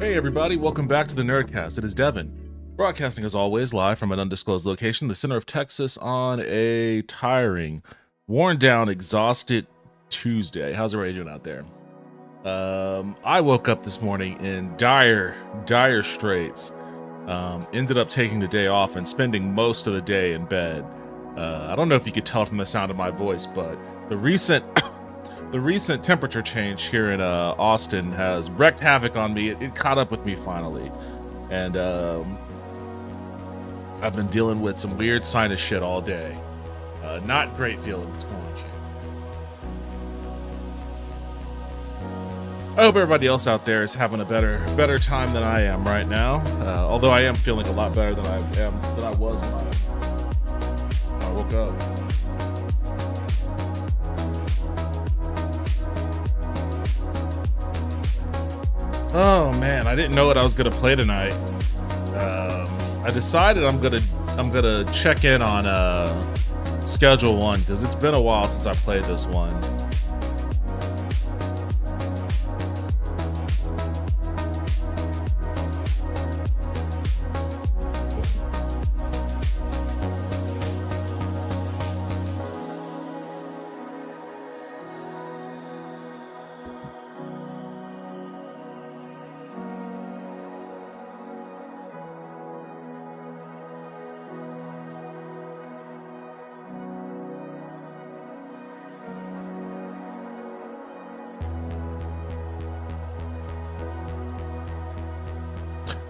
Hey everybody, welcome back to the Nerdcast. It is Devin, broadcasting as always live from an undisclosed location, the center of Texas, on a tiring, worn down, exhausted Tuesday. How's everybody doing out there? I woke up this morning in dire straits. Ended up taking the day off and spending most of the day in bed. I don't know if you could tell from the sound of my voice, but the recent temperature change here in Austin has wreaked havoc on me. It caught up with me finally, and I've been dealing with some weird sinus shit all day. Not great feeling what's going on. I hope everybody else out there is having a better time than I am right now. Although I am feeling a lot better than I was when I woke up. Oh man, I didn't know what I was gonna play tonight. I decided I'm gonna check in on Schedule 1 because it's been a while since I played this one.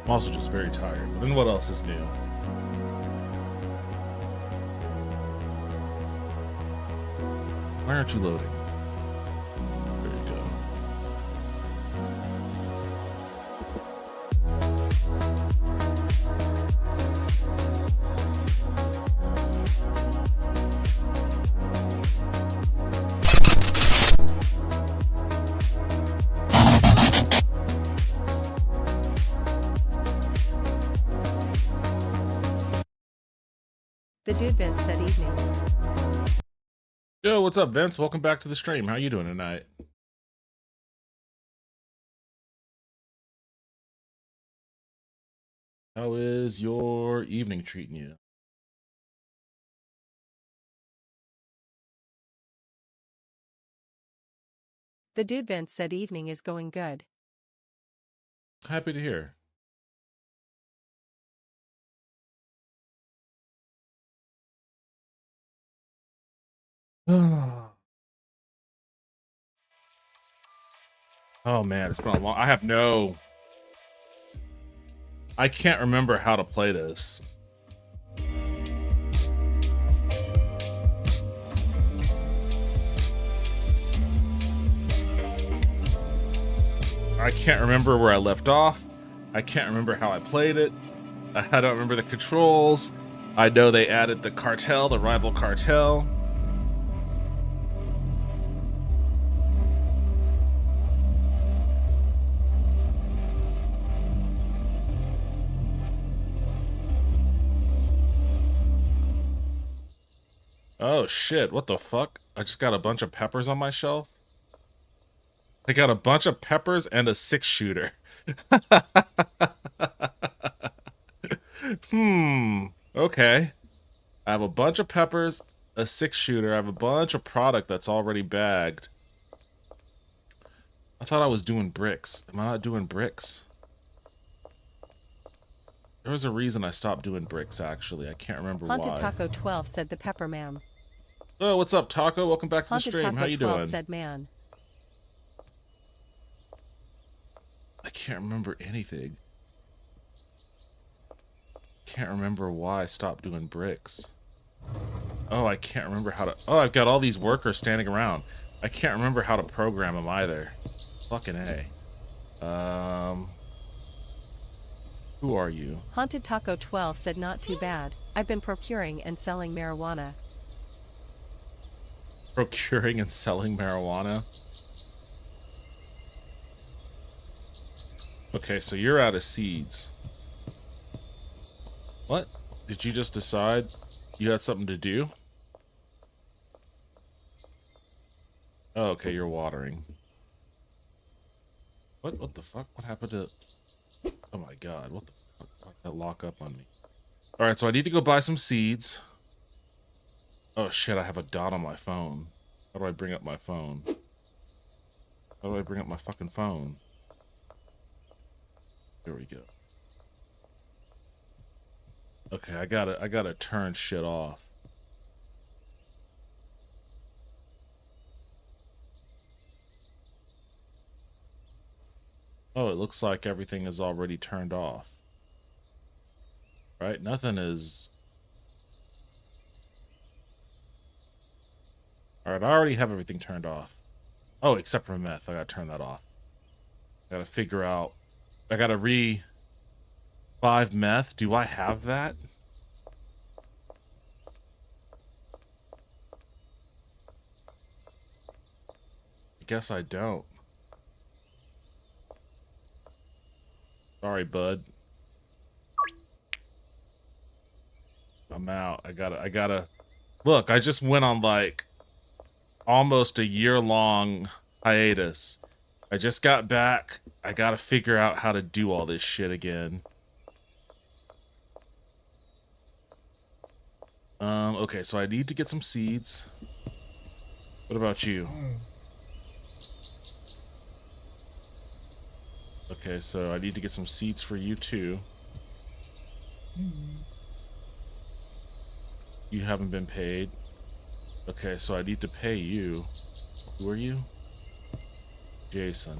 I'm also just very tired. But then what else is new? Why aren't you loading? There you go. The dude Vince said evening. Yo, what's up, Vince? Welcome back to the stream. How you doing tonight? How is your evening treating you? The dude Vince said evening is going good. Happy to hear. Oh man, it's been a long. I can't remember how to play this. I can't remember where I left off. I can't remember how I played it. I don't remember the controls. I know they added the cartel, the rival cartel. Oh shit, what the fuck? I just got a bunch of peppers on my shelf. I got a bunch of peppers and a 6-shooter. Okay. I have a bunch of peppers, a 6-shooter. I have a bunch of product that's already bagged. I thought I was doing bricks. Am I not doing bricks? There was a reason I stopped doing bricks, actually. I can't remember Haunted why. Taco 12 said the pepper man. Oh, what's up, Taco? Welcome back to Haunted the stream. Taco How you 12 doing? said man. I can't remember anything. Can't remember why I stopped doing bricks. Oh, I can't remember how to... Oh, I've got all these workers standing around. I can't remember how to program them either. Fucking A. Who are you? Haunted Taco 12 said not too bad. I've been procuring and selling marijuana. Procuring and selling marijuana? Okay, so you're out of seeds. What? Did you just decide you had something to do? Oh, okay, you're watering. What the fuck? What happened to... Oh my god, what the fuck? Why'd that lock up on me? Alright, so I need to go buy some seeds. Oh shit, I have a dot on my phone. How do I bring up my phone? How do I bring up my fucking phone? There we go. Okay, I gotta turn shit off. Oh, it looks like everything is already turned off. Right? Nothing is... Alright, I already have everything turned off. Oh, except for meth. I gotta turn that off. I gotta figure out... I gotta re-5 meth. Do I have that? I guess I don't. Sorry, bud. I'm out. I gotta... Look, I just went on, like, almost a year-long hiatus. I just got back. I gotta figure out how to do all this shit again. Okay, so I need to get some seeds. What about you? Okay, so I need to get some seeds for you too. You haven't been paid. Okay, so I need to pay you. Who are you? Jason.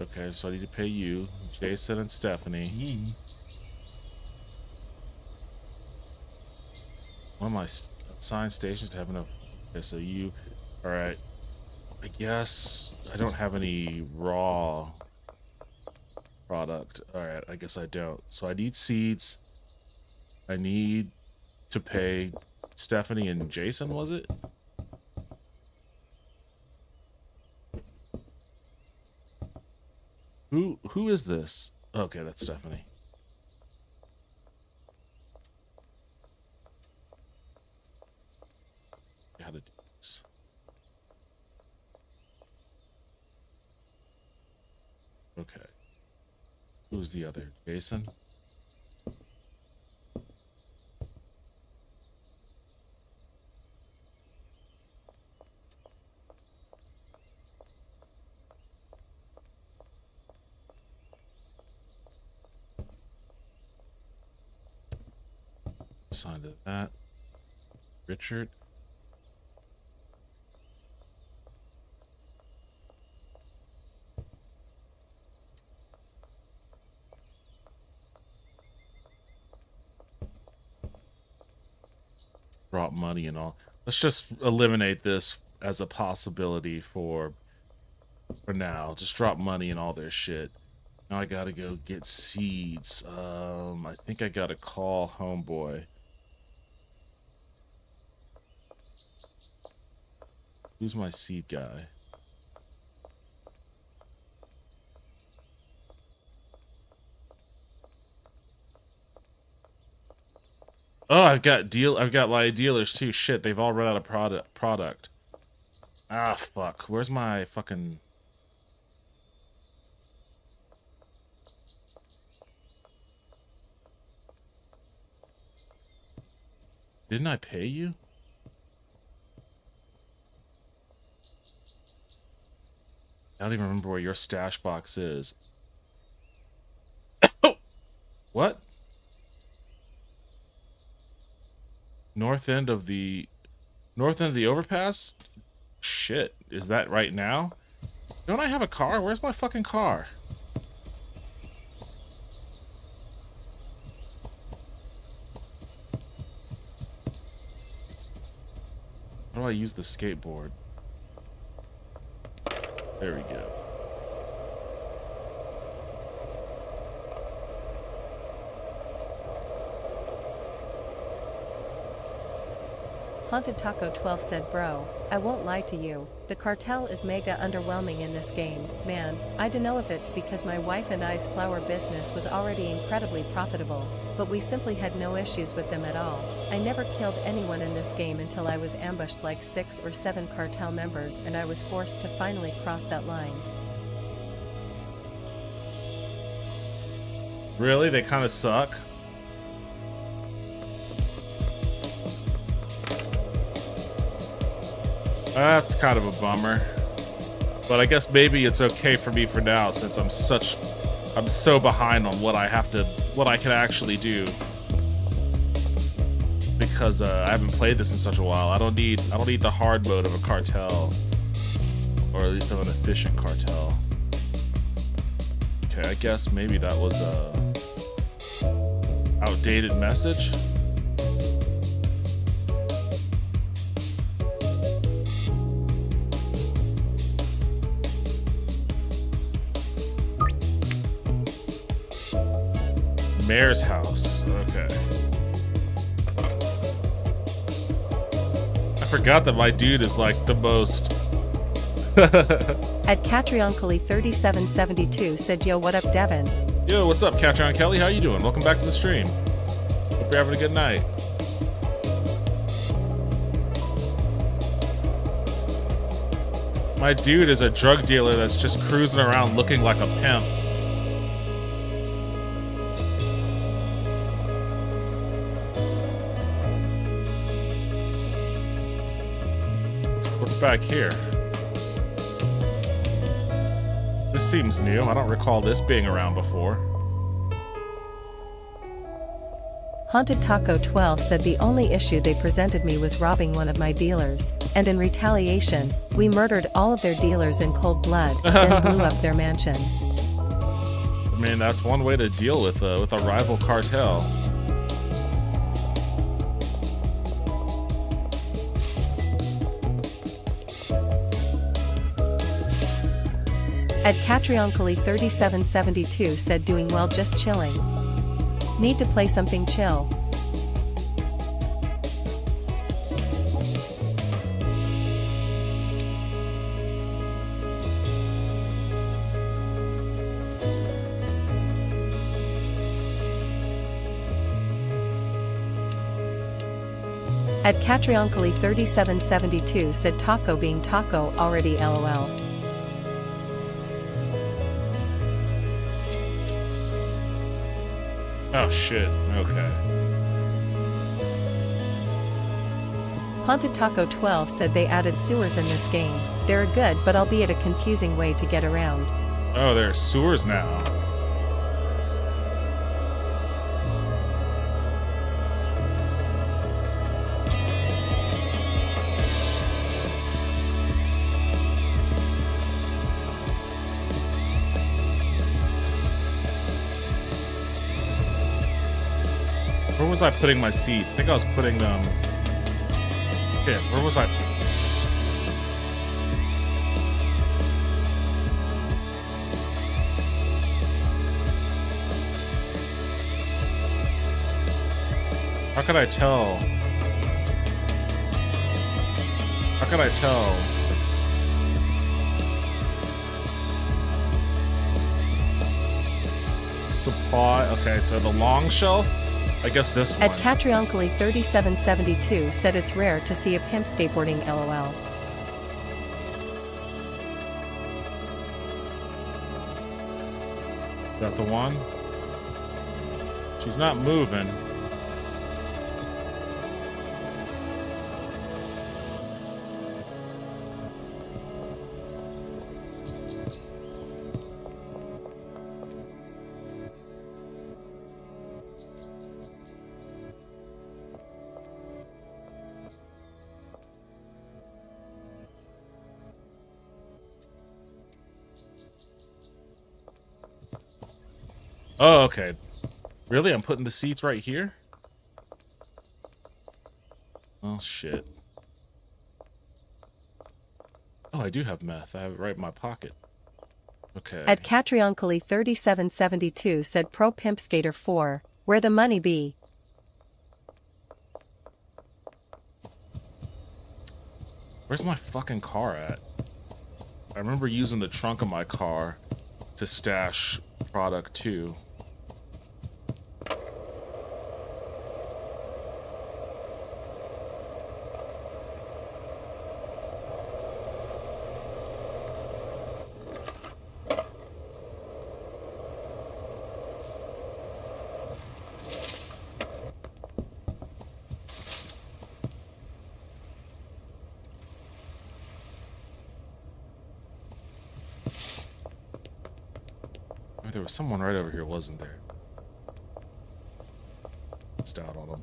Okay, so I need to pay you, Jason and Stephanie. One of my assigned stations to have enough. Okay, so you... Alright. I guess I don't have any raw product. Alright, I guess I don't. So I need seeds. I need to pay Stephanie and Jason, was it? Who is this? Okay, that's Stephanie. How to do this. Okay. Who's the other? Jason? Assigned to that. Richard. Brought money and all. Let's just eliminate this as a possibility for now. Just drop money and all their shit. Now I gotta go get seeds. I think I gotta call homeboy. Who's my seed guy? Oh, I've got my dealers too. Shit, they've all run out of product. Ah, fuck. Where's my fucking... Didn't I pay you? I don't even remember where your stash box is. Oh! What? North end of the overpass? Shit, is that right now? Don't I have a car? Where's my fucking car? How do I use the skateboard? There we go. Haunted Taco 12 said, bro, I won't lie to you, the cartel is mega underwhelming in this game, man. I dunno if it's because my wife and I's flower business was already incredibly profitable, but we simply had no issues with them at all. I never killed anyone in this game until I was ambushed like 6 or 7 cartel members and I was forced to finally cross that line. Really? They kind of suck? That's kind of a bummer. But I guess maybe it's okay for me for now since I'm so behind on what I can actually do. Because I haven't played this in such a while. I don't need the hard mode of a cartel. Or at least of an efficient cartel. Okay, I guess maybe that was a outdated message. Mayor's house. Okay. I forgot that my dude is like the most. At Catrioncoli3772 said, "Yo, what up, Devin?" Yo, what's up, Catrion Kelly? How you doing? Welcome back to the stream. Hope you're having a good night. My dude is a drug dealer that's just cruising around looking like a pimp. What's back here? This seems new. I don't recall this being around before. Haunted Taco 12 said the only issue they presented me was robbing one of my dealers, and in retaliation, we murdered all of their dealers in cold blood, then blew up their mansion. I mean, that's one way to deal with a rival cartel. At Catrioncoli3772 said, "Doing well, just chilling. Need to play something chill." At Catrioncoli3772 said, "Taco being taco already LOL." Oh shit, okay. Haunted Taco 12 said they added sewers in this game. They're good, but albeit a confusing way to get around. Oh, there are sewers now. Where was I putting my seeds? I think I was putting them... Shit, where was I? How could I tell? How could I tell? Supply, okay, so the long shelf? I guess this one. At Catrioncoli3772 said it's rare to see a pimp skateboarding LOL. Is that the one? She's not moving. Oh, okay. Really? I'm putting the seats right here? Oh, shit. Oh, I do have meth. I have it right in my pocket. Okay. At Catrioncoli3772 said, "Pro Pimp Skater 4, where the money be?" Where's my fucking car at? I remember using the trunk of my car to stash product too. there was someone right over here, wasn't there? Missed out on him.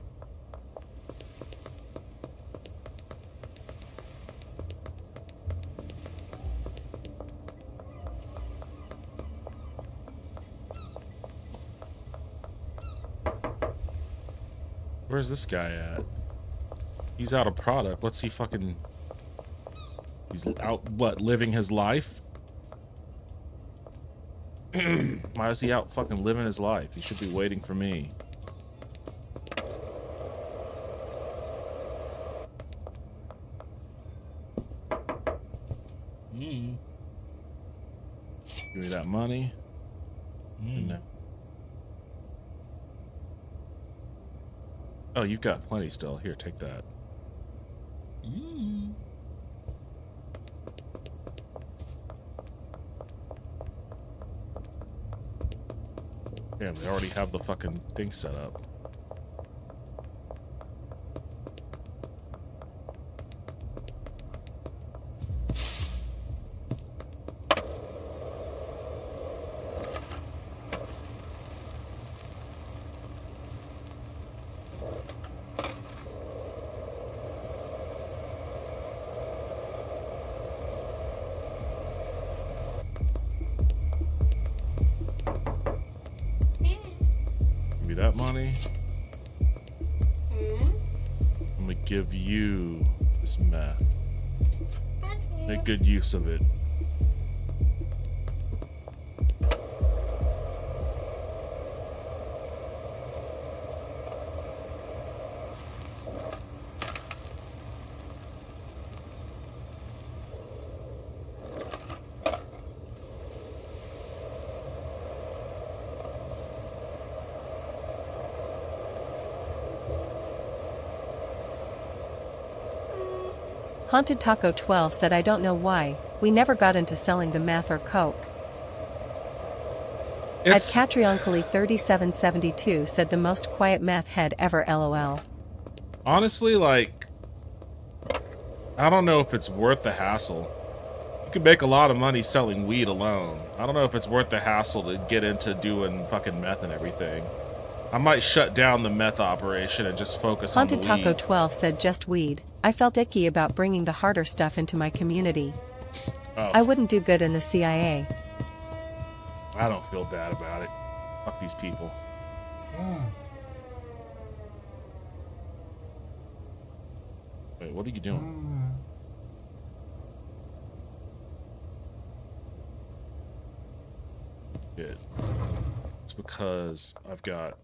Where's this guy at? He's out of product. What's he fucking... He's out, what, living his life? Why is he out fucking living his life? He should be waiting for me. Give me that money. No. Oh, you've got plenty still. Here, take that. Damn, they already have the fucking thing set up. That money. I'm gonna give you this meth. Make good use of it. Haunted Taco 12 said I don't know why, we never got into selling the meth or coke. At Catrioncoli 3772 said the most quiet meth head ever lol. Honestly, like, I don't know if it's worth the hassle. You could make a lot of money selling weed alone. I don't know if it's worth the hassle to get into doing fucking meth and everything. I might shut down the meth operation and just focus on the weed. Haunted Taco 12 said just weed. I felt icky about bringing the harder stuff into my community. Oh. I wouldn't do good in the CIA. I don't feel bad about it. Fuck these people. Wait, what are you doing? Good. It's because I've got...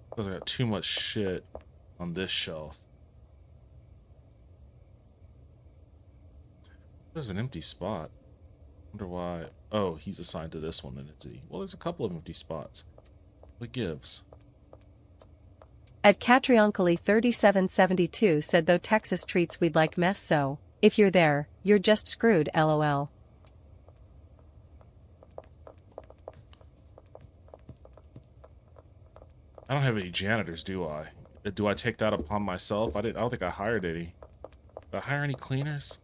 Because I got too much shit on this shelf. There's an empty spot. Wonder why. Oh, he's assigned to this one, then is he? Well, there's a couple of empty spots. What gives? At Catrioncoli 3772 said though Texas treats weed like meth, so if you're there, you're just screwed lol. I don't have any janitors, do I? Do I take that upon myself? I don't think I hired any. Did I hire any cleaners?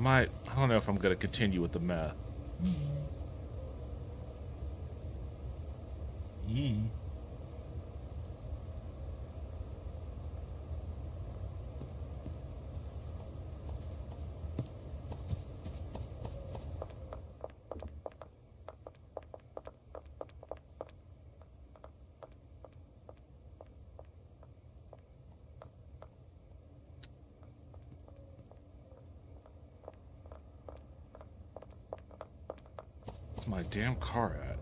I don't know if I'm gonna continue with the meth. Where's my damn car at?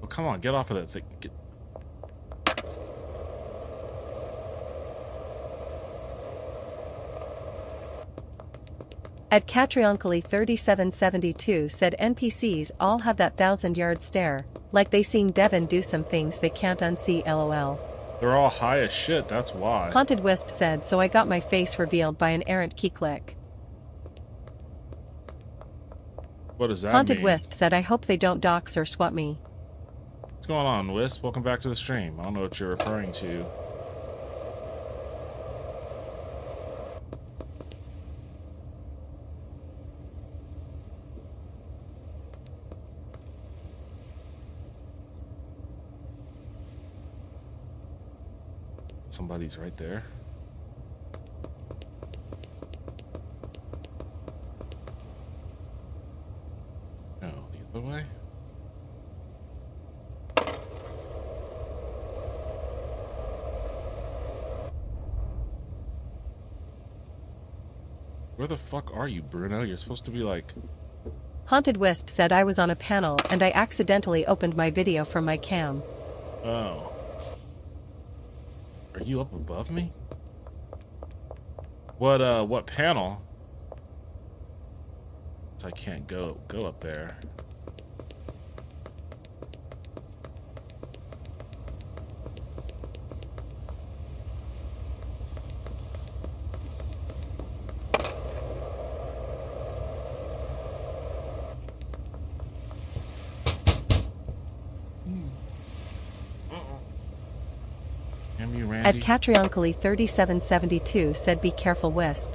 Oh, come on, get off of that thing. At Catrioncoli 3772 said NPCs all have that 1,000-yard stare. Like they seen Devin do some things they can't unsee lol. They're all high as shit, that's why. Haunted Wisp said, so I got my face revealed by an errant key click. What does that Haunted mean? Wisp said, I hope they don't dox or swat me. What's going on, Wisp? Welcome back to the stream. I don't know what you're referring to. Somebody's right there. No, the other way? Where the fuck are you, Bruno? You're supposed to be like... Haunted Wisp said I was on a panel and I accidentally opened my video from my cam. Oh. Are you up above me? What panel? I can't go up there. At Catrionkly 3772 said be careful Wisp.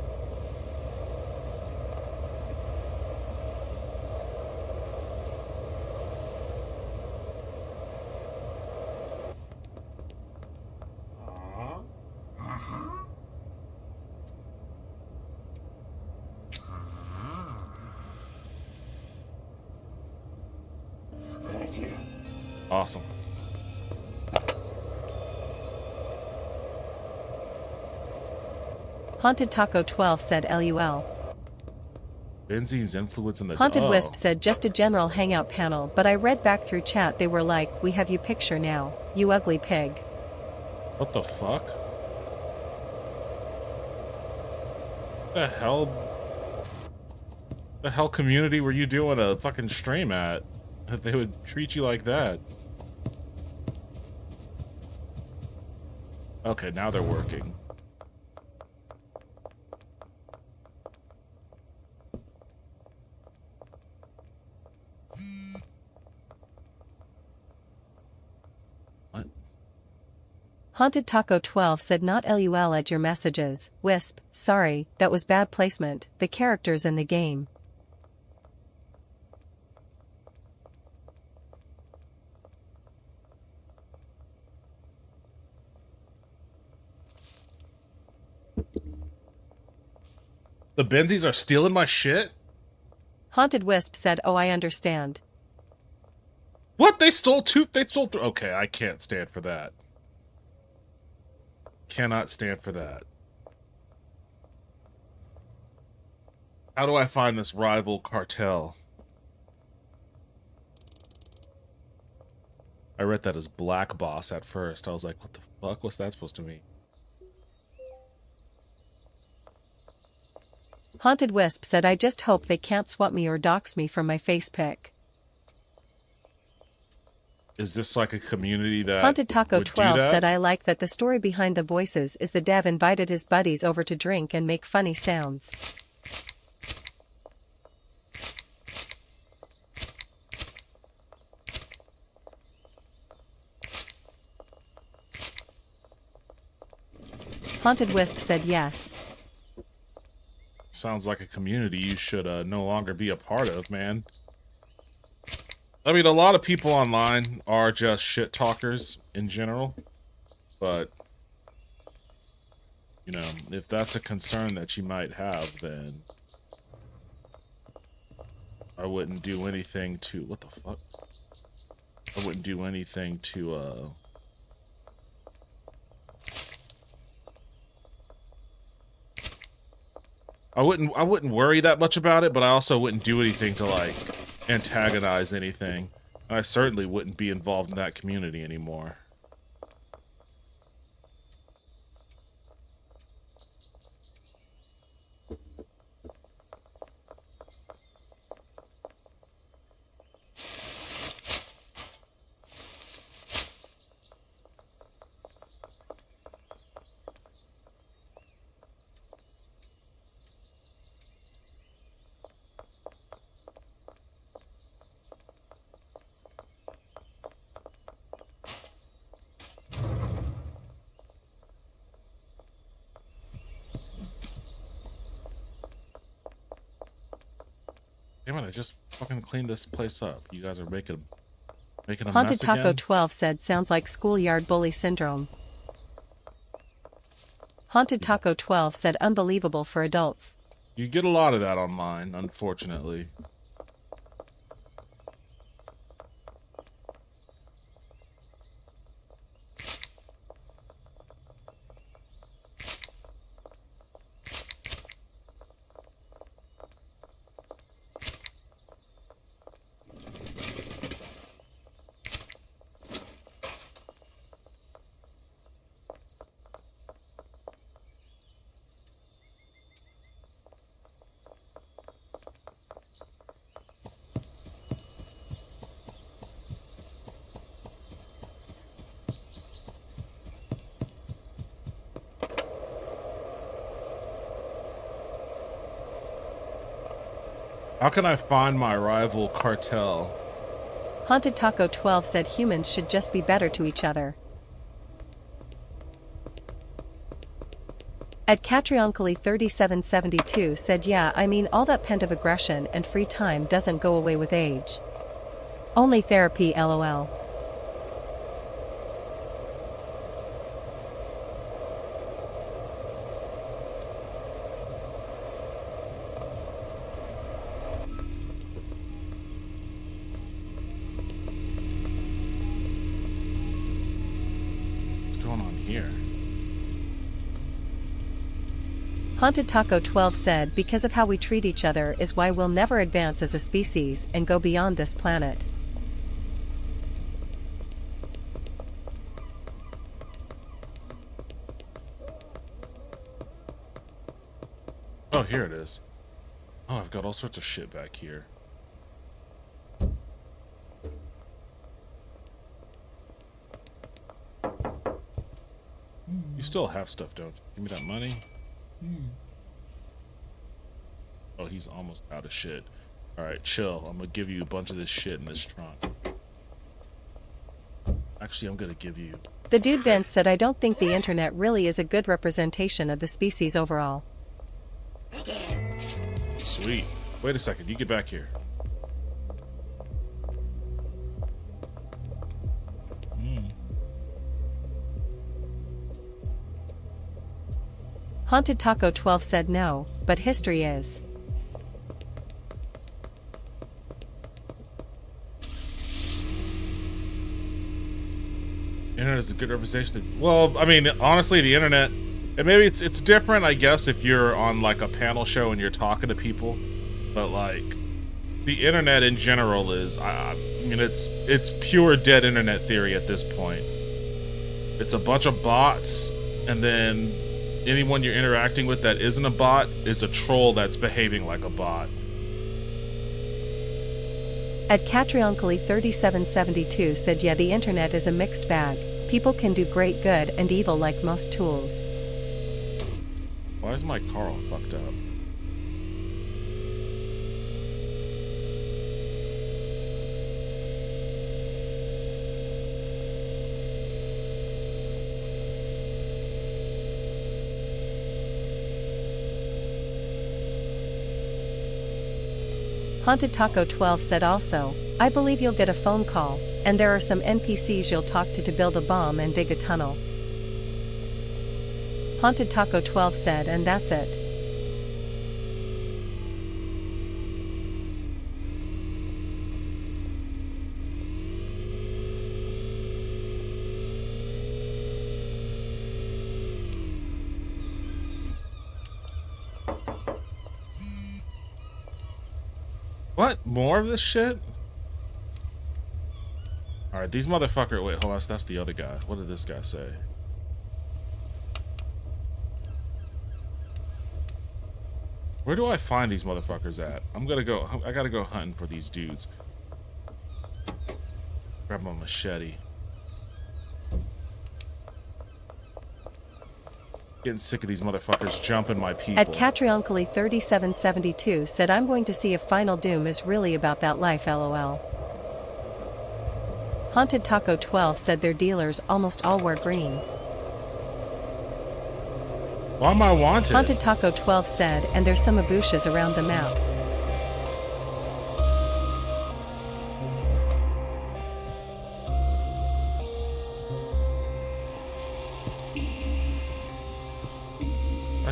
Awesome. Haunted Taco 12 said LUL. Benzine's influence in the... Haunted Wisp said just a general hangout panel, but I read back through chat they were like, we have you picture now, you ugly pig. What the fuck? The hell? The hell community were you doing a fucking stream at? That they would treat you like that? Okay, now they're working. What? Haunted Taco 12 said not LUL at your messages. Wisp, sorry, that was bad placement, the characters in the game. The Benzies are stealing my shit? Haunted Wisp said, oh I understand. What? They stole two? They stole three? Okay, I can't stand for that. Cannot stand for that. How do I find this rival cartel? I read that as Black Boss at first. I was like, what the fuck? What's that supposed to mean? Haunted Wisp said I just hope they can't swap me or dox me from my face pic. Is this like a community that Haunted Taco would do 12 that? said I like that the story behind the voices is the dev invited his buddies over to drink and make funny sounds. Haunted Wisp said yes. Sounds like a community you should no longer be a part of, man. I mean, a lot of people online are just shit talkers in general, but, you know, if that's a concern that you might have, then I wouldn't do anything to... What the fuck? I wouldn't do anything to, I wouldn't worry that much about it, but I also wouldn't do anything to, like, antagonize anything. And I certainly wouldn't be involved in that community anymore. Damn it, I just fucking cleaned this place up. You guys are making a Haunted mess Taco again? 12 said sounds like schoolyard bully syndrome. Haunted Taco 12 said unbelievable for adults. You get a lot of that online, unfortunately. How can I find my rival cartel? Haunted Taco 12 said humans should just be better to each other. At Catrioncally 3772 said yeah, I mean all that pent of aggression and free time doesn't go away with age. Only therapy lol. What's going on here? Haunted Taco 12 said because of how we treat each other is why we'll never advance as a species and go beyond this planet. Oh, here it is. Oh, I've got all sorts of shit back here. You still have stuff, don't you? Give me that money. Oh, he's almost out of shit. Alright, chill. I'm gonna give you a bunch of this shit in this trunk. Actually, I'm gonna give you... The dude Vince said I don't think the internet really is a good representation of the species overall. Sweet. Wait a second, you get back here. Haunted Taco 12 said no, but history is. Internet is a good representation. Well, I mean, honestly, the internet, and maybe it's different, I guess, if you're on like a panel show and you're talking to people, but like the internet in general is, I mean, it's pure dead internet theory at this point. It's a bunch of bots, and then anyone you're interacting with that isn't a bot is a troll that's behaving like a bot. At Catrioncally 3772 said yeah, the internet is a mixed bag. People can do great good and evil like most tools. Why is my car all fucked up? Haunted Taco 12 said also, I believe you'll get a phone call, and there are some NPCs you'll talk to build a bomb and dig a tunnel. Haunted Taco 12 said and that's it. What? More of this shit? Alright, these motherfuckers... Wait, hold on. That's the other guy. What did this guy say? Where do I find these motherfuckers at? I gotta go hunting for these dudes. Grab my machete. Getting sick of these motherfuckers jumping my people. At Catrioncally 3772 said I'm going to see if Final Doom is really about that life lol. Haunted Taco 12 said their dealers almost all wear green. Why am I wanted? Haunted Taco 12 said and there's some abushas around the map.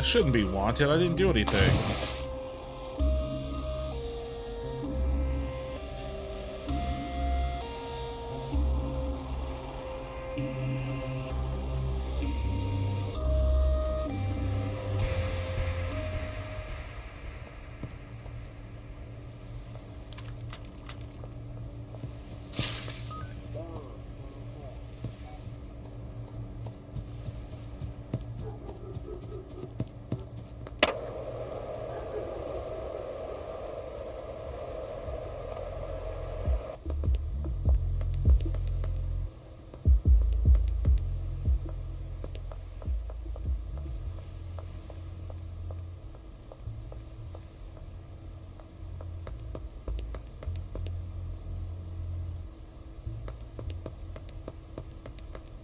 shouldn't be wanted. I didn't do anything.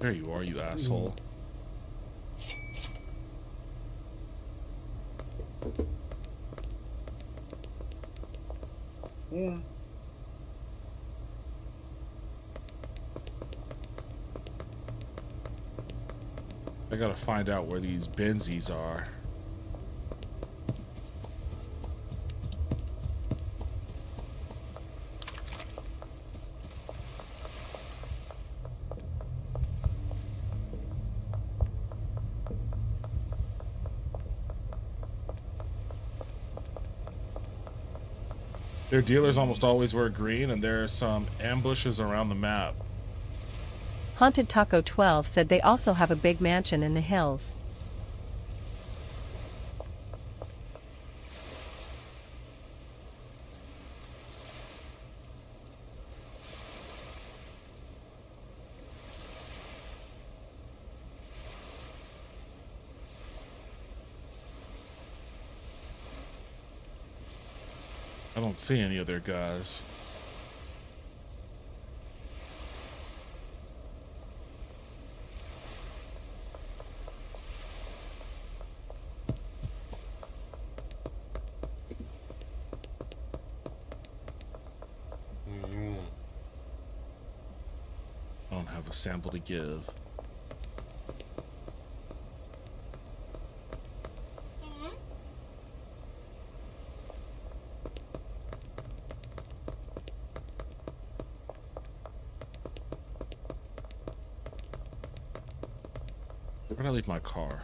There you are, you asshole. Yeah. I gotta find out where these benzies are. Their dealers almost always wear green, and there are some ambushes around the map. Haunted Taco 12 said they also have a big mansion in the hills. I don't see any of their guys. I don't have a sample to give. Where did I leave my car?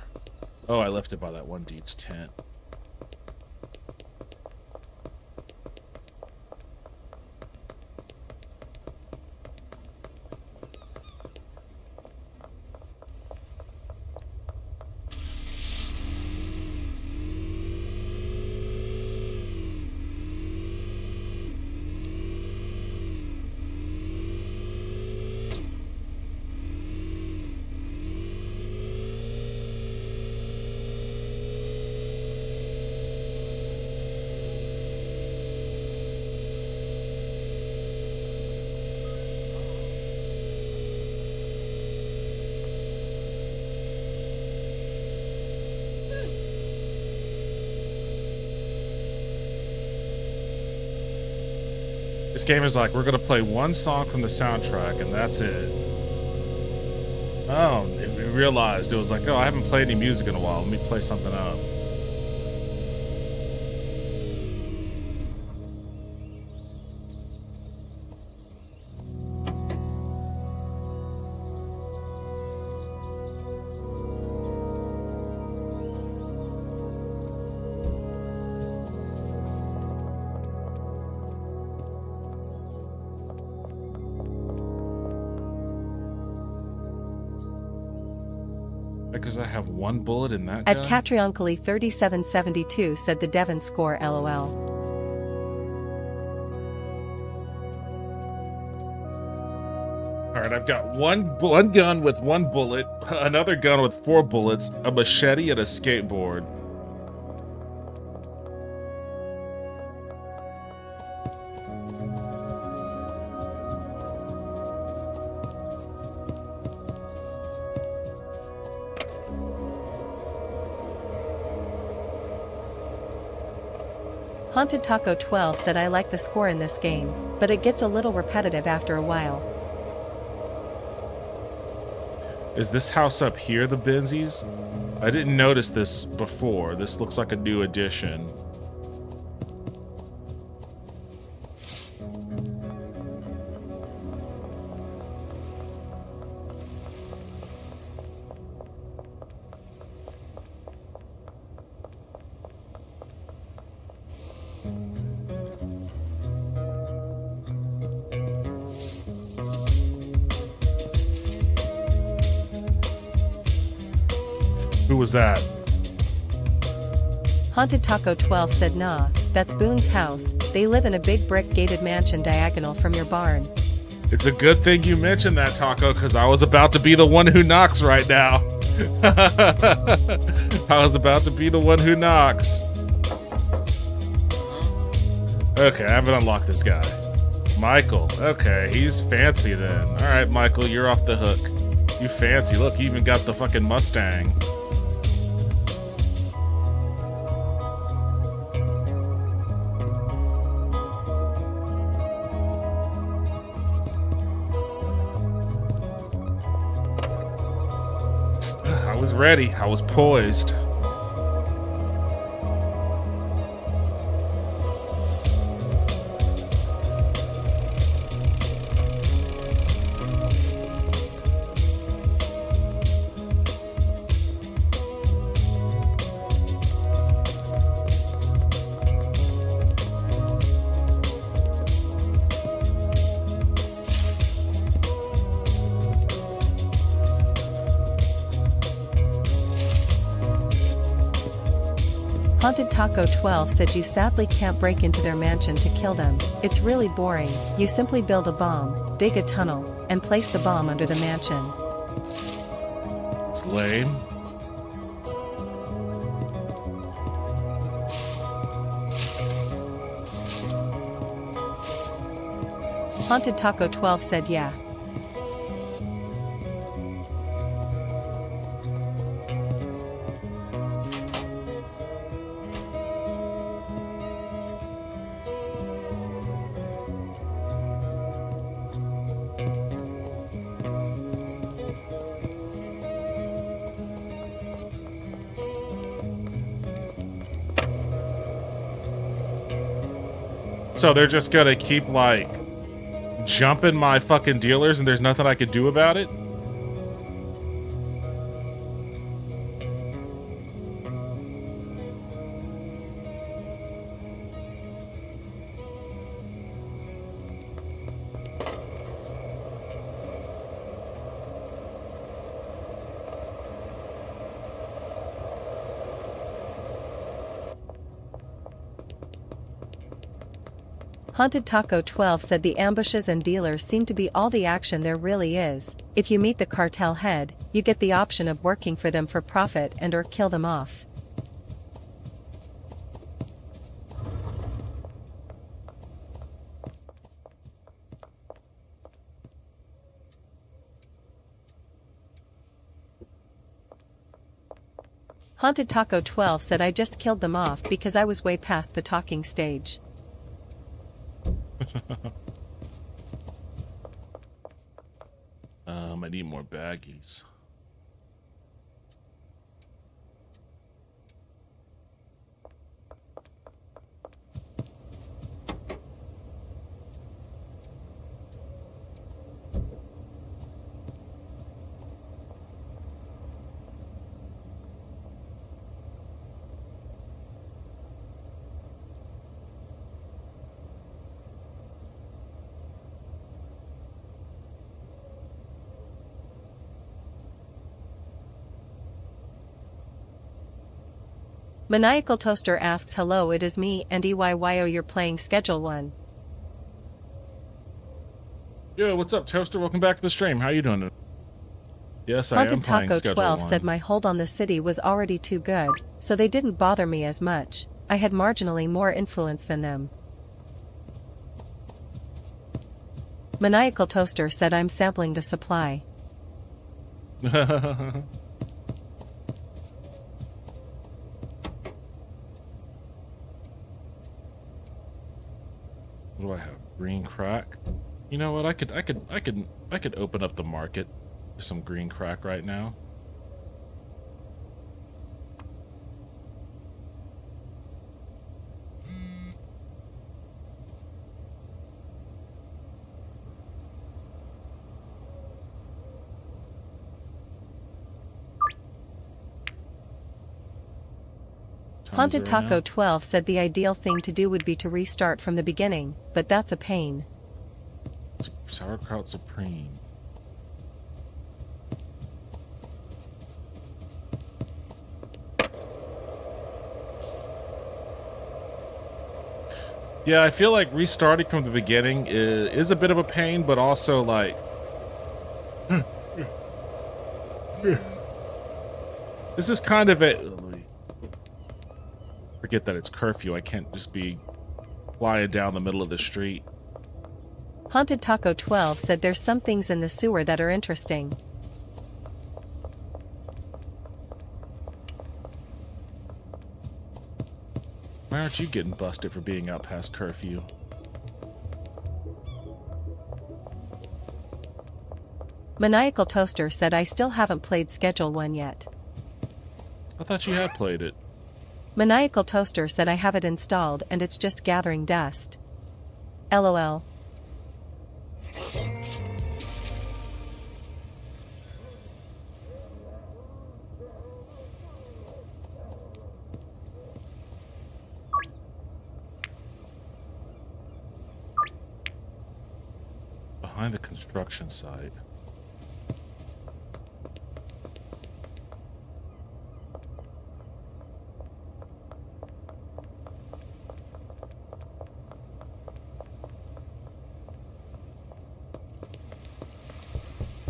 Oh, I left it by that one dude's tent. This game is like, we're gonna play one song from the soundtrack and that's it. Oh, we realized it was like, oh, I haven't played any music in a while. Let me play something up. Because I have one bullet in that At gun? Catrionkly 3772 said the Devon score LOL. Alright, I've got one gun with one bullet, another gun with 4 bullets, a machete, and a skateboard. Haunted Taco 12 said I like the score in this game, but it gets a little repetitive after a while. Is this house up here the Benzies? I didn't notice this before. This looks like a new addition. Who was that? Haunted Taco 12 said nah, that's Boone's house. They live in a big brick gated mansion diagonal from your barn. It's a good thing you mentioned that, Taco, because I was about to be the one who knocks right now. I was about to be the one who knocks. Okay, I haven't unlocked this guy. Michael. Okay, he's fancy then. Alright, Michael, you're off the hook. You fancy. Look, he even got the fucking Mustang. I was ready. I was poised. Haunted Taco 12 said you sadly can't break into their mansion to kill them. It's really boring. You simply build a bomb, dig a tunnel, and place the bomb under the mansion. It's lame. Haunted Taco 12 said yeah. So they're just gonna keep, like, jumping my fucking dealers and there's nothing I could do about it? Haunted Taco 12 said the ambushes and dealers seem to be all the action there really is. If you meet the cartel head, you get the option of working for them for profit and or kill them off. Haunted Taco 12 said I just killed them off because I was way past the talking stage. I need more baggies. Maniacal Toaster asks hello, it is me and EYYO, you're playing Schedule 1. Yo, what's up, Toaster? Welcome back to the stream. How you doing? Yes, I am Haunted playing Taco Schedule 12 1. said my hold on the city was already too good, so they didn't bother me as much. I had marginally more influence than them. Maniacal Toaster said I'm sampling the supply. What do I have? Green crack. You know what? I could open up the market for some green crack right now. time is Haunted it right Taco now? 12 said the ideal thing to do would be to restart from the beginning, but that's a pain. Sauerkraut Supreme. Yeah, I feel like restarting from the beginning is a bit of a pain, but also like this is kind of a forget that it's curfew. I can't just be flying down the middle of the street. Haunted Taco 12 said there's some things in the sewer that are interesting. Why aren't you getting busted for being out past curfew? Maniacal Toaster said I still haven't played Schedule 1 yet. I thought you had played it. Maniacal Toaster said I have it installed and it's just gathering dust. LOL. Behind the construction site.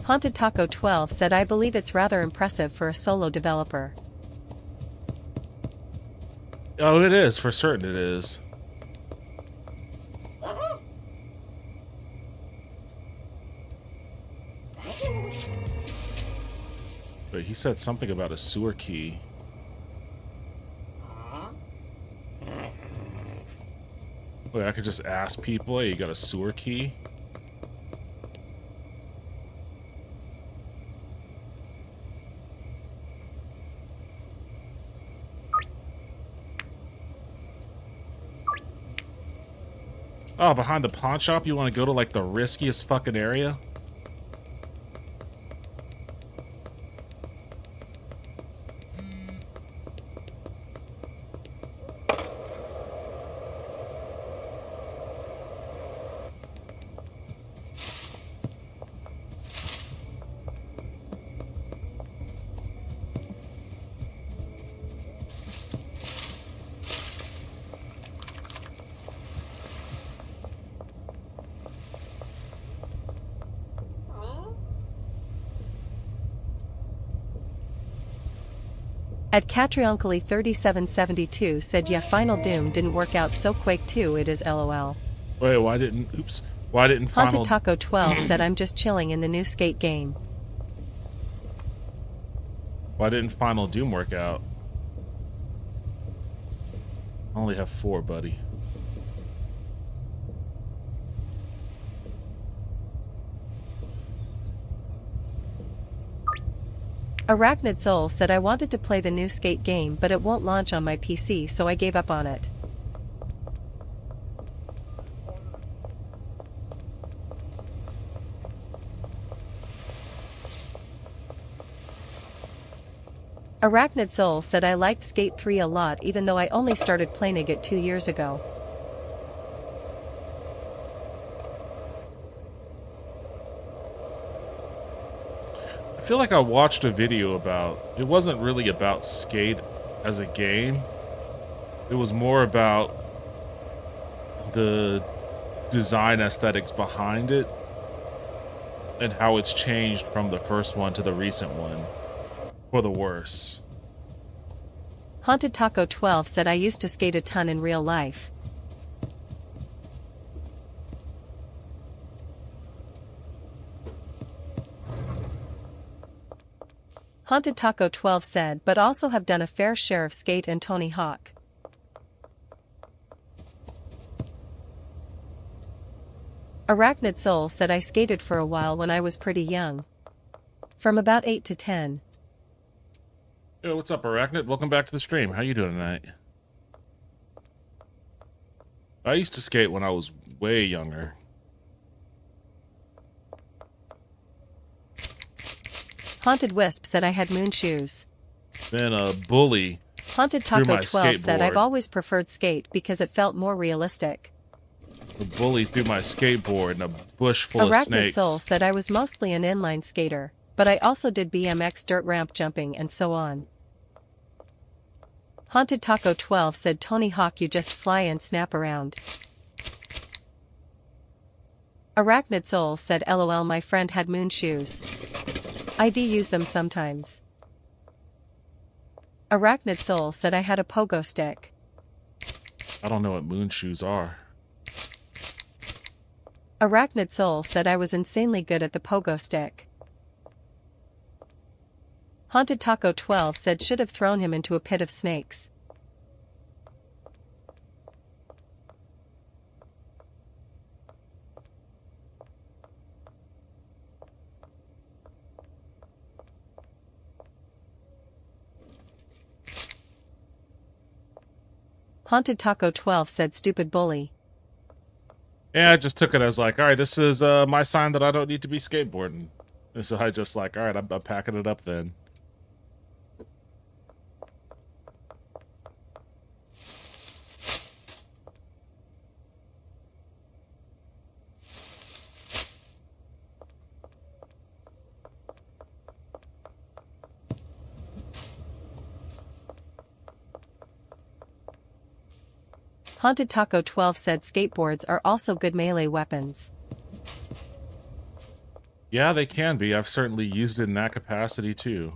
Haunted Taco 12 said I believe it's rather impressive for a solo developer. Oh, it is. For certain it is. But he said something about a sewer key. Wait, I could just ask people, hey, you got a sewer key? Oh, behind the pawn shop? You want to go to, like, the riskiest fucking area? At Catrionkly 3772 said yeah, Final Doom didn't work out, so Quake 2 it is LOL. Wait, why didn't Final... Haunted Taco 12 said I'm just chilling in the new skate game. Why didn't Final Doom work out? I only have 4, buddy. Arachnid Soul said I wanted to play the new skate game but it won't launch on my PC, so I gave up on it. Arachnid Soul said I liked Skate 3 a lot even though I only started playing it 2 years ago. I feel like I watched a video about... It wasn't really about Skate as a game. It was more about the design aesthetics behind it and how it's changed from the first one to the recent one for the worse. Haunted Taco 12 said I used to skate a ton in real life. Haunted Taco 12 said but also have done a fair share of Skate and Tony Hawk. Arachnid Soul said I skated for a while when I was pretty young. From about 8 to 10. Yo, what's up, Arachnid? Welcome back to the stream. How you doing tonight? I used to skate when I was way younger. Haunted Wisp said I had moon shoes. Then a bully Haunted Through Taco my 12 said I've skateboard. always preferred skate because it felt more realistic. The bully threw my skateboard in a bush full of Arachnid Soul snakes. said I was mostly an inline skater, but I also did BMX dirt ramp jumping and so on. Haunted Taco 12 said Tony Hawk you just fly and snap around. Arachnid Soul said LOL my friend had moon shoes. I do use them sometimes. Arachnid Soul said I had a pogo stick. I don't know what moon shoes are. Arachnid Soul said I was insanely good at the pogo stick. Haunted Taco 12 said should have thrown him into a pit of snakes. Haunted Taco 12 said stupid bully. Yeah, I just took it as like, all right, this is my sign that I don't need to be skateboarding. And so I just like, all right, I'm packing it up then. Haunted Taco 12 said skateboards are also good melee weapons. Yeah, they can be. I've certainly used it in that capacity too.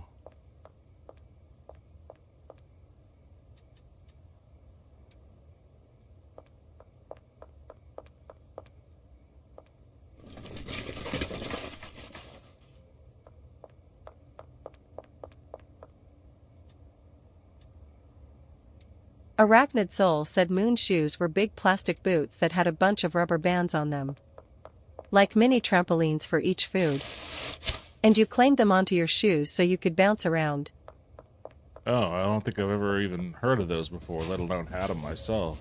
Arachnid Soul said moon shoes were big plastic boots that had a bunch of rubber bands on them. Like mini trampolines for each food. And you claimed them onto your shoes so you could bounce around. Oh, I don't think I've ever even heard of those before, let alone had them myself.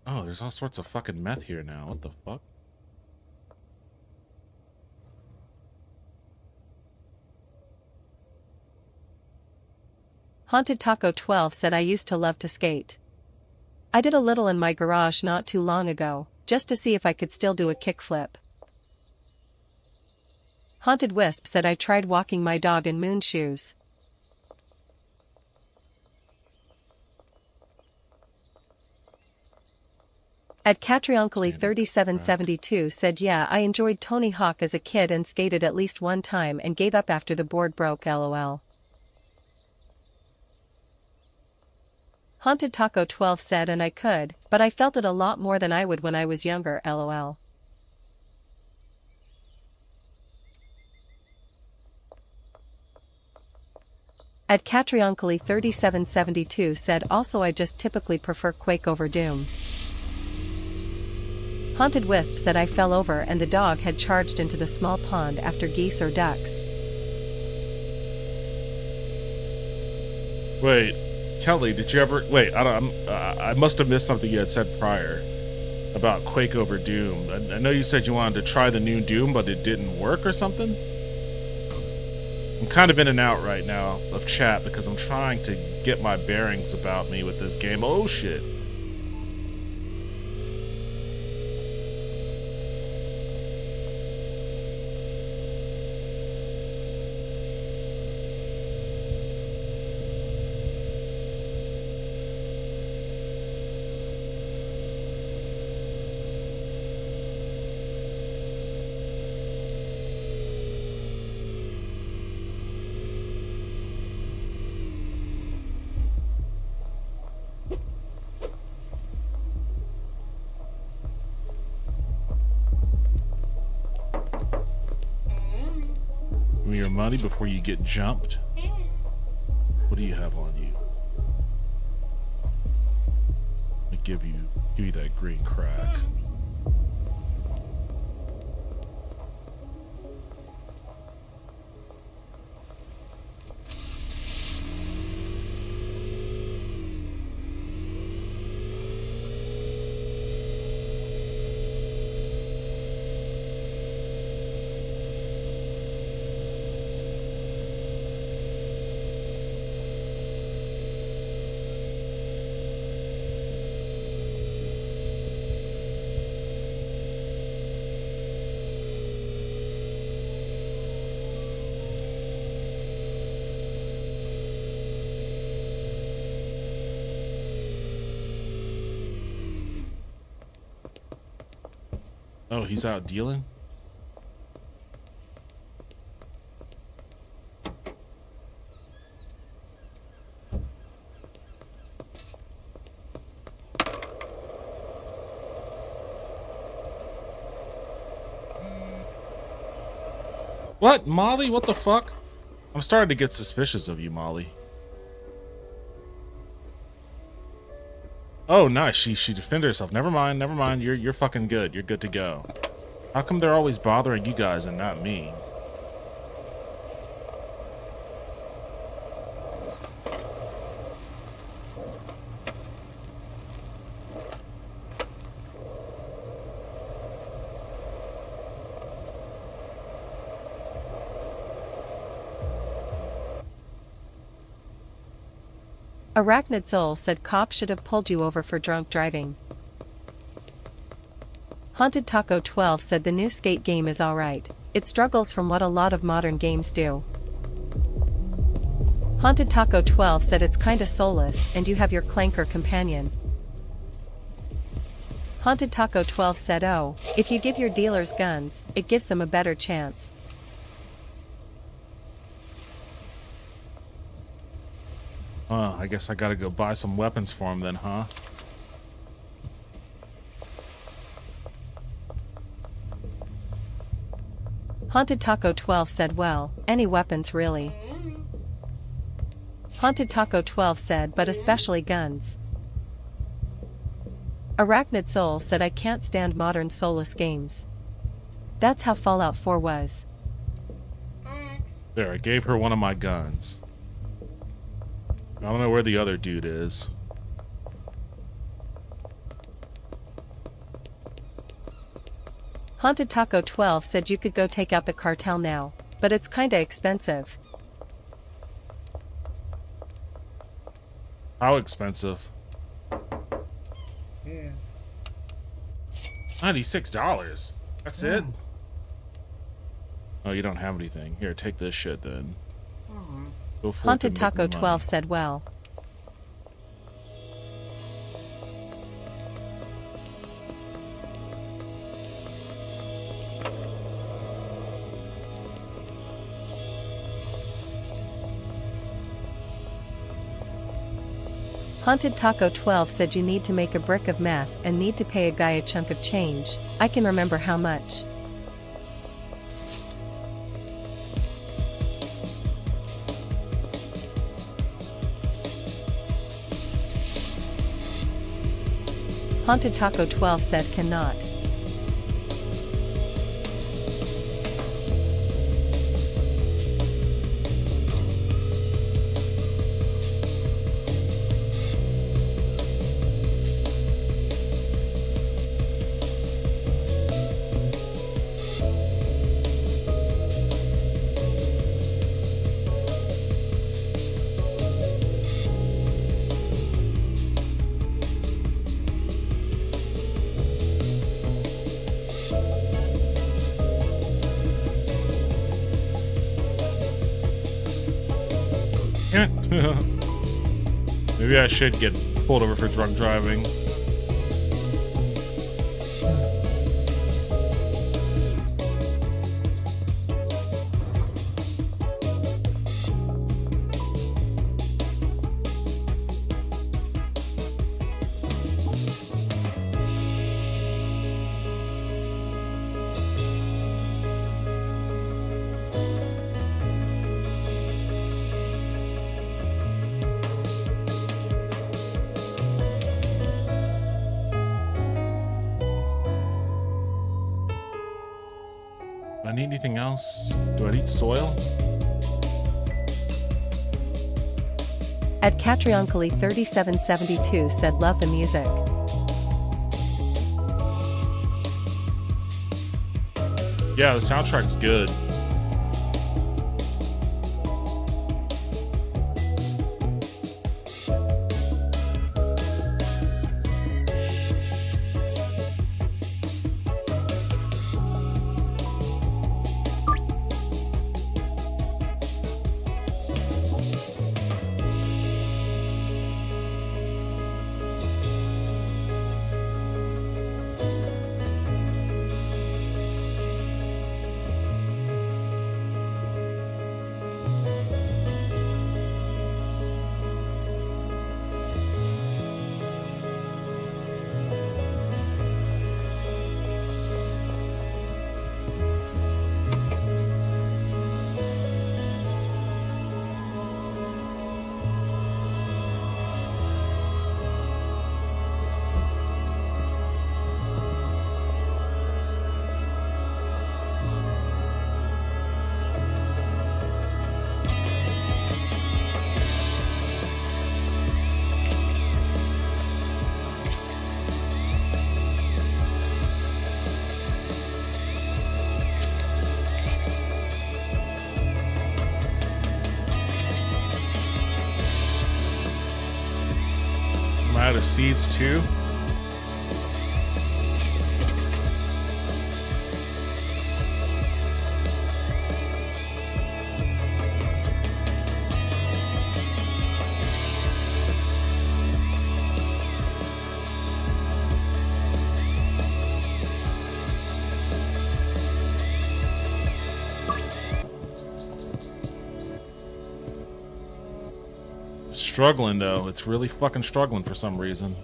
Oh, there's all sorts of fucking meth here now. What the fuck? Haunted Taco 12 said I used to love to skate. I did a little in my garage not too long ago, just to see if I could still do a kickflip. Haunted Wisp said I tried walking my dog in moon shoes. At Catrionkly 3772 said yeah I enjoyed Tony Hawk as a kid and skated at least one time and gave up after the board broke lol. Haunted Taco 12 said and I could, but I felt it a lot more than I would when I was younger lol. At Catrionkly 3772 said also I just typically prefer Quake over Doom. Haunted Wisp said I fell over and the dog had charged into the small pond after geese or ducks. Wait, Kelly, did you ever... Wait, I must have missed something you had said prior about Quake over Doom. I know you said you wanted to try the new Doom, but it didn't work or something? I'm kind of in and out right now of chat because I'm trying to get my bearings about me with this game. Oh, shit. Give me your money before you get jumped. What do you have on you? Let me give you that green crack. Oh, he's out dealing? What, Molly? What the fuck? I'm starting to get suspicious of you, Molly. Oh, nice. She defended herself. Never mind. Never mind. You're fucking good. You're good to go. How come they're always bothering you guys and not me? Arachnid Soul said cops should have pulled you over for drunk driving. Haunted Taco 12 said the new skate game is alright. It struggles from what a lot of modern games do. Haunted Taco 12 said it's kinda soulless and you have your clanker companion. Haunted Taco 12 said oh, if you give your dealers guns, it gives them a better chance. I guess I gotta go buy some weapons for him then, huh? Haunted Taco 12 said well, any weapons really. Haunted Taco 12 said but especially guns. Arachnid Soul said I can't stand modern soulless games. That's how Fallout 4 was. There, I gave her one of my guns. I don't know where the other dude is. Haunted Taco 12 said you could go take out the cartel now, but it's kinda expensive. How expensive? Yeah. $96. That's it? Oh, you don't have anything. Here, take this shit then. Go forth Haunted and make Taco me 12 money. said well. Haunted Taco 12 said you need to make a brick of meth and need to pay a guy a chunk of change. I can remember how much. Haunted Taco 12 said cannot. Maybe I should get pulled over for drunk driving. Do I need anything else? Do I need soil? At Catrionkali 3772 said love the music. Yeah, the soundtrack's good. Out of seeds too. Struggling though. It's really fucking struggling for some reason.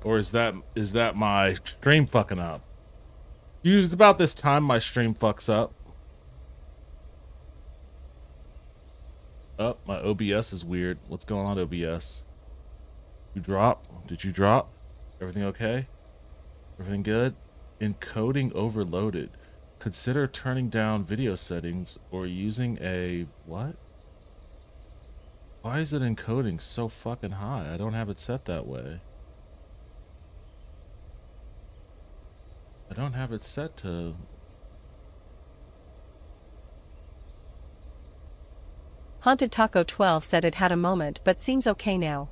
Or is that my stream fucking up? It's about this time my stream fucks up. Oh, my OBS is weird. What's going on, OBS? You drop? Did you drop? Everything okay? Everything good? Encoding overloaded. Consider turning down video settings or using a what? Why is it encoding so fucking high? I don't have it set that way. I don't have it set to... Haunted Taco 12 said it had a moment but seems okay now.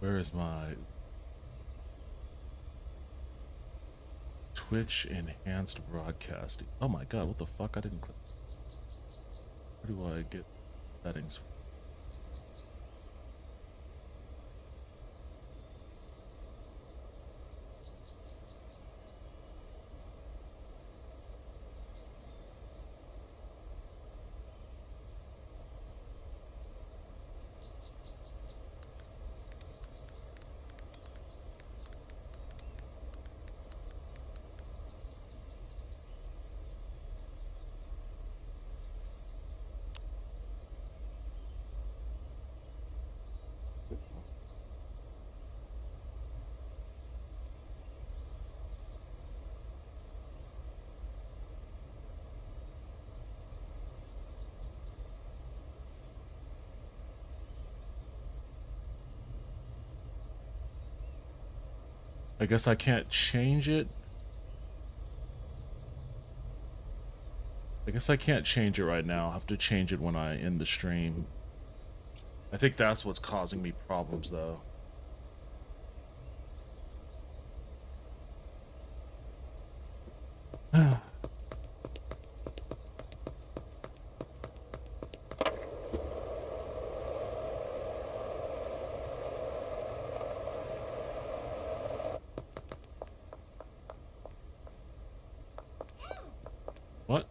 Where is my Twitch enhanced broadcasting? Oh my god, what the fuck? I didn't click. Where do I get settings? I guess I can't change it. I guess I can't change it right now. I'll have to change it when I end the stream. I think that's what's causing me problems though. What?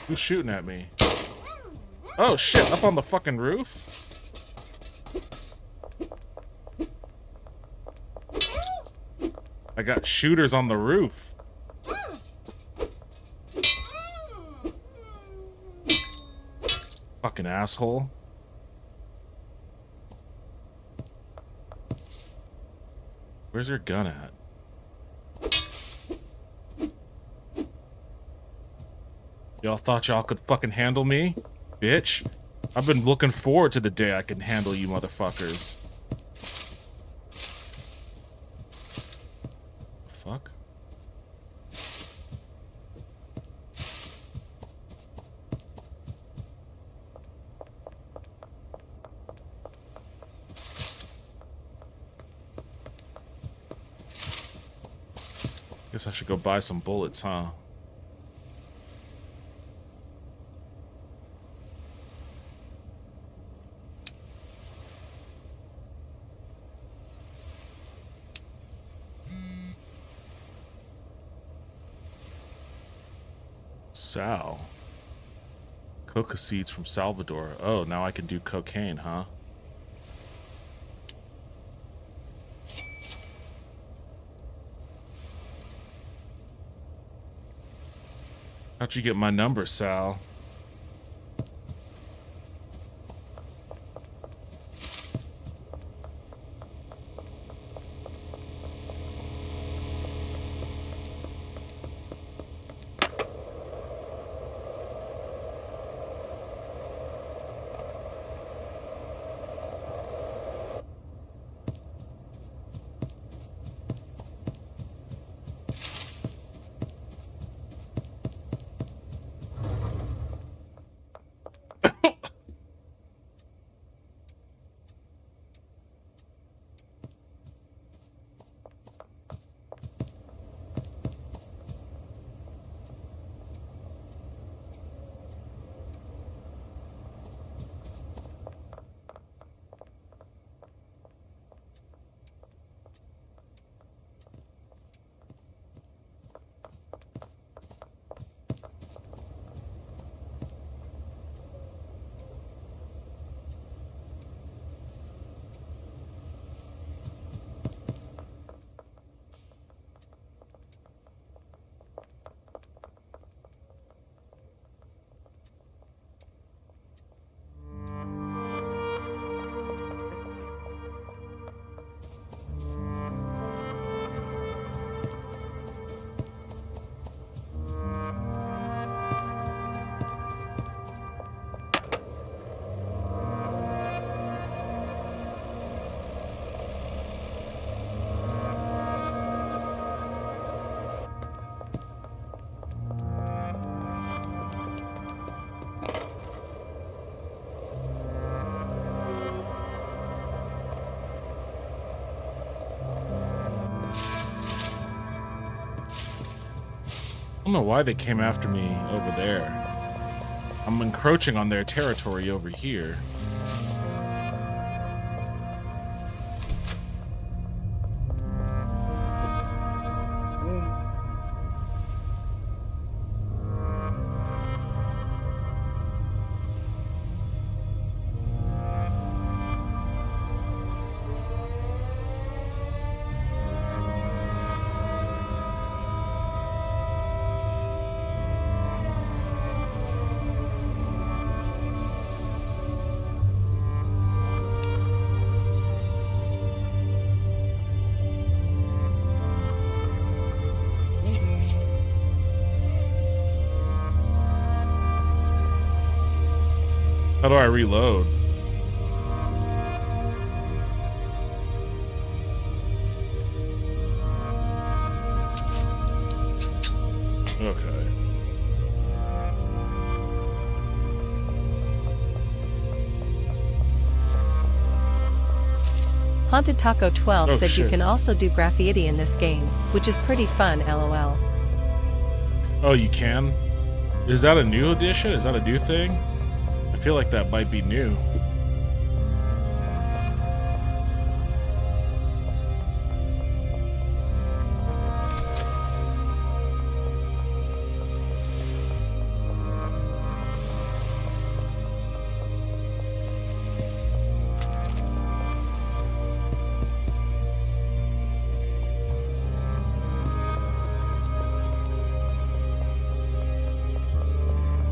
Who's shooting at me? Oh shit, up on the fucking roof? I got shooters on the roof. Fucking asshole. Where's your gun at? Y'all thought y'all could fucking handle me? Bitch. I've been looking forward to the day I can handle you motherfuckers. The fuck? Guess I should go buy some bullets, huh? Sal. Coca seeds from Salvador. Oh, now I can do cocaine, huh? How'd you get my number, Sal? I don't know why they came after me over there. I'm encroaching on their territory over here. How do I reload? Okay. Haunted Taco 12 said shit. you can also do graffiti in this game, which is pretty fun, lol. Oh, you can? Is that a new edition? Is that a new thing? I feel like that might be new.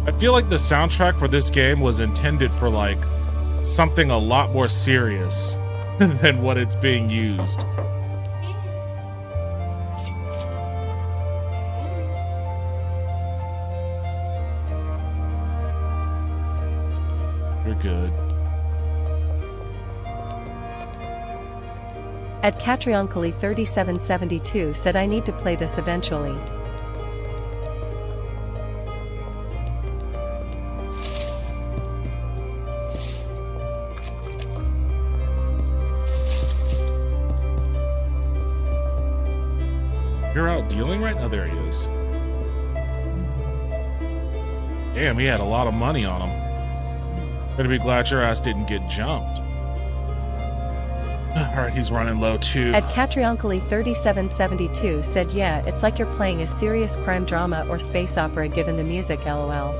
I feel like the soundtrack for this game was intended for like something a lot more serious than what it's being used. You're good. At Catrioncoli3772 said I need to play this eventually. You're out dealing right now? There he is. Damn, he had a lot of money on him. Better be glad your ass didn't get jumped. Alright, he's running low too. At Catrioncoli3772 said yeah, it's like you're playing a serious crime drama or space opera given the music lol.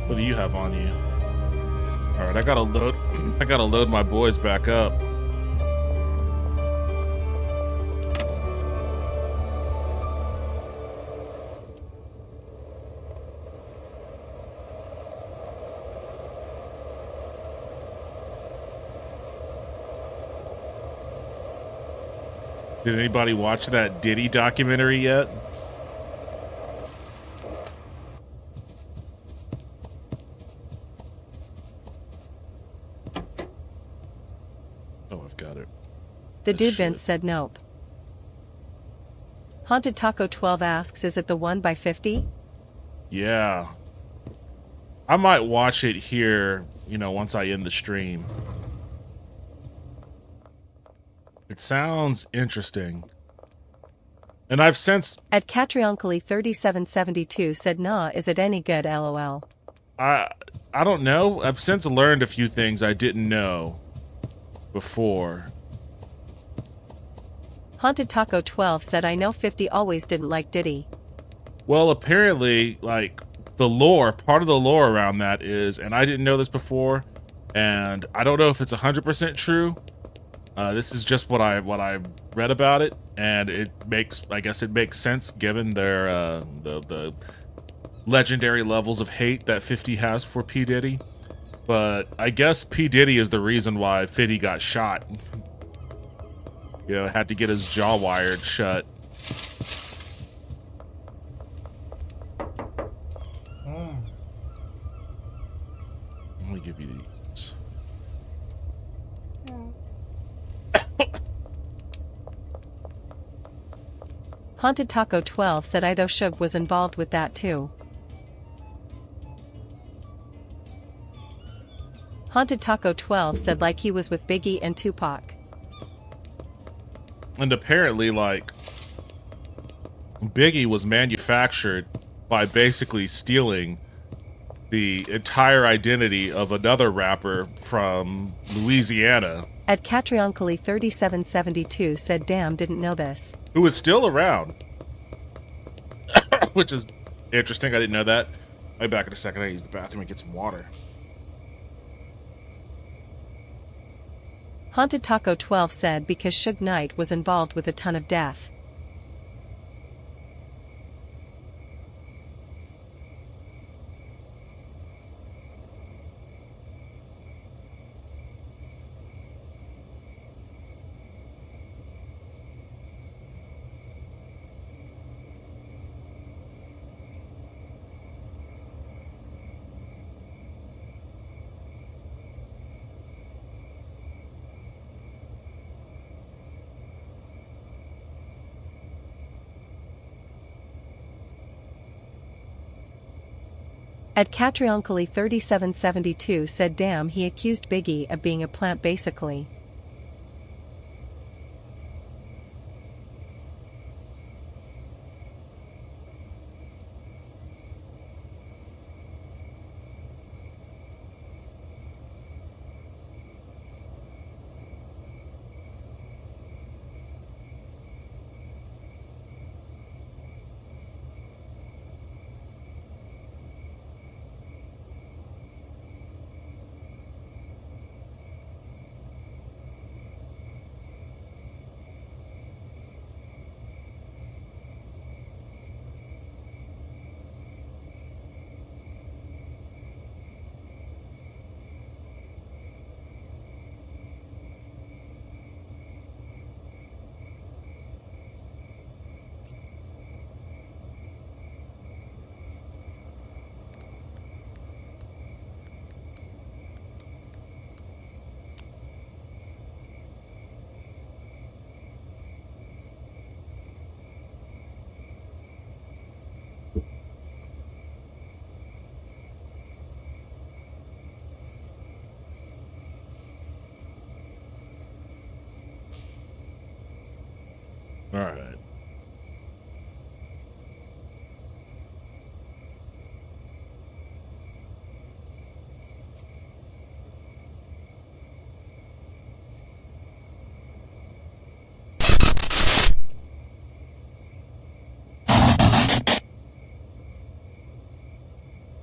What do you have on you? Alright, I gotta load my boys back up. Did anybody watch that Diddy documentary yet? Oh, I've got it. The dude Vince said nope. Haunted Taco 12 asks, is it the one by 50? Yeah. I might watch it here, you know, once I end the stream. It sounds interesting. And I've since... At Catrioncoli3772 said nah, is it any good lol. I don't know. I've since learned a few things I didn't know before. Haunted Taco 12 said I know 50 always didn't like Diddy. Well, apparently, like, the lore, part of the lore around that is, and I didn't know this before, and I don't know if it's 100% true. This is just what I read about it, and I guess it makes sense given their the legendary levels of hate that 50 has for P. Diddy. But I guess P. Diddy is the reason why 50 got shot. You know, had to get his jaw wired shut. Let me give you these. Haunted Taco 12 said I though Suge was involved with that too. Haunted Taco 12 said like he was with Biggie and Tupac. And apparently, like, Biggie was manufactured by basically stealing the entire identity of another rapper from Louisiana. At Catrioncoli3772 said damn, didn't know this. Who is still around. Which is interesting, I didn't know that. I'll be back in a second, I use the bathroom and get some water. Haunted Taco 12 said because Suge Knight was involved with a ton of death. At Catrioncoli3772 said damn, he accused Biggie of being a plant basically.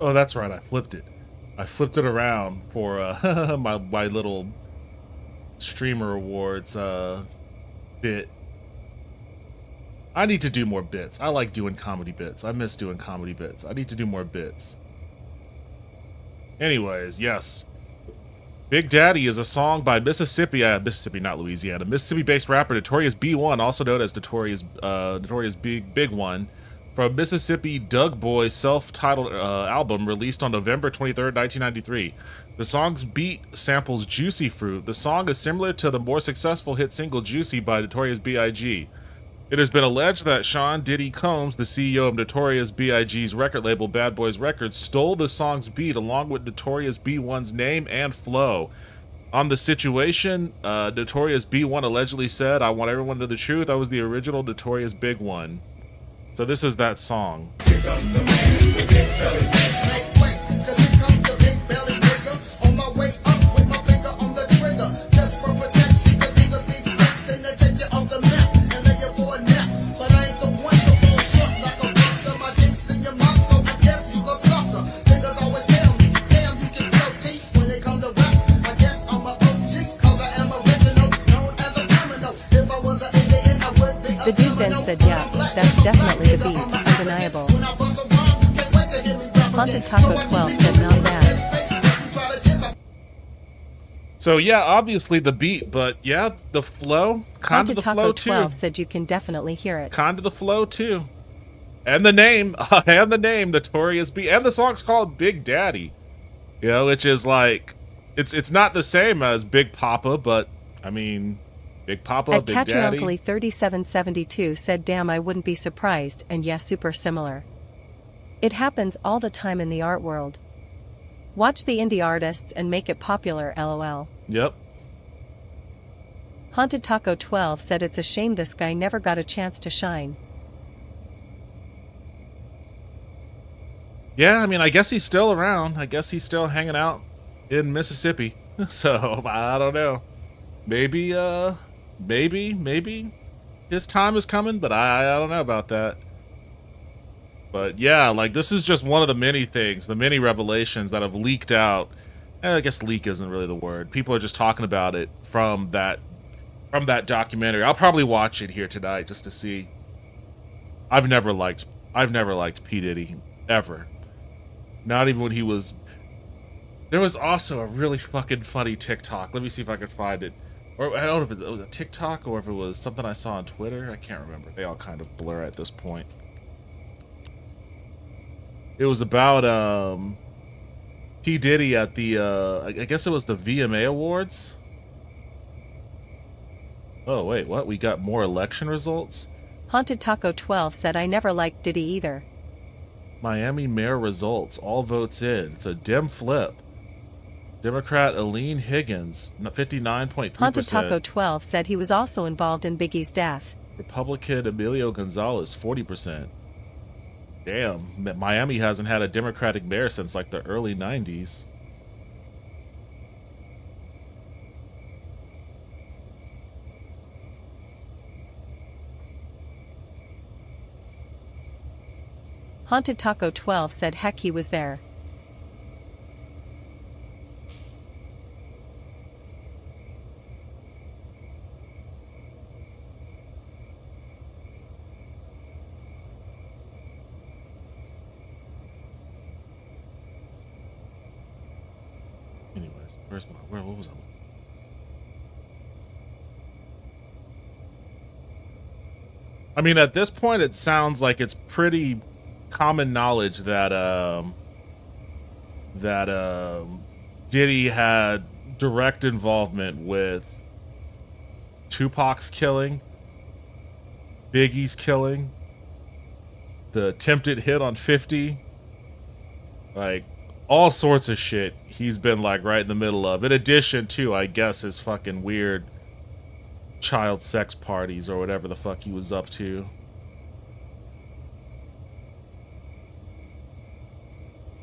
Oh, that's right. I flipped it. I flipped it around for my little streamer awards bit. I need to do more bits. I like doing comedy bits. I miss doing comedy bits. I need to do more bits. Anyways, yes. Big Daddy is a song by Mississippi, not Louisiana, Mississippi-based rapper Notorious B1, also known as Notorious Big One, from Mississippi Doug Boy's self-titled album released on November 23rd, 1993. The song's beat samples Juicy Fruit. The song is similar to the more successful hit single Juicy by Notorious B.I.G. It has been alleged that Sean Diddy Combs, the CEO of Notorious B.I.G.'s record label Bad Boys Records, stole the song's beat along with Notorious B1's name and flow. On the situation, Notorious B1 allegedly said, "I want everyone to know the truth. I was the original Notorious Big One." So this is that song. Here comes the man with the big belly. Make way, 'cause here comes the big belly nigga. On my way up with my finger on the trigger. Just for protection, 'cause niggas be flexing to take you off the map and lay you for a nap. But I ain't the one to fall short like a buster. My dick's in your mouth, so I guess you's a sucker. Niggas always tell me, damn, you can tell teeth when it come to raps. I guess I'm a OG, 'cause I am original, known as a criminal. If I was an Indian, I would be a The dude then said, yeah, that's definitely the beat, undeniable. Haunted Taco 12 said not bad. So yeah, obviously the beat, but yeah, the flow, kind of the flow too. Haunted Taco 12 said you can definitely hear it. Kind of the flow too. And the name, Notorious B, and the song's called Big Daddy. You know, which is like, it's not the same as Big Papa, but I mean, Big Papa, At Big Daddy. Catronkley 3772 said, damn, I wouldn't be surprised, and yeah, super similar. It happens all the time in the art world. Watch the indie artists and make it popular, lol. Yep. Haunted Taco 12 said it's a shame this guy never got a chance to shine. Yeah, I mean, I guess he's still around. I guess he's still hanging out in Mississippi. So, I don't know. Maybe his time is coming, but I don't know about that. But yeah, like, this is just one of the many things, the many revelations that have leaked out. I guess leak isn't really the word. People are just talking about it from that documentary. I'll probably watch it here tonight just to see. I've never liked P. Diddy, ever. Not even when he was... There was also a really fucking funny TikTok. Let me see if I can find it. Or I don't know if it was a TikTok or if it was something I saw on Twitter. I can't remember. They all kind of blur at this point. It was about P. Diddy at the I guess it was the VMA Awards. Oh wait, what? We got more election results? Haunted Taco 12 said, I never liked Diddy either. Miami mayor results, all votes in. It's a dim flip. Democrat Aline Higgins, 59.3%. Haunted Taco 12 said he was also involved in Biggie's death. Republican Emilio Gonzalez, 40%. Damn, Miami hasn't had a Democratic mayor since like the early 90s. Haunted Taco 12 said heck he was there. Anyways, what was I? I mean, at this point, it sounds like it's pretty common knowledge that Diddy had direct involvement with Tupac's killing, Biggie's killing, the attempted hit on 50, like all sorts of shit he's been like right in the middle of, in addition to, I guess, his fucking weird child sex parties or whatever the fuck he was up to.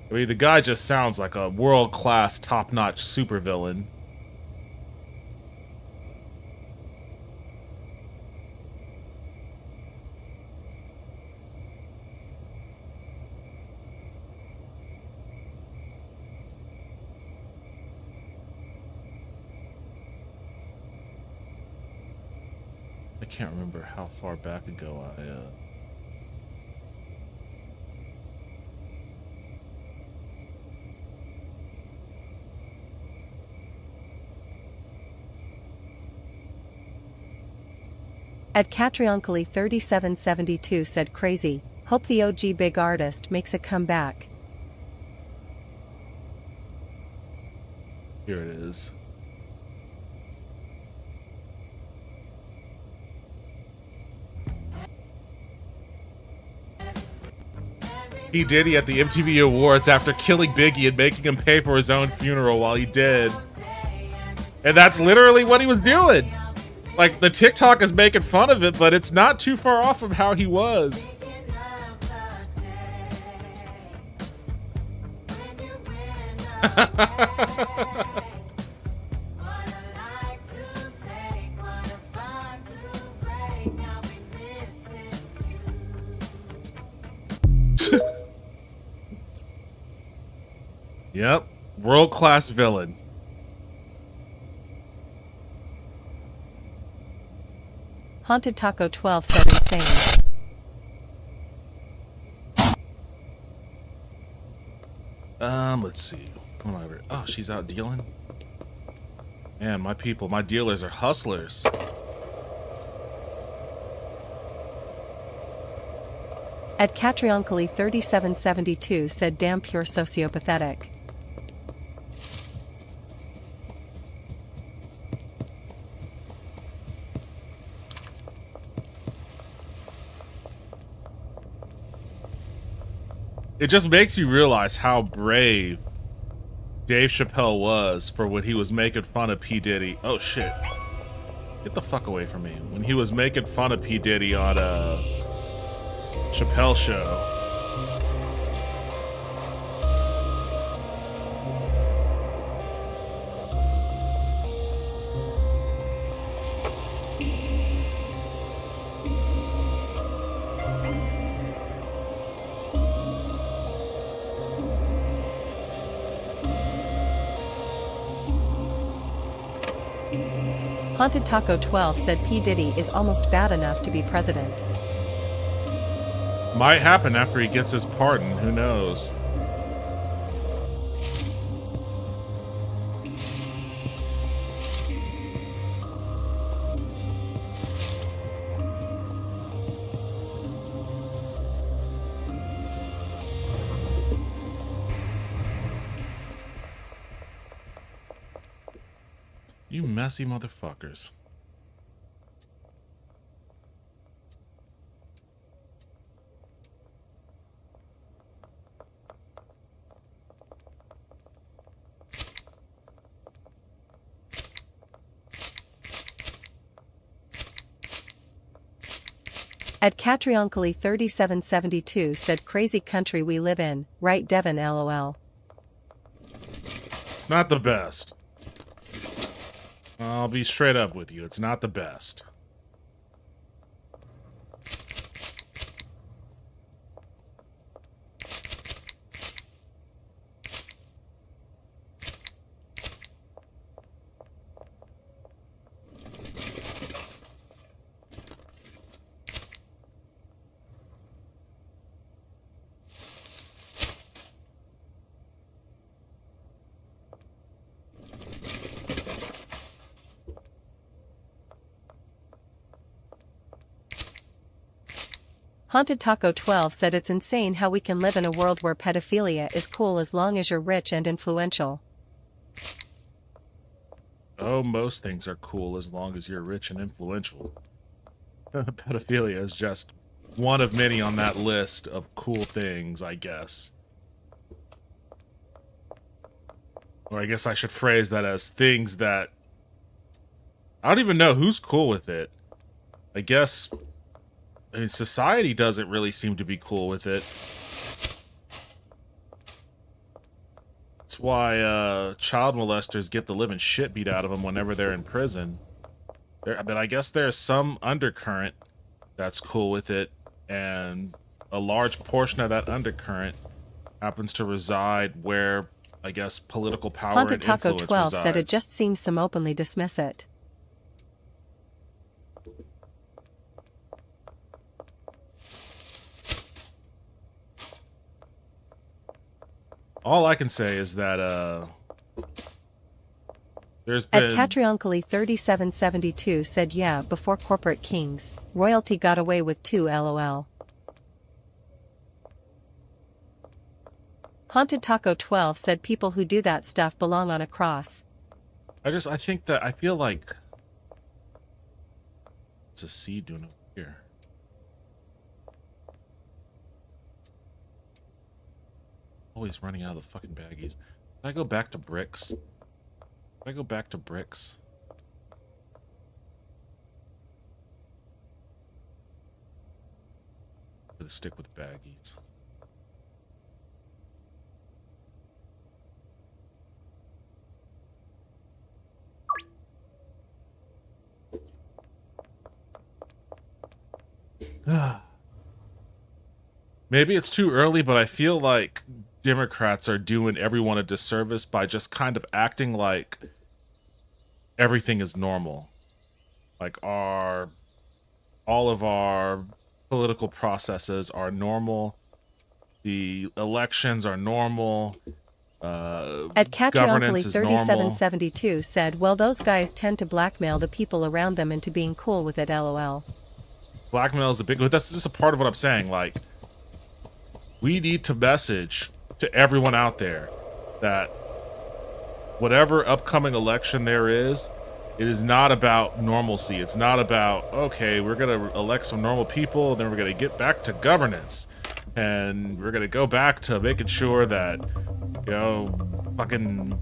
I mean, the guy just sounds like a world-class, top-notch supervillain. I can't remember how far back ago I At Catrioncally 3772 said crazy, hope the OG big artist makes a comeback. Here it is. P. Diddy at the MTV Awards after killing Biggie and making him pay for his own funeral while he did. And that's literally what he was doing. Like, the TikTok is making fun of it, but it's not too far off from how he was. Yep, world-class villain. Haunted Taco 12 said insane. Let's see. Oh, she's out dealing? Man, my people, my dealers are hustlers. At Catrioncally 3772 said damn pure sociopathetic. It just makes you realize how brave Dave Chappelle was for when he was making fun of P. Diddy. Oh shit. Get the fuck away from me. When he was making fun of P. Diddy on Chappelle Show. Haunted Taco 12 said P. Diddy is almost bad enough to be president. Might happen after he gets his pardon, who knows? You messy motherfuckers. At Catrioncally 3772 said crazy country we live in, right Devin lol. It's not the best. I'll be straight up with you. It's not the best. Haunted Taco 12 said it's insane how we can live in a world where pedophilia is cool as long as you're rich and influential. Oh, most things are cool as long as you're rich and influential. Pedophilia is just one of many on that list of cool things, I guess. Or I guess I should phrase that as things that... I don't even know who's cool with it. I guess... I mean, society doesn't really seem to be cool with it. That's why child molesters get the living shit beat out of them whenever they're in prison. But I guess there's some undercurrent that's cool with it, and a large portion of that undercurrent happens to reside where, I guess, political power Haunted and Taco influence 12 resides. said it just seems some openly dismiss it. All I can say is that there's been... At Catrioncoli3772 said yeah, before corporate kings, royalty got away with 2 LOL. Haunted Taco 12 said people who do that stuff belong on a cross. I think that I feel like it's a seed doing it here. Always running out of the fucking baggies. Can I go back to bricks? Can I go back to bricks? I'm gonna stick with baggies. Maybe it's too early, but I feel like Democrats are doing everyone a disservice by just kind of acting like everything is normal. Like all of our political processes are normal. The elections are normal. At Catrioncoli3772 said, well, those guys tend to blackmail the people around them into being cool with it, LOL. Blackmail is a big... That's just a part of what I'm saying. Like, we need to message to everyone out there that whatever upcoming election there is, it is not about normalcy. It's not about, okay, we're going to elect some normal people, then we're going to get back to governance. And we're going to go back to making sure that, you know, fucking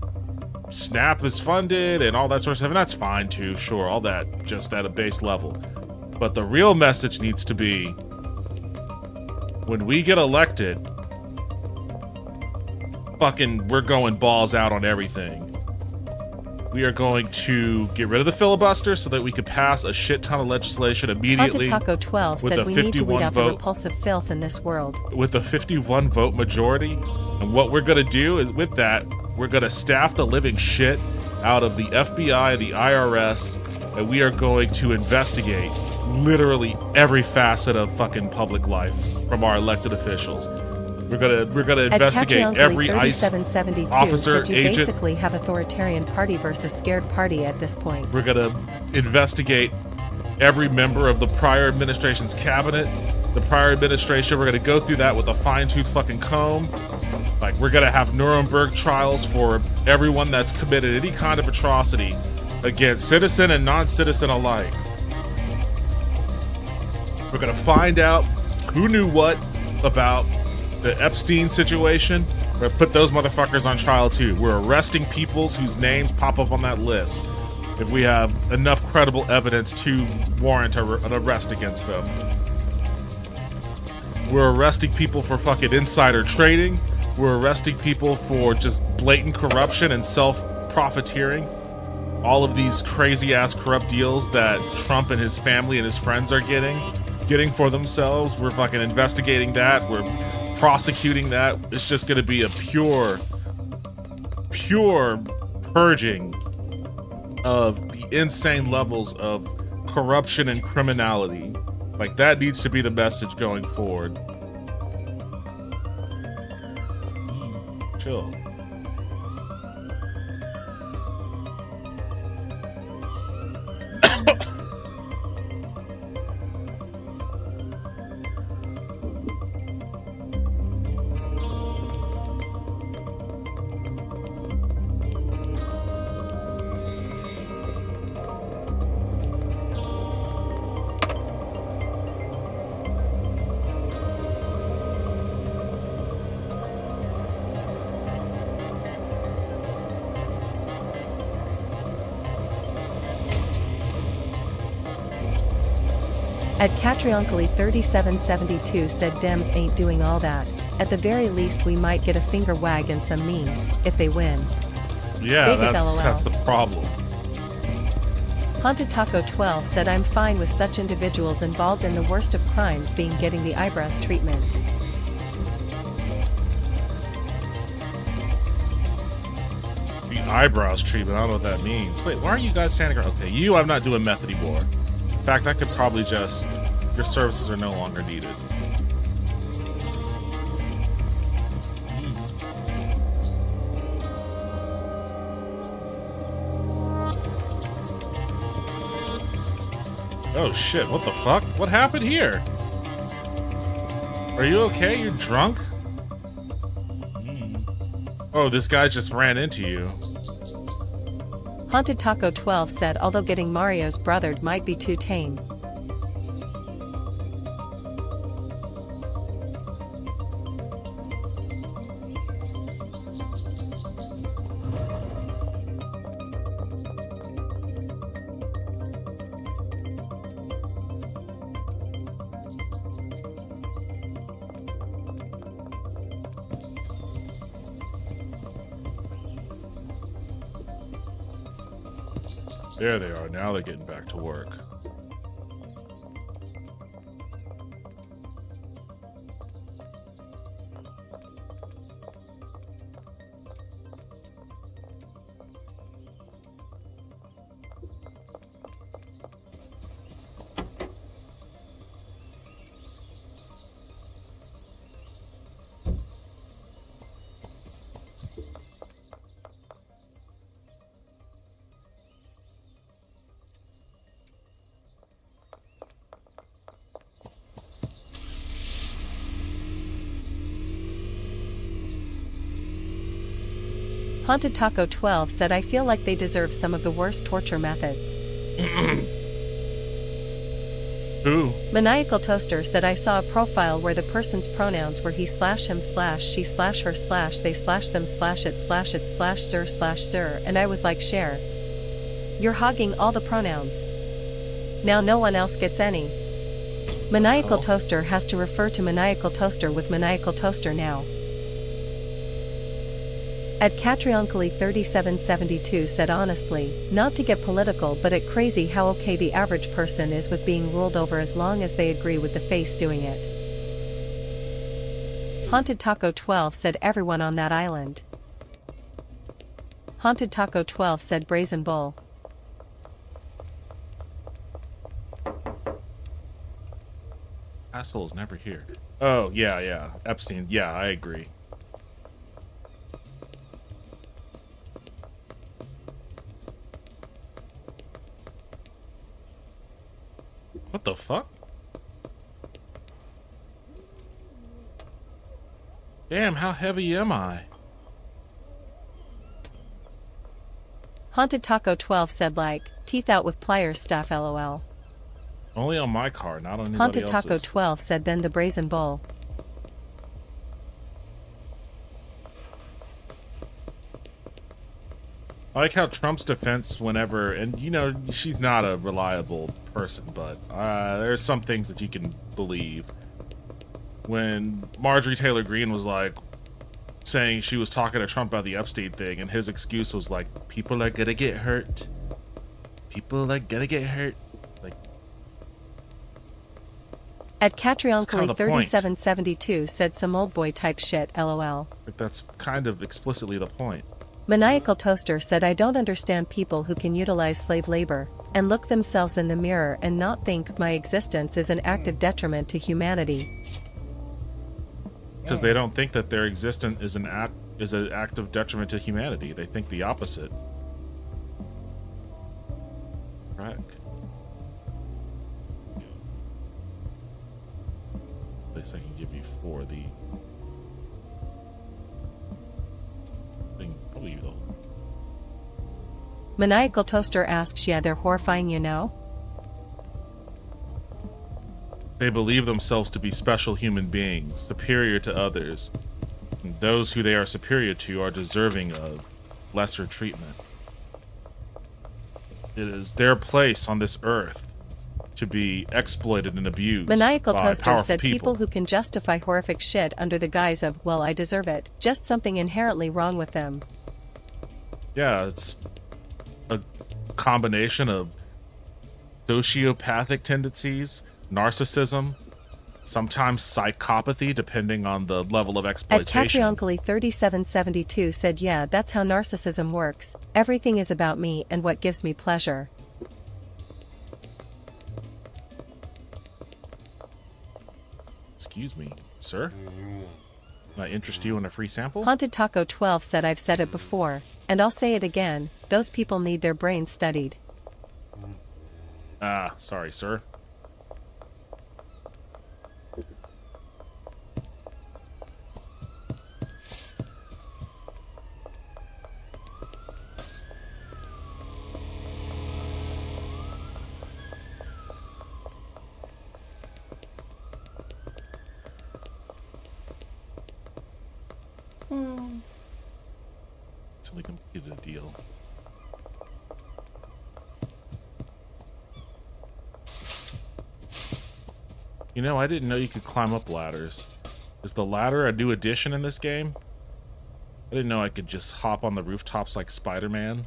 SNAP is funded and all that sort of stuff. And that's fine too, sure, all that just at a base level. But the real message needs to be, when we get elected, fucking, we're going balls out on everything. We are going to get rid of the filibuster so that we could pass a shit ton of legislation immediately. Haunted Taco 12 said we need to weed out the repulsive filth in this world. With a 51 vote majority. And what we're going to do is, with that, we're going to staff the living shit out of the FBI, the IRS, and we are going to investigate literally every facet of fucking public life from our elected officials. We're gonna investigate every ICE officer, said you agent. Basically have authoritarian party versus scared party at this point. We're gonna investigate every member of the prior administration's cabinet. The prior administration, we're gonna go through that with a fine-tooth fucking comb. Like, we're gonna have Nuremberg trials for everyone that's committed any kind of atrocity against citizen and non-citizen alike. We're gonna find out who knew what about the Epstein situation. We're gonna put those motherfuckers on trial too. We're arresting people whose names pop up on that list if we have enough credible evidence to warrant an arrest against them. We're arresting people for fucking insider trading. We're arresting people for just blatant corruption and self-profiteering. All of these crazy-ass corrupt deals that Trump and his family and his friends are getting for themselves. We're fucking investigating that. We're prosecuting that. It's just going to be a pure purging of the insane levels of corruption and criminality. Like, that needs to be the message going forward. Chill. At Catrioncoli3772 said Dems ain't doing all that. At the very least we might get a finger wag and some memes, if they win. Yeah, that's the problem. Haunted Taco 12 said I'm fine with such individuals involved in the worst of crimes being getting the eyebrows treatment. The eyebrows treatment, I don't know what that means. Wait, why are you guys standing around? Okay, you, I'm not doing meth anymore. In fact, I could probably just... Your services are no longer needed. Oh shit, what the fuck? What happened here? Are you okay? You're drunk? Oh, this guy just ran into you. Haunted Taco 12 said although getting Mario's brothered might be too tame. There they are. Now they're getting back to work. Haunted Taco 12 said I feel like they deserve some of the worst torture methods. Who? Maniacal Toaster said I saw a profile where the person's pronouns were he slash him slash she slash her slash they slash them slash it slash sir, and I was like, share. You're hogging all the pronouns. Now no one else gets any. Maniacal Toaster has to refer to Maniacal Toaster with Maniacal Toaster now. At Catrioncally3772 said honestly, not to get political but it crazy how okay the average person is with being ruled over as long as they agree with the face doing it. Haunted Taco 12 said everyone on that island. Haunted Taco 12 said Brazen Bull. Asshole is never here. Oh, yeah. Epstein. Yeah, I agree. What the fuck? Damn, how heavy am I? Haunted Taco 12 said like, teeth out with pliers stuff lol. Only on my car, not on anybody Haunted else's. Taco 12 said then the Brazen Bull. I like how Trump's defense whenever, and you know, she's not a reliable person, but there's some things that you can believe. When Marjorie Taylor Greene was like, saying she was talking to Trump about the Epstein thing, and his excuse was like, people are gonna get hurt. People are gonna get hurt. Like, At Catrioncally3772 said some old boy type shit lol. like that's kind of explicitly the point. Maniacal Toaster said I don't understand people who can utilize slave labor and look themselves in the mirror and not think my existence is an active detriment to humanity. Because they don't think that their existence is an act of detriment to humanity. They think the opposite. Right. At least I can give you 4. The thing probably though. Maniacal Toaster asks yeah they're horrifying you know? They believe themselves to be special human beings, superior to others. And those who they are superior to are deserving of lesser treatment. It is their place on this earth to be exploited and abused. Maniacal by Toaster powerful said people who can justify horrific shit under the guise of, well, I deserve it, just something inherently wrong with them. Yeah, it's a combination of sociopathic tendencies, narcissism, sometimes psychopathy, depending on the level of At exploitation. Catrioncally3772 said yeah that's how narcissism works, everything is about me and what gives me pleasure. Excuse me, sir? Can I interest you in a free sample? Haunted Taco 12 said I've said it before, and I'll say it again, those people need their brains studied. Ah, sorry, sir. Recently completed a deal. You know, I didn't know you could climb up ladders. Is the ladder a new addition in this game? I didn't know I could just hop on the rooftops like Spider-Man.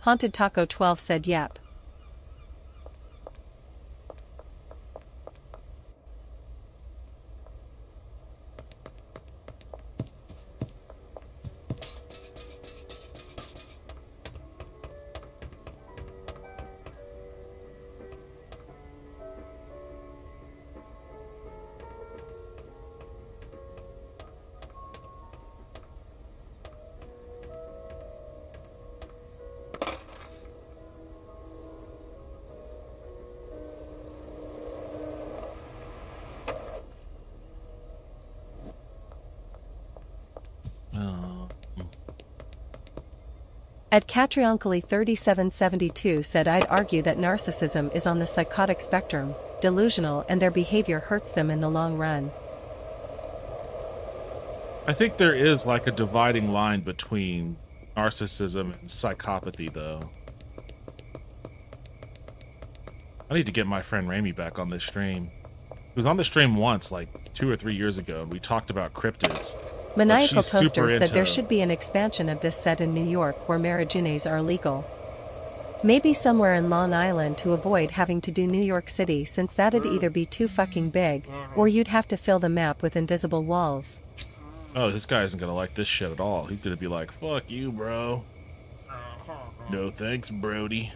Haunted Taco 12 said yep. At Catrioncally 3772 said I'd argue that narcissism is on the psychotic spectrum, delusional, and their behavior hurts them in the long run. I think there is like a dividing line between narcissism and psychopathy, though. I need to get my friend Rami back on this stream. He was on the stream once, like 2 or 3 years ago, and we talked about cryptids. Maniacal Toaster said there should be an expansion of this set in New York where marigines are legal. Maybe somewhere in Long Island to avoid having to do New York City, since that'd either be too fucking big, or you'd have to fill the map with invisible walls. Oh, this guy isn't gonna like this shit at all. He's gonna be like, fuck you, bro. No thanks, Brody.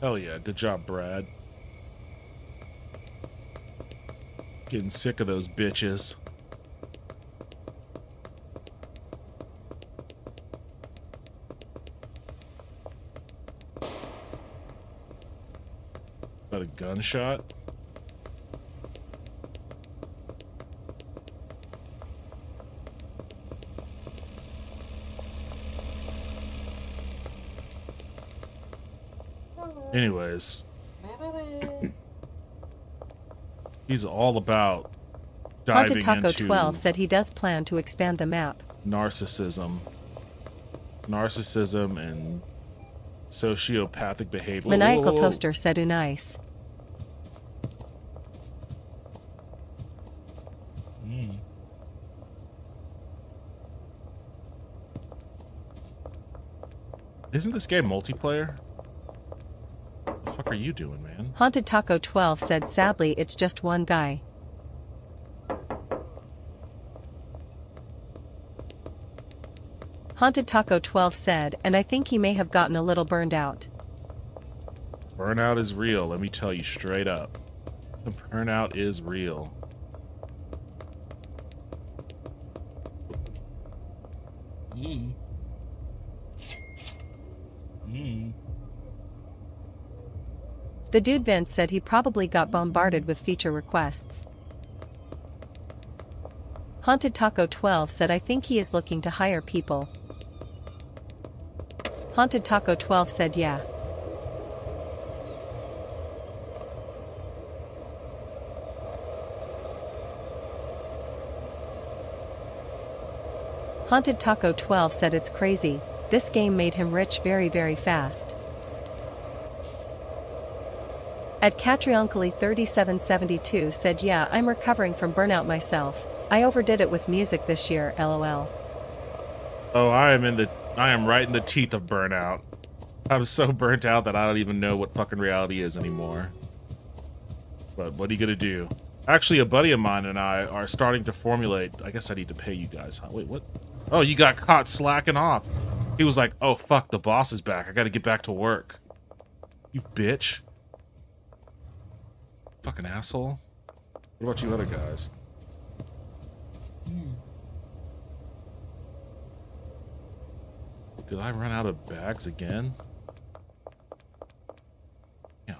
Hell yeah, good job, Brad. Getting sick of those bitches. Got a gunshot? Anyways. He's all about diving Haunted Taco into 12 said he does plan to expand the map. Narcissism and sociopathic behavior. Maniacal Toaster said nice. Isn't this game multiplayer? What the fuck are you doing, man? Haunted Taco 12 said sadly it's just one guy. Haunted Taco 12 said, and I think he may have gotten a little burned out. Burnout is real, let me tell you straight up. Burnout is real. The dude Vince said he probably got bombarded with feature requests. Haunted Taco 12 said I think he is looking to hire people. Haunted Taco 12 said yeah. Haunted Taco 12 said it's crazy, this game made him rich very very fast. At Catrioncally 3772 said yeah, I'm recovering from burnout myself. I overdid it with music this year, lol. Oh, I am right in the teeth of burnout. I'm so burnt out that I don't even know what fucking reality is anymore. But what are you gonna do? Actually, a buddy of mine and I are starting to formulate. I guess I need to pay you guys, huh? Wait, what? Oh, you got caught slacking off. He was like, oh fuck, the boss is back. I gotta get back to work. You bitch. Fucking asshole. What about you other guys? Did I run out of bags again? Yeah.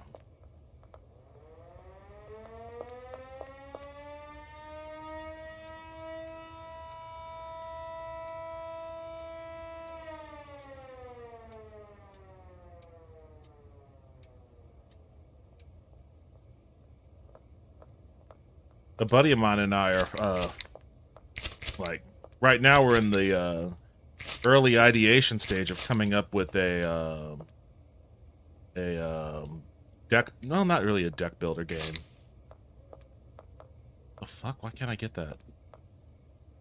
A buddy of mine and I are, like, right now we're in the, early ideation stage of coming up with a deck, no, not really a deck builder game. The fuck? Why can't I get that?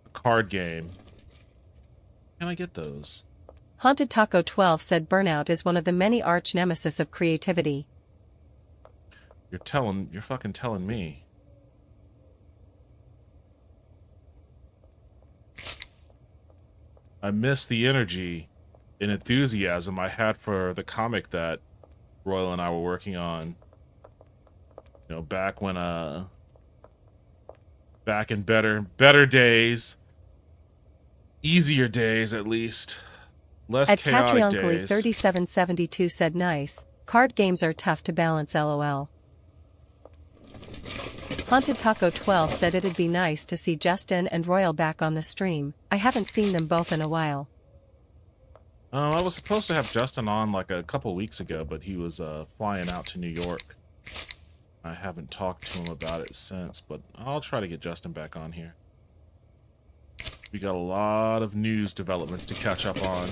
A card game. Can I get those? Haunted Taco 12 said burnout is one of the many arch nemesis of creativity. You're fucking telling me. I miss the energy and enthusiasm I had for the comic that Royal and I were working on. You know, back when, back in better days. Easier days, at least. Less At chaotic Catriunculi days. 3772 said nice, card games are tough to balance lol. Haunted Taco 12 said it'd be nice to see Justin and Royal back on the stream. I haven't seen them both in a while. Oh, I was supposed to have Justin on like a couple weeks ago, but he was flying out to New York. I haven't talked to him about it since, but I'll try to get Justin back on here. We got a lot of news developments to catch up on.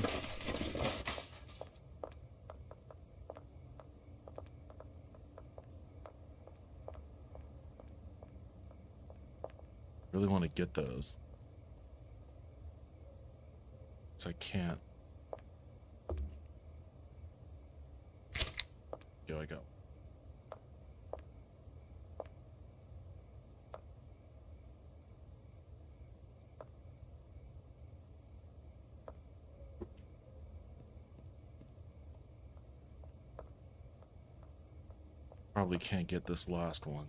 Really want to get those. So I can't. Here I go. Probably can't get this last one.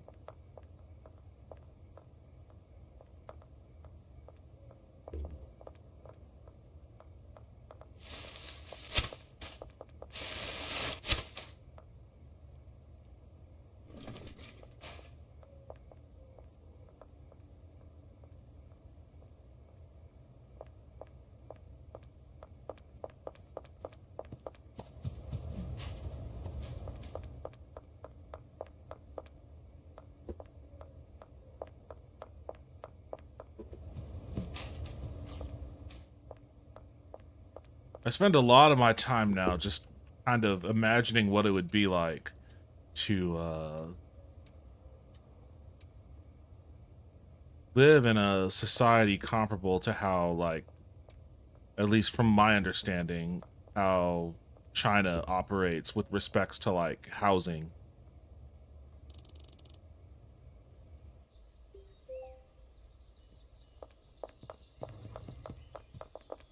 I spend a lot of my time now just kind of imagining what it would be like to live in a society comparable to how, like, at least from my understanding, how China operates with respects to, like, housing.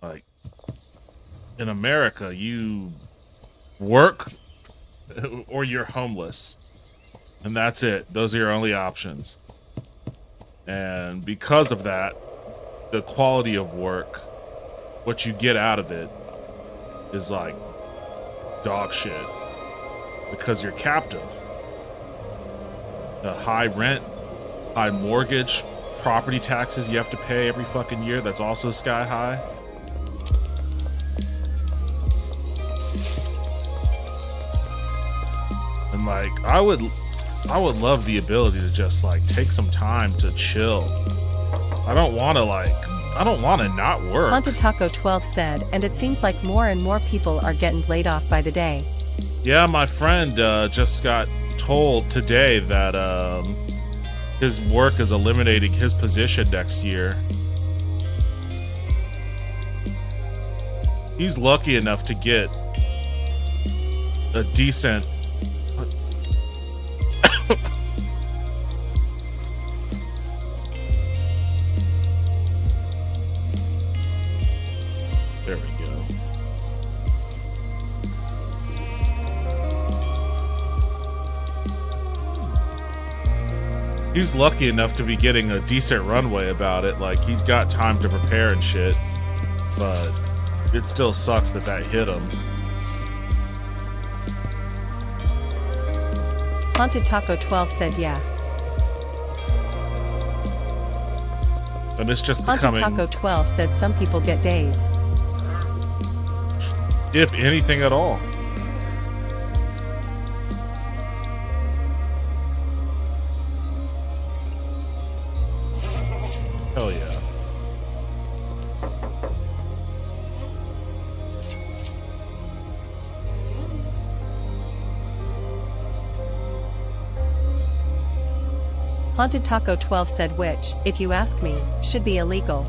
Like, in America, you work or you're homeless. And that's it. Those are your only options. And because of that, the quality of work, what you get out of it, is like dog shit. Because you're captive. The high rent, high mortgage, property taxes you have to pay every fucking year, that's also sky high. And like, I would love the ability to just like take some time to chill. I don't want to not work. Haunted Taco 12 said, and it seems like more and more people are getting laid off by the day. Yeah, my friend just got told today that his work is eliminating his position next year. He's lucky enough to get a decent... There we go. He's lucky enough to be getting a decent runway about it. Like, he's got time to prepare and shit. But It still sucks that that hit him. Haunted Taco 12 said yeah. And it's just Haunted becoming, Taco 12 said some people get days. if anything at all. Hell yeah. Haunted Taco 12 said which, if you ask me, should be illegal.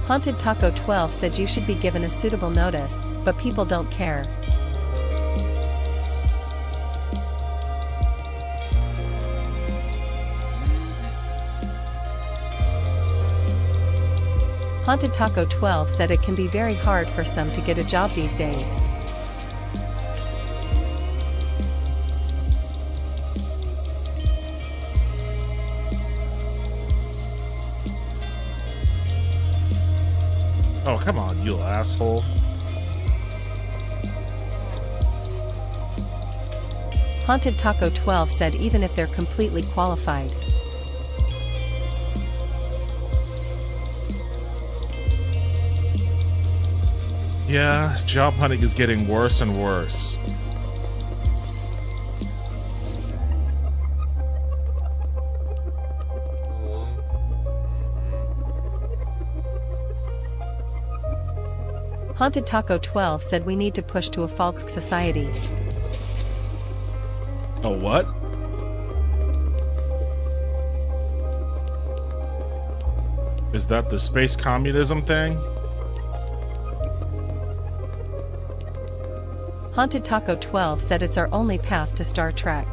Haunted Taco 12 said you should be given a suitable notice, but people don't care. Haunted Taco 12 said it can be very hard for some to get a job these days. Oh, come on, you asshole. Haunted Taco 12 said even if they're completely qualified. Yeah, job hunting is getting worse and worse. Haunted Taco 12 said we need to push to a Falsk society. A what? Is that the space communism thing? Haunted Taco 12 said it's our only path to Star Trek.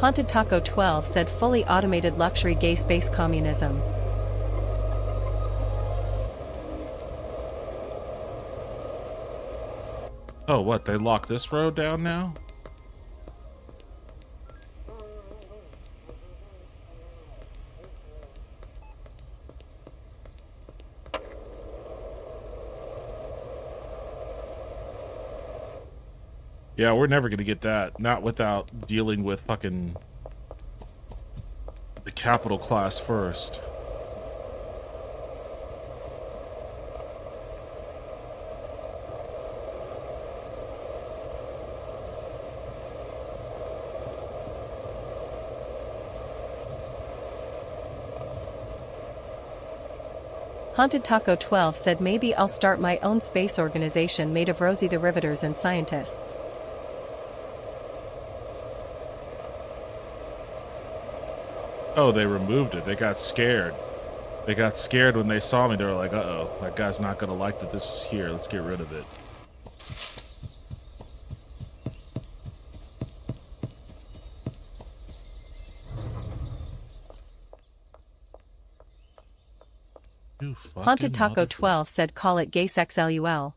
Haunted Taco 12 said fully automated luxury gay space communism. Oh, what? They locked this road down now? Yeah, we're never gonna get that. Not without dealing with fucking the capital class first. Haunted Taco 12 said maybe I'll start my own space organization made of Rosie the Riveters and scientists. Oh, they removed it. They got scared. They got scared when they saw me. They were like, uh-oh, that guy's not gonna like that this is here. Let's get rid of it. You fucking Haunted Taco motherfucker. 12 said call it gay sex LUL.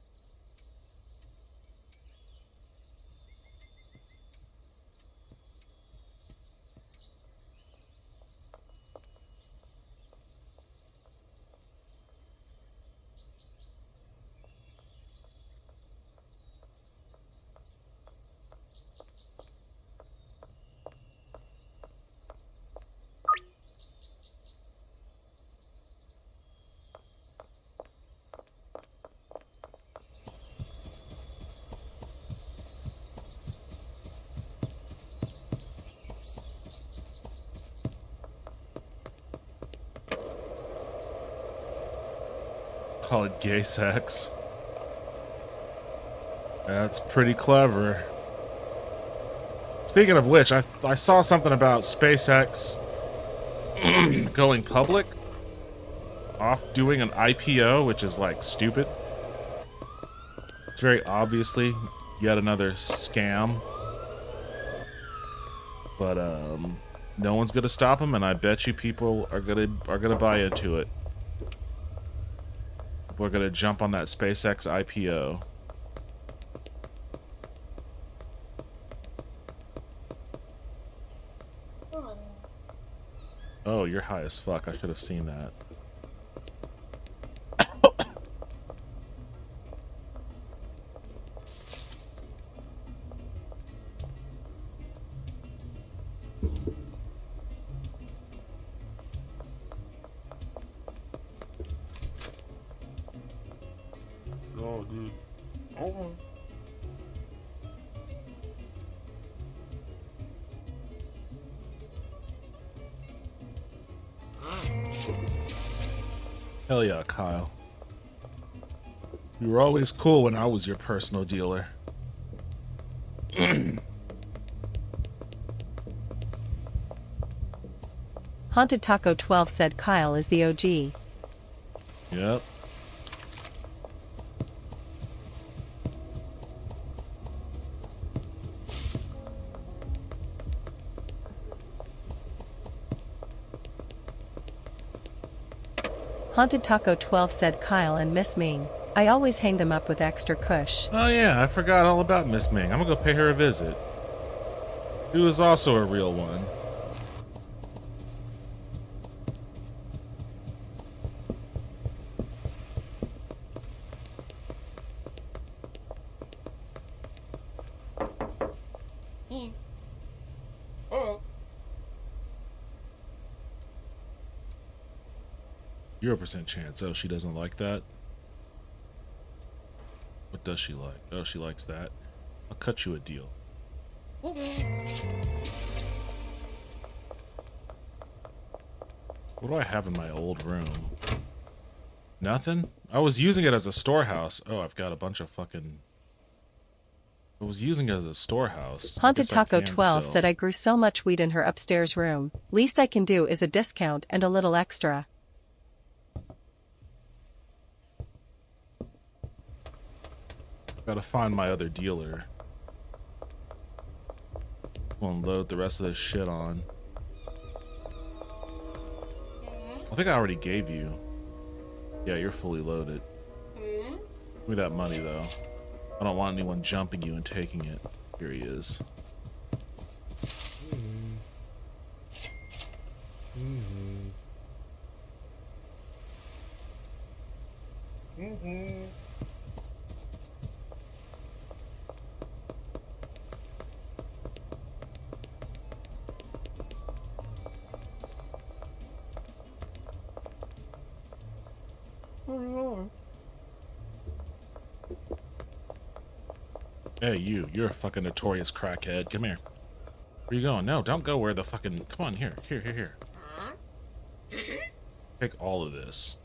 Call it gay sex. That's pretty clever. Speaking of which, I saw something about SpaceX going public. off doing an IPO, which is like stupid. It's very obviously yet another scam. But no one's gonna stop him, and I bet you people are gonna buy into it. We're gonna jump on that SpaceX IPO. Oh, you're high as fuck. I should have seen that. Oh, dude. Oh. Hell yeah, Kyle. You were always cool when I was your personal dealer. Haunted Taco 12 said Kyle is the OG. Yep. Haunted Taco 12 said Kyle and Miss Ming. I always hang them up with extra kush. Oh yeah, I forgot all about Miss Ming. I'm gonna go pay her a visit. She was also a real one. Oh. 0% chance. Oh, she doesn't like that? What does she like? Oh, she likes that. I'll cut you a deal. What do I have in my old room? Nothing? I was using it as a storehouse. Oh, I've got a bunch of fucking... I was using it as a storehouse. Haunted Taco 12 said I grew so much weed in her upstairs room. Least I can do is a discount and a little extra. Gotta find my other dealer. We'll unload the rest of this shit on. I think I already gave you. Yeah, you're fully loaded. Give me that money, though. I don't want anyone jumping you and taking it. Here he is. Hey, you're a fucking notorious crackhead. Come here. Where you going? No, don't go where the fucking... Come on, here. Take all of this.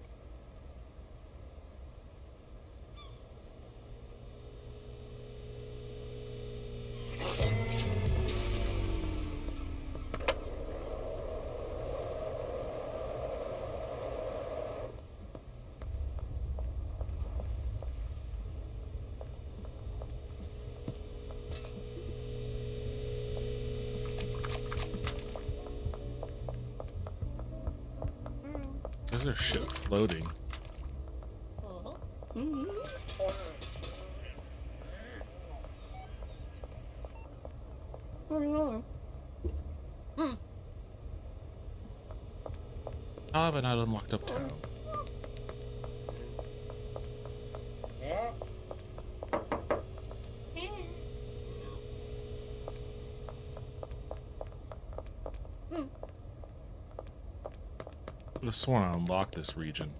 Is there shit floating? How have I not unlocked uptown? I could have sworn I unlocked this region.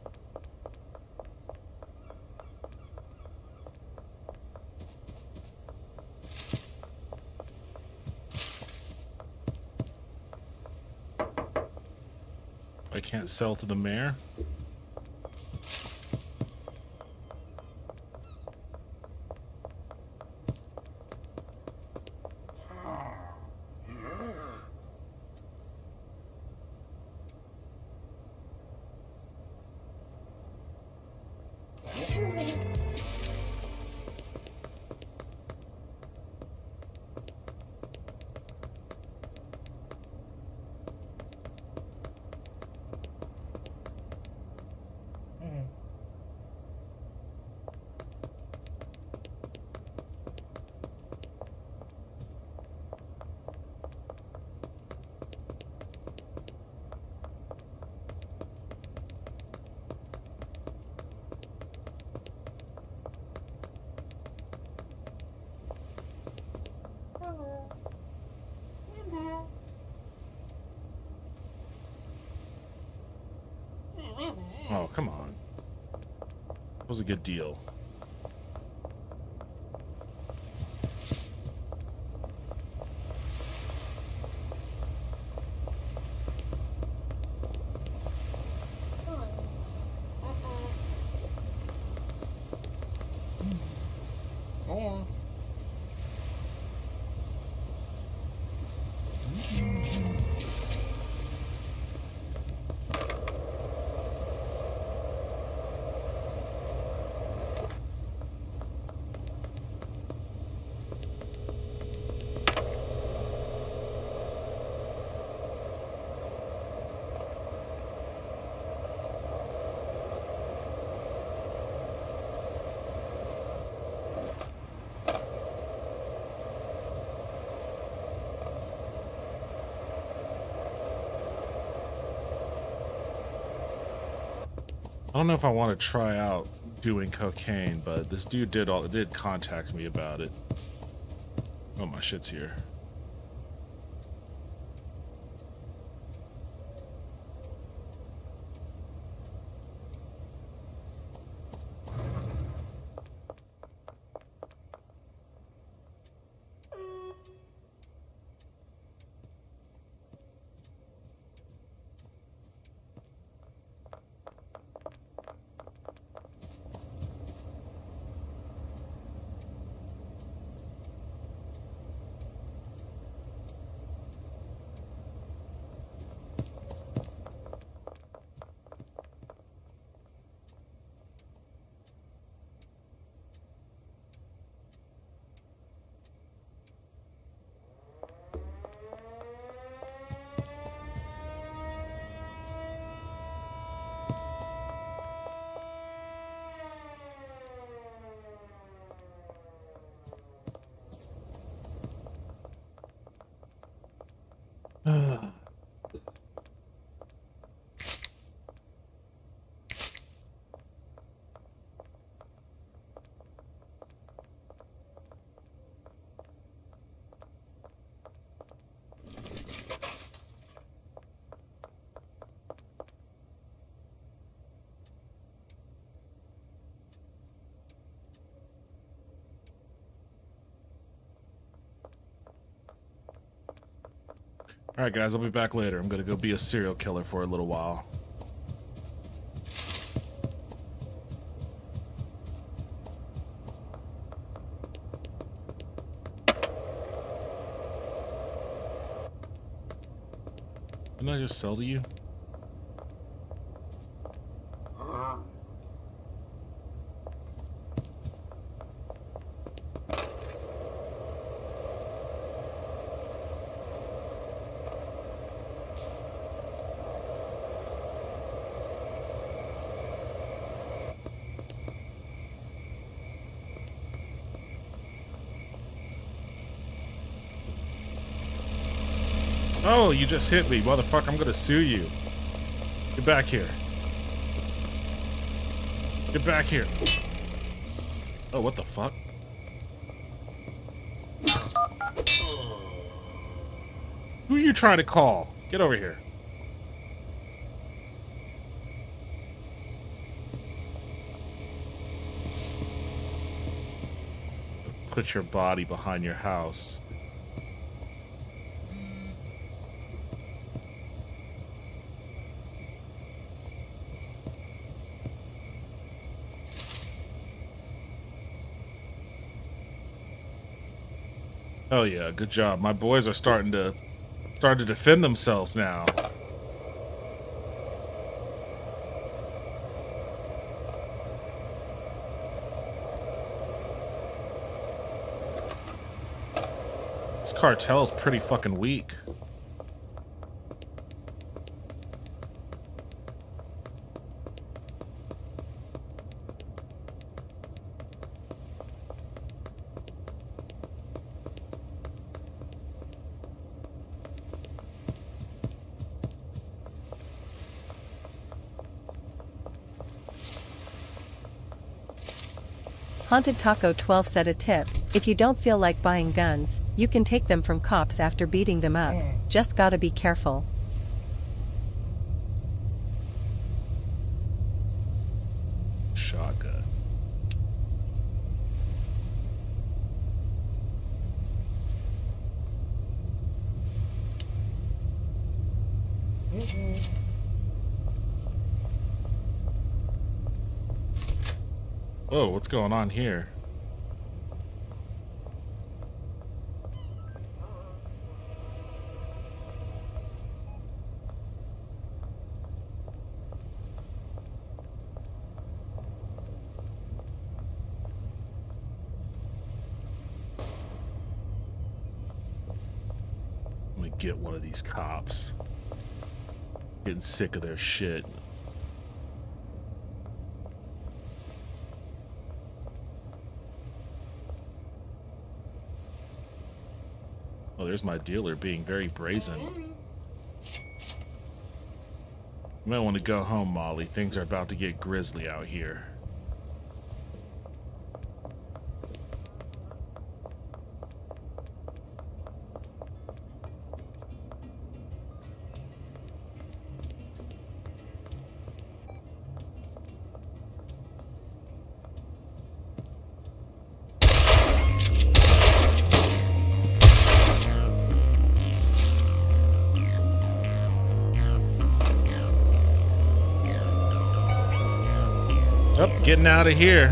I can't sell to the mayor? was a good deal. I don't know if I want to try out doing cocaine, but this dude did contact me about it. Oh, my shit's here. Alright guys, I'll be back later. I'm gonna go be a serial killer for a little while. Didn't I just sell to you? Oh, you just hit me, motherfucker. I'm gonna sue you. Get back here. Get back here. Oh, what the fuck? Who are you trying to call? Get over here. Put your body behind your house. Oh yeah, good job. My boys are starting to defend themselves now. This cartel's pretty fucking weak. Haunted Taco 12 said a tip: if you don't feel like buying guns, you can take them from cops after beating them up. Just gotta be careful. Shotgun. Whoa, what's going on here? I'm gonna get one of these cops. Getting sick of their shit. Oh, there's my dealer being very brazen. You might want to go home, Molly. Things are about to get grisly out here. Oh, getting out of here.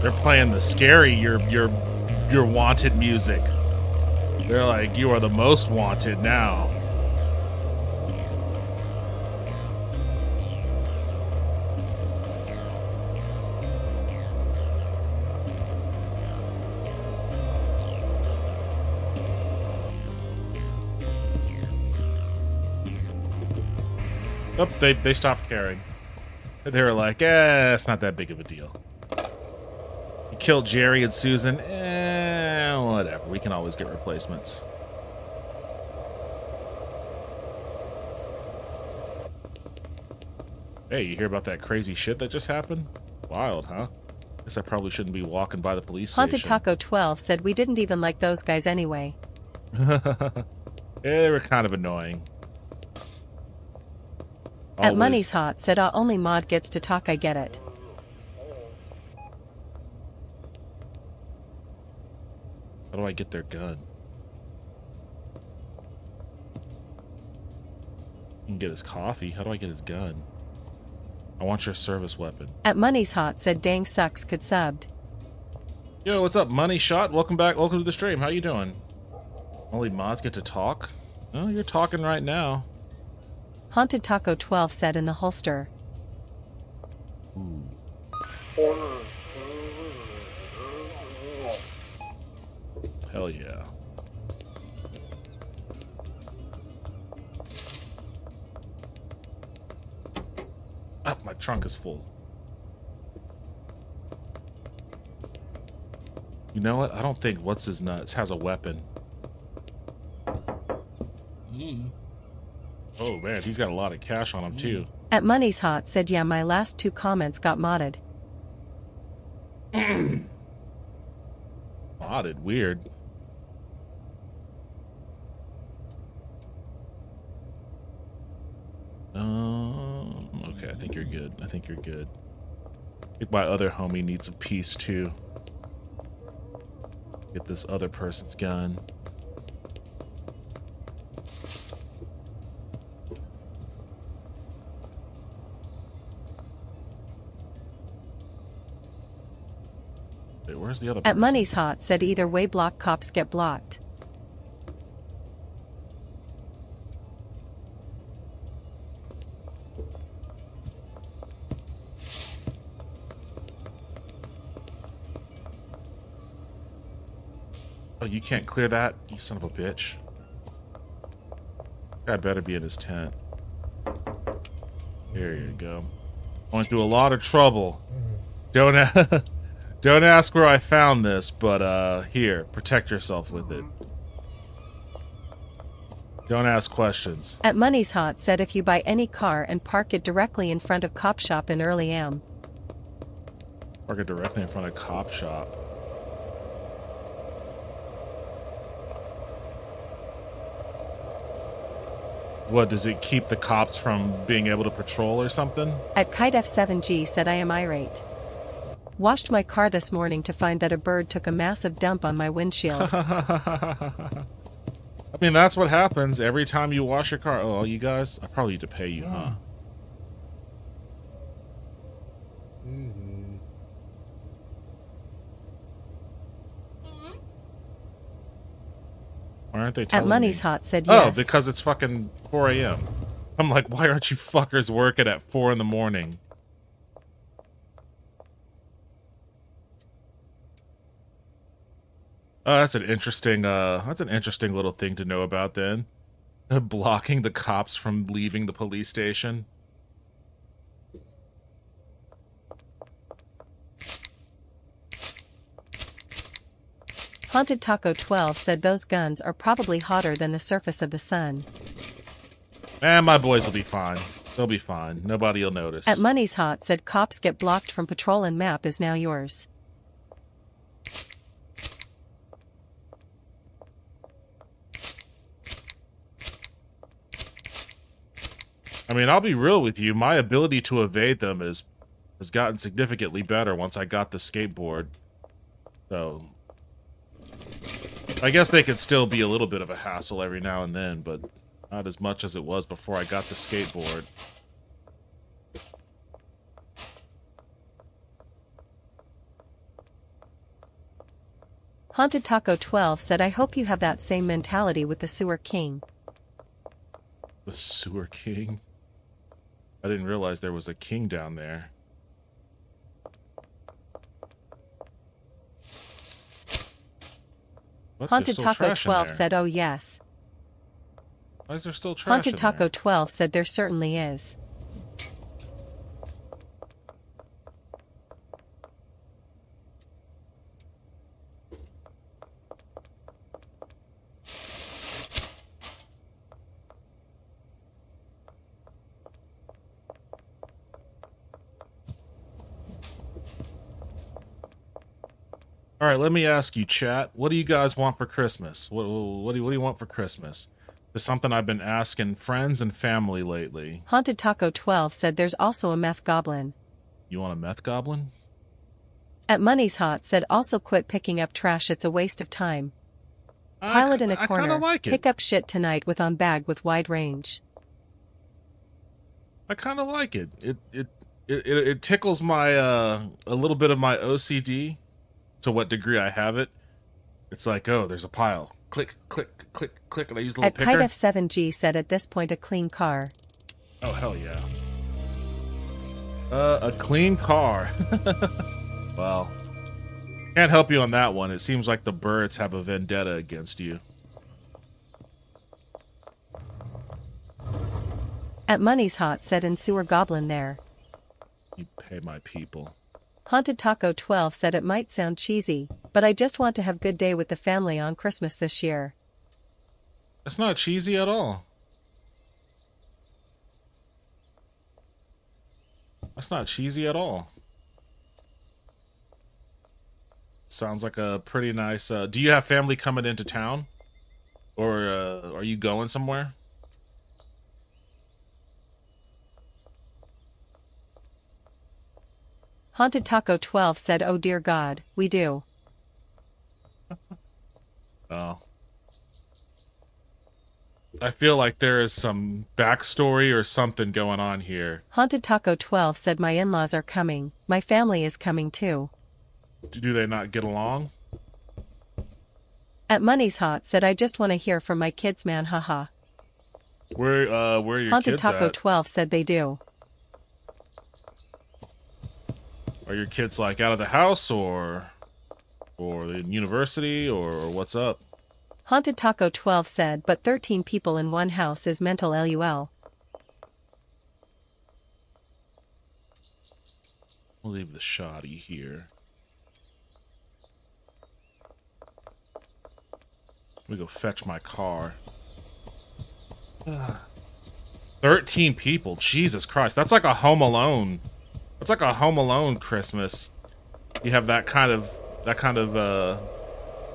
They're playing the scary, your wanted music. They're like, you are the most wanted now. Oh, they stopped caring. They were like, it's not that big of a deal. You killed Jerry and Susan, whatever. We can always get replacements. Hey, you hear about that crazy shit that just happened? Wild, huh? Guess I probably shouldn't be walking by the police station. Haunted Taco 12 said we didn't even like those guys anyway. Yeah, they were kind of annoying. At Money's Hot said only Mod gets to talk, I get it. How do I get their gun? You can get his coffee. How do I get his gun? I want your service weapon. At Money's Hot said dang sucks could subbed. Yo, what's up, Money Shot? Welcome back. Welcome to the stream. How you doing? Only mods get to talk? Oh, you're talking right now. Haunted Taco 12 said in the holster. Ooh. Hell yeah. Ah, my trunk is full. You know what? I don't think What's His Nuts has a weapon. Oh man, he's got a lot of cash on him too. At Money's Hot said yeah, my last two comments got modded. Modded, weird. Okay, I think you're good. I think you're good. I think my other homie needs a piece too. Get this other person's gun. Wait, where's the other person? At Money's Hot said either way block cops get blocked. Oh, you can't clear that? You son of a bitch. That better be in his tent. There you go. Went through a lot of trouble. Don't ask where I found this, but here, protect yourself with it. Don't ask questions. At Money's Hot said if you buy any car and park it directly in front of cop shop in early am. Park it directly in front of cop shop. What, does it keep the cops from being able to patrol or something? At Kite F7G said I am irate. Washed my car this morning to find that a bird took a massive dump on my windshield. I mean, that's what happens every time you wash your car. Oh, you guys, I probably need to pay you, huh? Why aren't they telling At Money's me? Hot said yes. Oh, because it's fucking 4 a.m. I'm like, why aren't you fuckers working at 4 in the morning? Oh, that's an interesting little thing to know about then. Blocking the cops from leaving the police station. Haunted Taco 12 said those guns are probably hotter than the surface of the sun. My boys will be fine. They'll be fine. Nobody will notice. At Money's Hot said cops get blocked from patrol and map is now yours. I mean, I'll be real with you. My ability to evade them has gotten significantly better once I got the skateboard. So, I guess they could still be a little bit of a hassle every now and then, but not as much as it was before I got the skateboard. Haunted Taco 12 said I hope you have that same mentality with the Sewer King. The Sewer King? I didn't realize there was a king down there. What? Haunted There's still Taco trash in 12 there. said oh yes. Why is there still trash Haunted in Taco there? 12 said there certainly is. All right, let me ask you, chat. What do you guys want for Christmas? What do you want for Christmas? It's something I've been asking friends and family lately. Haunted Taco 12 said there's also a meth goblin. You want a meth goblin? At Money's Hot said also quit picking up trash, it's a waste of time. Pile it in a I corner. kinda like it. Pick up shit tonight with on bag with wide range. I kind of like it. It tickles my a little bit of my OCD. To what degree I have it. It's like, oh, there's a pile. Click, click, click, click, and I use a little At picker. Kite F7G said at this point a clean car. Oh, hell yeah. A clean car. Well, can't help you on that one. It seems like the birds have a vendetta against you. At Money's Hot said in Sewer Goblin there. You pay my people. Haunted Taco 12 said it might sound cheesy, but I just want to have good day with the family on Christmas this year. That's not cheesy at all. That's not cheesy at all. Sounds like a pretty nice... do you have family coming into town? Or are you going somewhere? Haunted Taco 12 said oh dear God, we do. Oh. I feel like there is some backstory or something going on here. Haunted Taco 12 said my in-laws are coming, my family is coming too. Do they not get along? At Money's Hot said I just want to hear from my kids man haha. Where are your Haunted kids Taco at? 12 said they do. Are your kids like out of the house or in university or what's up? Haunted Taco 12 said but 13 people in one house is mental LUL. We'll leave the shoddy here. Let me go fetch my car. 13 people. Jesus Christ. That's like a Home Alone. That's like a Home Alone Christmas. You have that kind of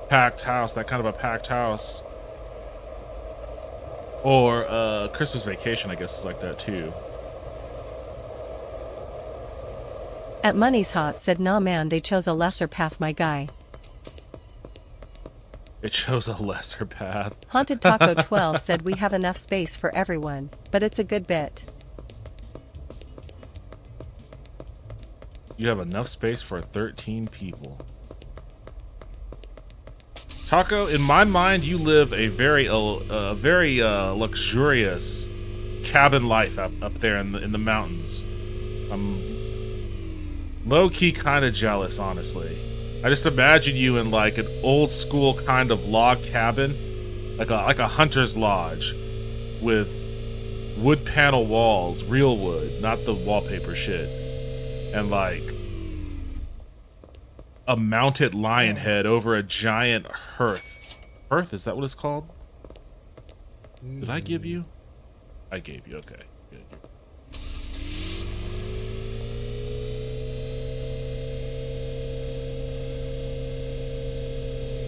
packed house, that kind of a packed house. Or Christmas Vacation, I guess, is like that too. At Money's Hot said nah man, they chose a lesser path my guy. It chose a lesser path. Haunted Taco 12 said we have enough space for everyone, but it's a good bit. You have enough space for 13 people. Taco, in my mind, you live a very luxurious cabin life up there in the mountains. I'm low-key kind of jealous, honestly. I just imagine you in like an old school kind of log cabin, like a hunter's lodge, with wood panel walls, real wood, not the wallpaper shit, and like a mounted lion head over a giant hearth. Hearth, is that what it's called? Did I give you? I gave you, okay. Good.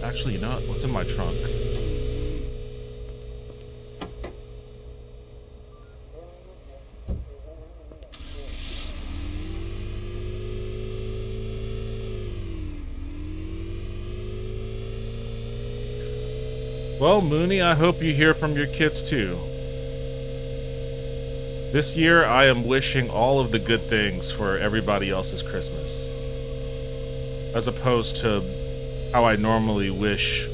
Actually, you know what? What's in my trunk? Well, Mooney, I hope you hear from your kids too. This year, I am wishing all of the good things for everybody else's Christmas, as opposed to how I normally wish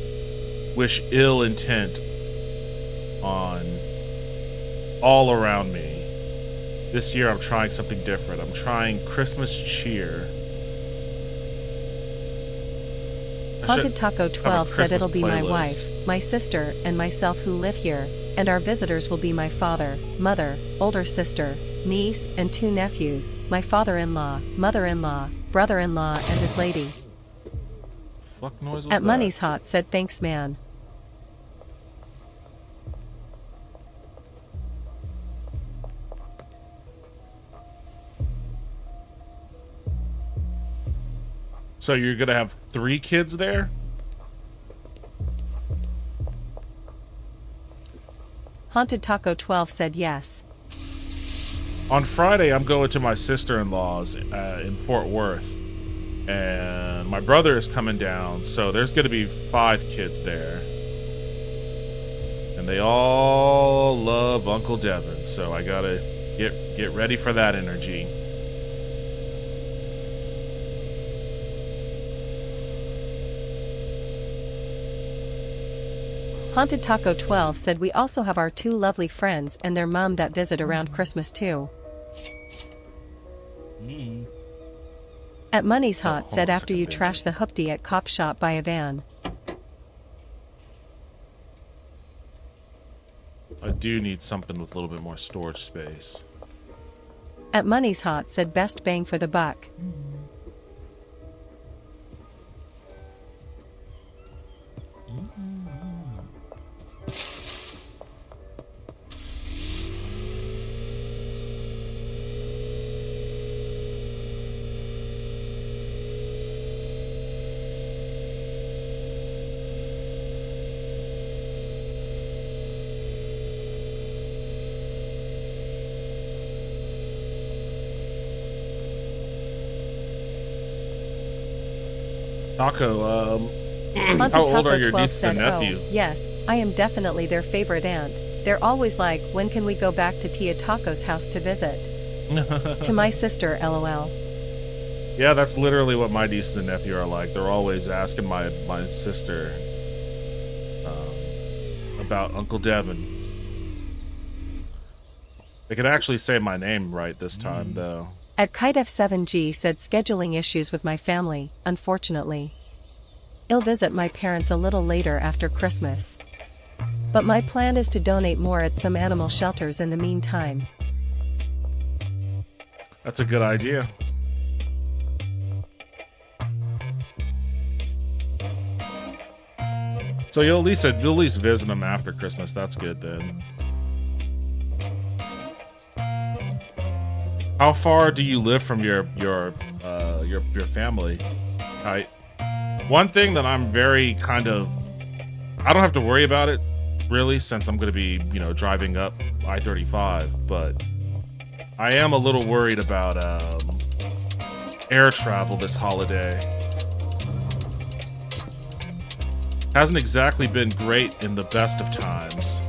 ill intent on all around me. This year, I'm trying something different. I'm trying Christmas cheer. Haunted Taco 12 said it'll be my wife, my sister, and myself who live here, and our visitors will be my father, mother, older sister, niece, and 2 nephews, my father-in-law, mother-in-law, brother-in-law, and his lady. Fuck noise was At that? Money's Hot said thanks man. So you're gonna have 3 kids there? Haunted Taco 12 said yes. On Friday, I'm going to my sister-in-law's in Fort Worth, and my brother is coming down, so there's gonna be 5 kids there. And they all love Uncle Devin, so I gotta get ready for that energy. Haunted Taco 12 said we also have our 2 lovely friends and their mom that visit around Christmas too. At Money's Hot said after you trash the hoopty at cop shop buy a van. I do need something with a little bit more storage space. At Money's Hot said best bang for the buck. Taco, Haunted how old Taco are your 12 nieces and said, nephew? "Oh, yes, I am definitely their favorite aunt. They're always like, when can we go back to Tia Taco's house to visit?" To my sister, LOL. Yeah, that's literally what my nieces and nephew are like. They're always asking my sister about Uncle Devin. They could actually say my name right this time, though. At KiteF7G said scheduling issues with my family, unfortunately. I'll visit my parents a little later after Christmas. But my plan is to donate more at some animal shelters in the meantime. That's a good idea. So you'll at least visit them after Christmas. That's good then. How far do you live from your family? One thing that I'm very kind of, I don't have to worry about it really, since I'm going to be, driving up I-35, but I am a little worried about air travel this holiday. Hasn't exactly been great in the best of times.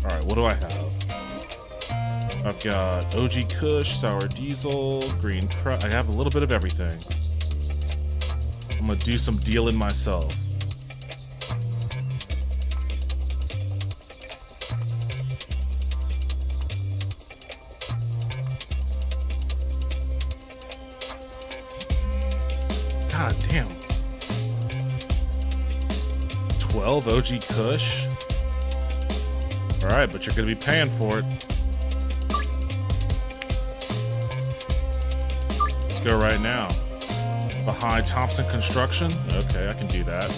Alright, what do I have? I've got OG Kush, Sour Diesel, Green I have a little bit of everything. I'm gonna do some dealing myself. God damn. 12 OG Kush? Alright, but you're gonna be paying for it. Let's go right now. Behind Thompson Construction? Okay, I can do that.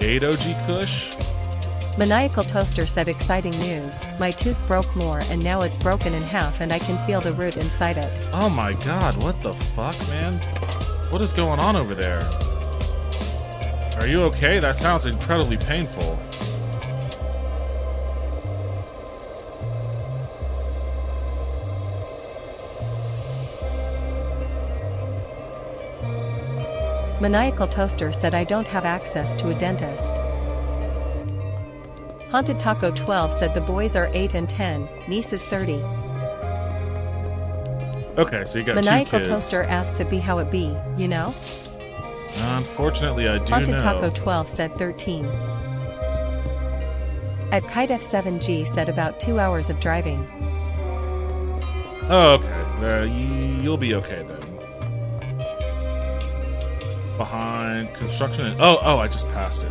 8 OG Kush? Maniacal Toaster said exciting news. My tooth broke more and now it's broken in half and I can feel the root inside it. Oh my god, what the fuck, man? What is going on over there? Are you okay? That sounds incredibly painful. Maniacal Toaster said I don't have access to a dentist. Haunted Taco 12 said the boys are 8 and 10, niece is 30. Okay, so you got Maniacal 2 kids. Toaster asks it be how it be, you know? Unfortunately, I do Haunted know. Taco 12 said 13. At Kite F7G said about 2 hours of driving. Oh, okay. You'll be okay then. Behind construction. And, oh, I just passed it.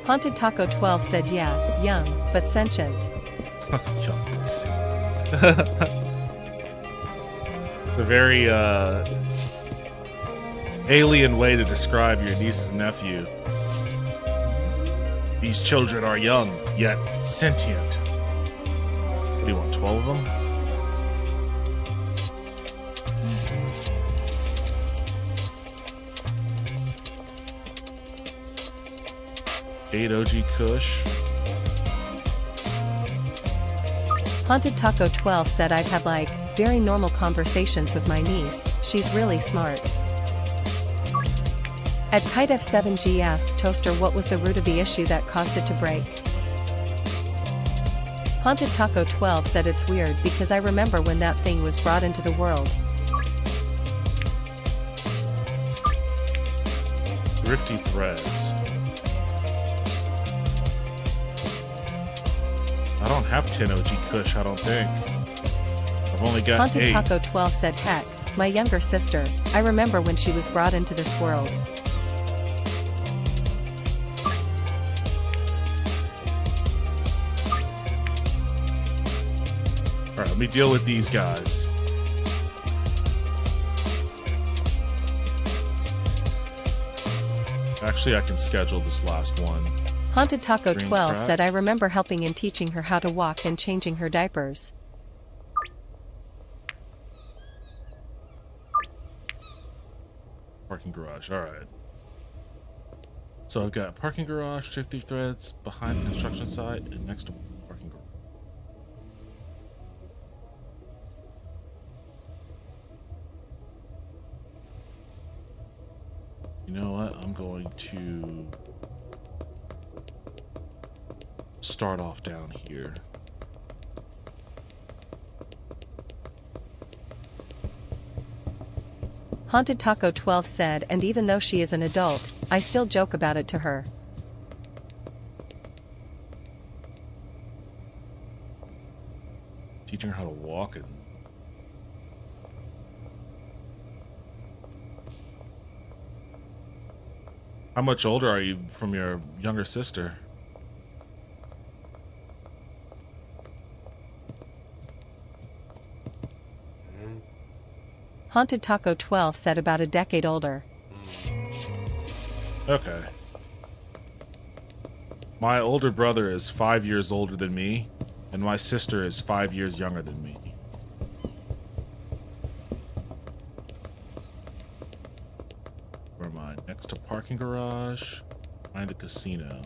Haunted Taco 12 said yeah, young, but sentient. Yucks. The very alien way to describe your niece's nephew. These children are young, yet sentient. What do you want, 12 of them? 8 OG Kush. Haunted Taco 12 said I'd have like, very normal conversations with my niece, she's really smart. At Kite F7G asked Toaster what was the root of the issue that caused it to break. Haunted Taco 12 said it's weird because I remember when that thing was brought into the world. Thrifty Threads. I don't have 10 OG Kush, I don't think. I've only got Haunted 8. Taco 12 said heck, my younger sister, I remember when she was brought into this world. Alright, let me deal with these guys. Actually, I can schedule this last one. Haunted Taco Green 12 crack. said I remember helping in teaching her how to walk and changing her diapers. Parking garage, alright. So I've got parking garage, 50 threads, behind the construction site, and next to parking garage. You know what? I'm going to start off down here. Haunted Taco 12 said, and even though she is an adult, I still joke about it to her. Teaching her how to walk and how much older are you from your younger sister? Haunted Taco 12 said about a decade older. Okay. My older brother is 5 years older than me, and my sister is 5 years younger than me. Where am I? Next to parking garage, behind the casino.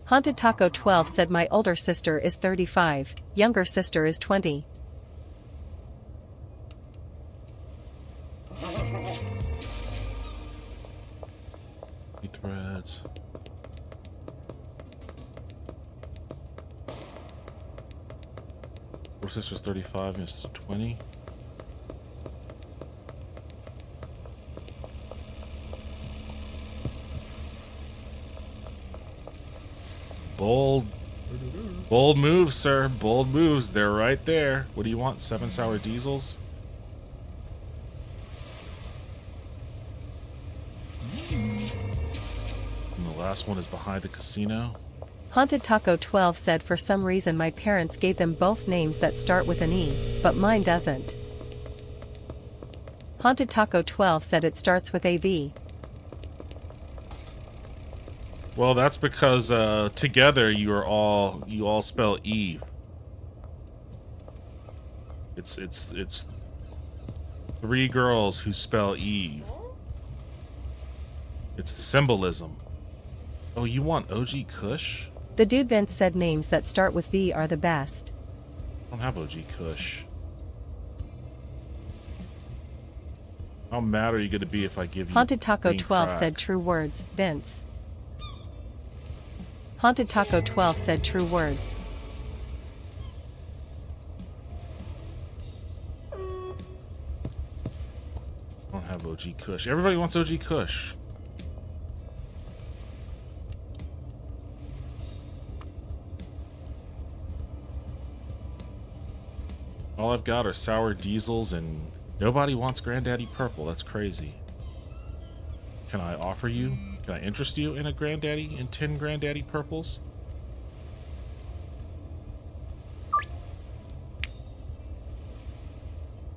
Haunted Taco 12 said my older sister is 35, younger sister is 20. Threads. Your sister's 35 and it's 20. Bold moves, sir. Bold moves. They're right there. What do you want? 7 sour diesels? And the last one is behind the casino. Haunted Taco 12 said for some reason my parents gave them both names that start with an E, but mine doesn't. Haunted Taco 12 said it starts with AV. Well, that's because together you all spell Eve. It's 3 girls who spell Eve. It's symbolism. Oh, you want OG Kush? The dude Vince said names that start with V are the best. I don't have OG Kush. How mad are you going to be if I give you Haunted Taco green 12 crack? said true words, Vince. Haunted Taco 12 said true words. I don't have OG Kush. Everybody wants OG Kush. All I've got are sour diesels and nobody wants Granddaddy Purple. That's crazy. Can I offer you? Can I interest you in a Granddaddy, in 10 Granddaddy Purples?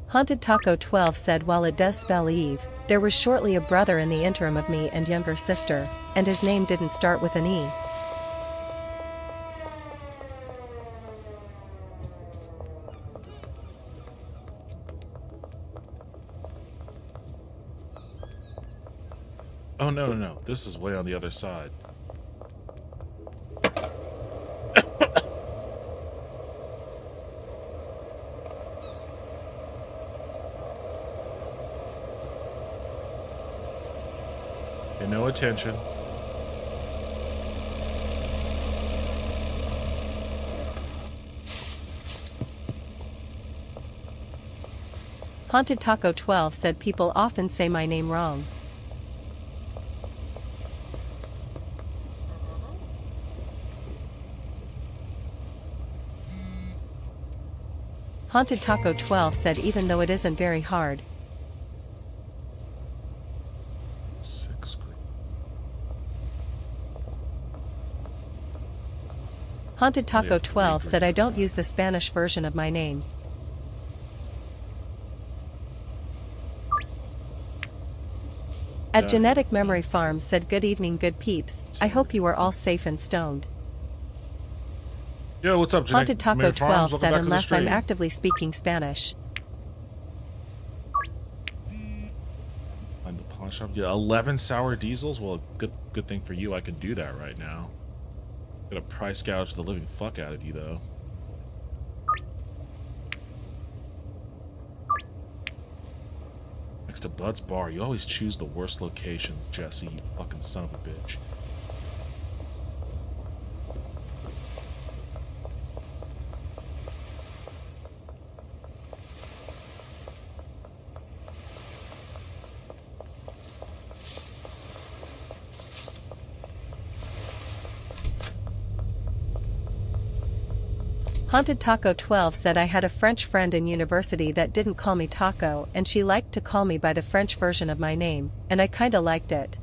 Haunted Taco 12 said while it does spell Eve, there was shortly a brother in the interim of me and younger sister, and his name didn't start with an E. Oh, no. This is way on the other side. Pay no attention. Haunted Taco 12 said people often say my name wrong. Haunted Taco 12 said even though it isn't very hard. 6 green. Haunted Taco have 12 three said green. I don't use the Spanish version of my name. At Yeah. Genetic Memory Farms said good evening good peeps, I hope you are all safe and stoned. Yo, what's up, Janae? Haunted Taco Mary Farms, 12 welcome said back to the unless I'm stream. actively speaking Spanish. Find the pawn shop. Yeah, 11 sour diesels. Well, good thing for you. I can do that right now. Gonna price gouge the living fuck out of you, though. Next to Bud's Bar. You always choose the worst locations, Jesse. You fucking son of a bitch. Haunted Taco 12 said I had a French friend in university that didn't call me Taco and she liked to call me by the French version of my name, and I kinda liked it.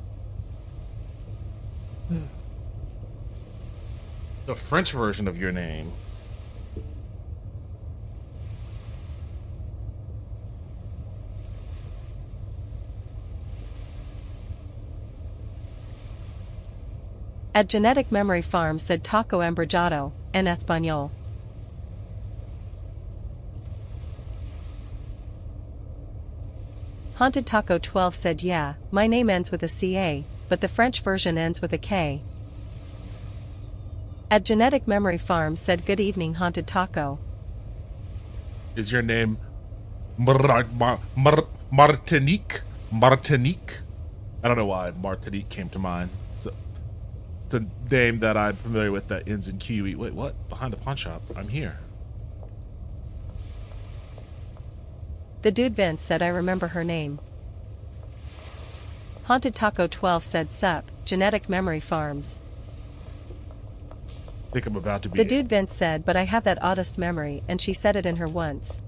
The French version of your name. At Genetic Memory Farm said Taco Embrujado, en español. Haunted Taco 12 said yeah, my name ends with a CA, but the French version ends with a K. At Genetic Memory Farm said good evening Haunted Taco. Is your name Martinique? Martinique? I don't know why Martinique came to mind. So, it's a name that I'm familiar with that ends in QE. Wait, what? Behind the pawn shop. I'm here. The dude Vince said I remember her name. Haunted Taco 12 said sup, Genetic Memory Farms. I think I'm about to be... The dude Vince said but I have that oddest memory and she said it in her once.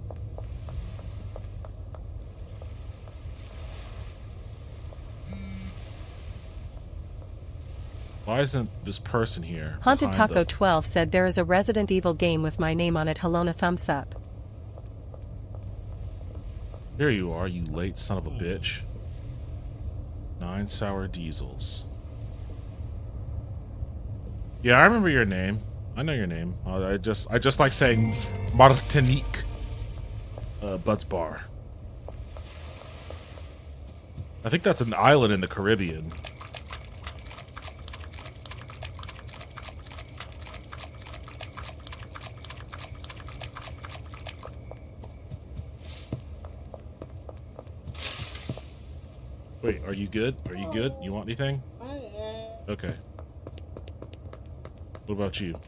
Why isn't this person here? Haunted Taco 12 said there is a Resident Evil game with my name on it. Hello, thumbs up. Here you are, you late son of a bitch. 9 sour diesels. Yeah, I remember your name. I know your name. I just like saying Martinique. Bud's Bar. I think that's an island in the Caribbean. Wait, are you good? Are you good? You want anything? Okay. What about you?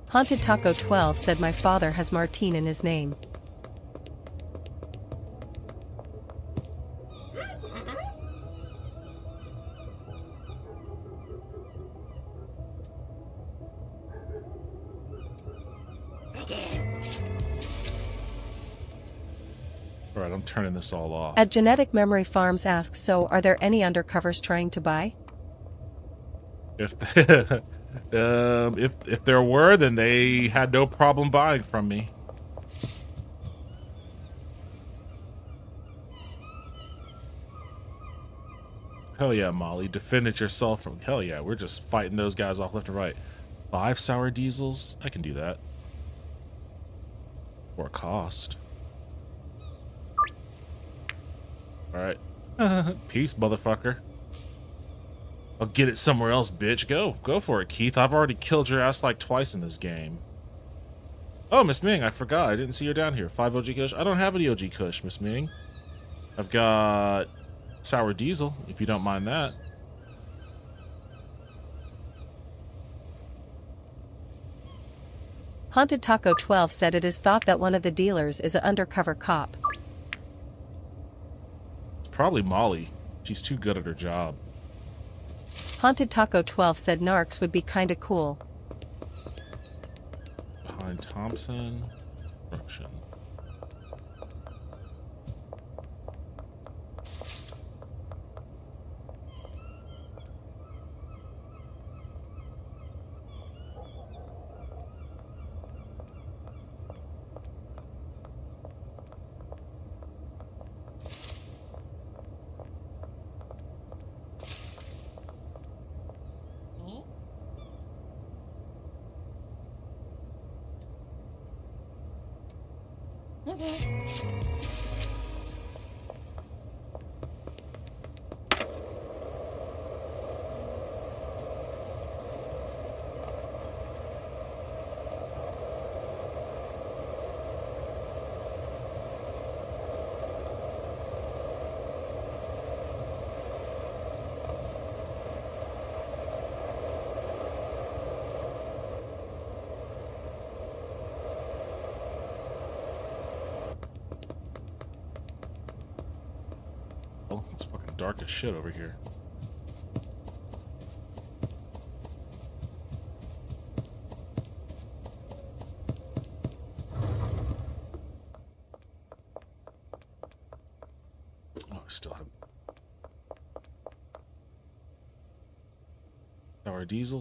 Haunted Taco 12 said my father has Martine in his name. Alright, I'm turning this all off. At Genetic Memory Farms asks, so are there any undercovers trying to buy? If if there were, then they had no problem buying from me. Hell yeah, Molly. Defend it yourself from... Hell yeah, we're just fighting those guys off left and right. 5 sour diesels? I can do that. For a cost. Alright. Peace, motherfucker. I'll get it somewhere else, bitch. Go for it, Keith. I've already killed your ass like twice in this game. Oh, Miss Ming, I forgot. I didn't see her down here. 5 OG Kush. I don't have any OG Kush, Miss Ming. I've got sour diesel, if you don't mind that. Haunted Taco 12 said it is thought that one of the dealers is an undercover cop. It's probably Molly. She's too good at her job. Haunted Taco 12 said narcs would be kinda cool. Behind Thompson. Construction. It's fucking dark as shit over here. Oh, I still have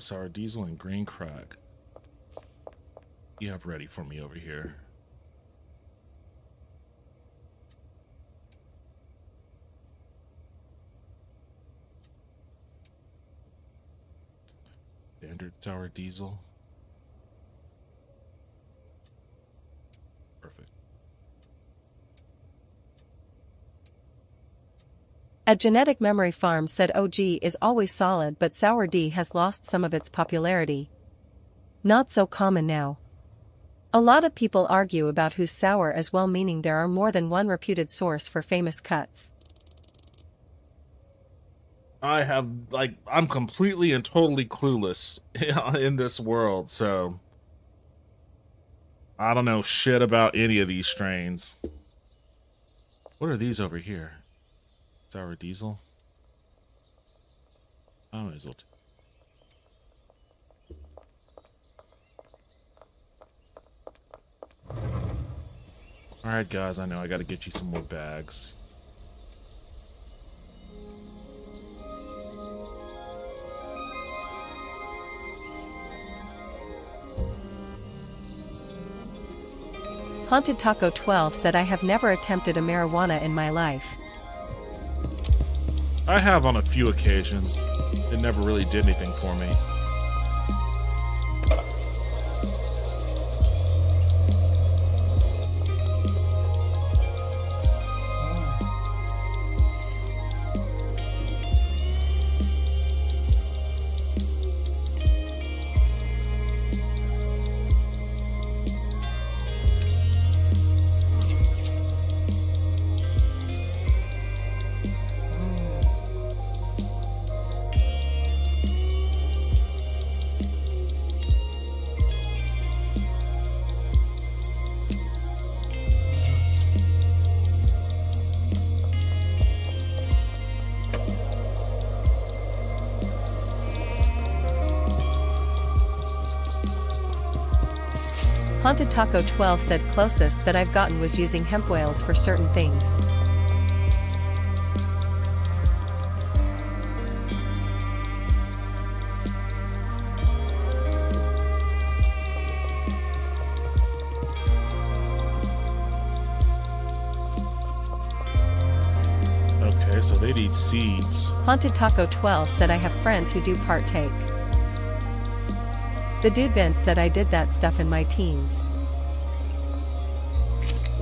sour diesel, and green crack. You have ready for me over here. Standard sour diesel. Perfect. At Genetic Memory Farm said OG is always solid but Sour D has lost some of its popularity. Not so common now. A lot of people argue about who's sour as well, meaning there are more than one reputed source for famous cuts. I'm completely and totally clueless in this world, so I don't know shit about any of these strains. What are these over here? Sour diesel? I might as well. Alright guys, I know I gotta get you some more bags. Haunted Taco 12 said I have never attempted a marijuana in my life. I have on a few occasions. It never really did anything for me. Haunted Taco 12 said closest that I've gotten was using hemp oils for certain things. Okay, so they need seeds. Haunted Taco 12 said I have friends who do partake. The dude Vince said I did that stuff in my teens.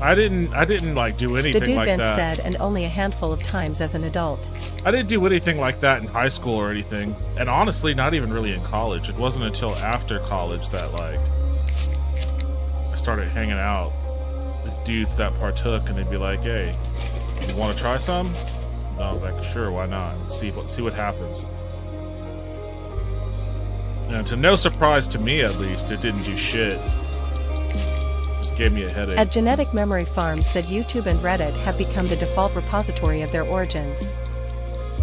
I didn't like do anything The dude like Vince that. said, and only a handful of times as an adult. I didn't do anything like that in high school or anything. And honestly, not even really in college. It wasn't until after college that like I started hanging out with dudes that partook, and they'd be like, "Hey, you want to try some?" And I was like, "Sure, why not? Let's see what happens." And to no surprise to me, at least, it didn't do shit. Just gave me a headache. At Genetic Memory Farm said YouTube and Reddit have become the default repository of their origins.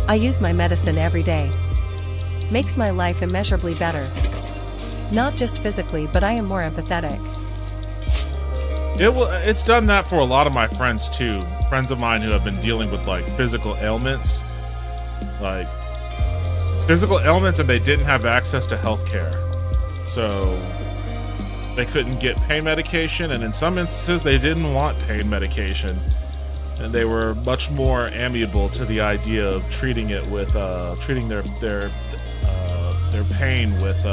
I use my medicine every day. Makes my life immeasurably better. Not just physically, but I am more empathetic. It's done that for a lot of my friends too. Friends of mine who have been dealing with like physical ailments. And they didn't have access to healthcare. So they couldn't get pain medication, and in some instances they didn't want pain medication. And they were much more amiable to the idea of treating it with treating their pain with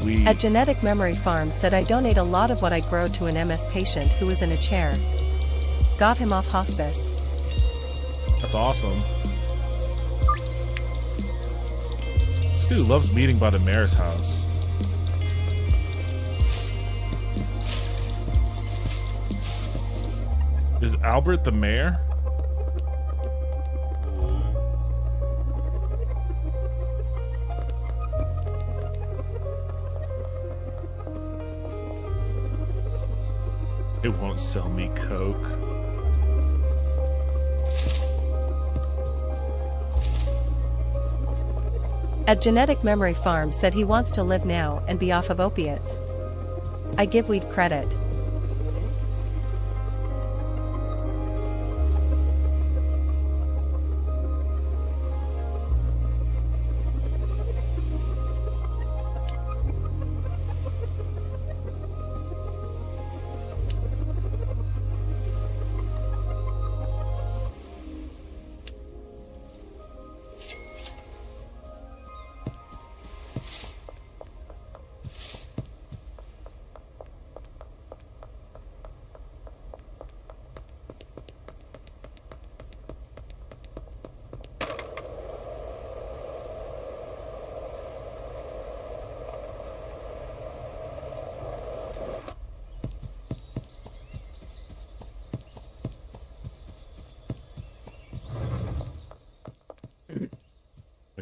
weed. At Genetic Memory Farm said I donate a lot of what I grow to an MS patient who was in a chair. Got him off hospice. That's awesome. This dude loves meeting by the mayor's house. Is Albert the mayor? It won't sell me coke. At Genetic Memory Farm said he wants to live now and be off of opiates. I give weed credit.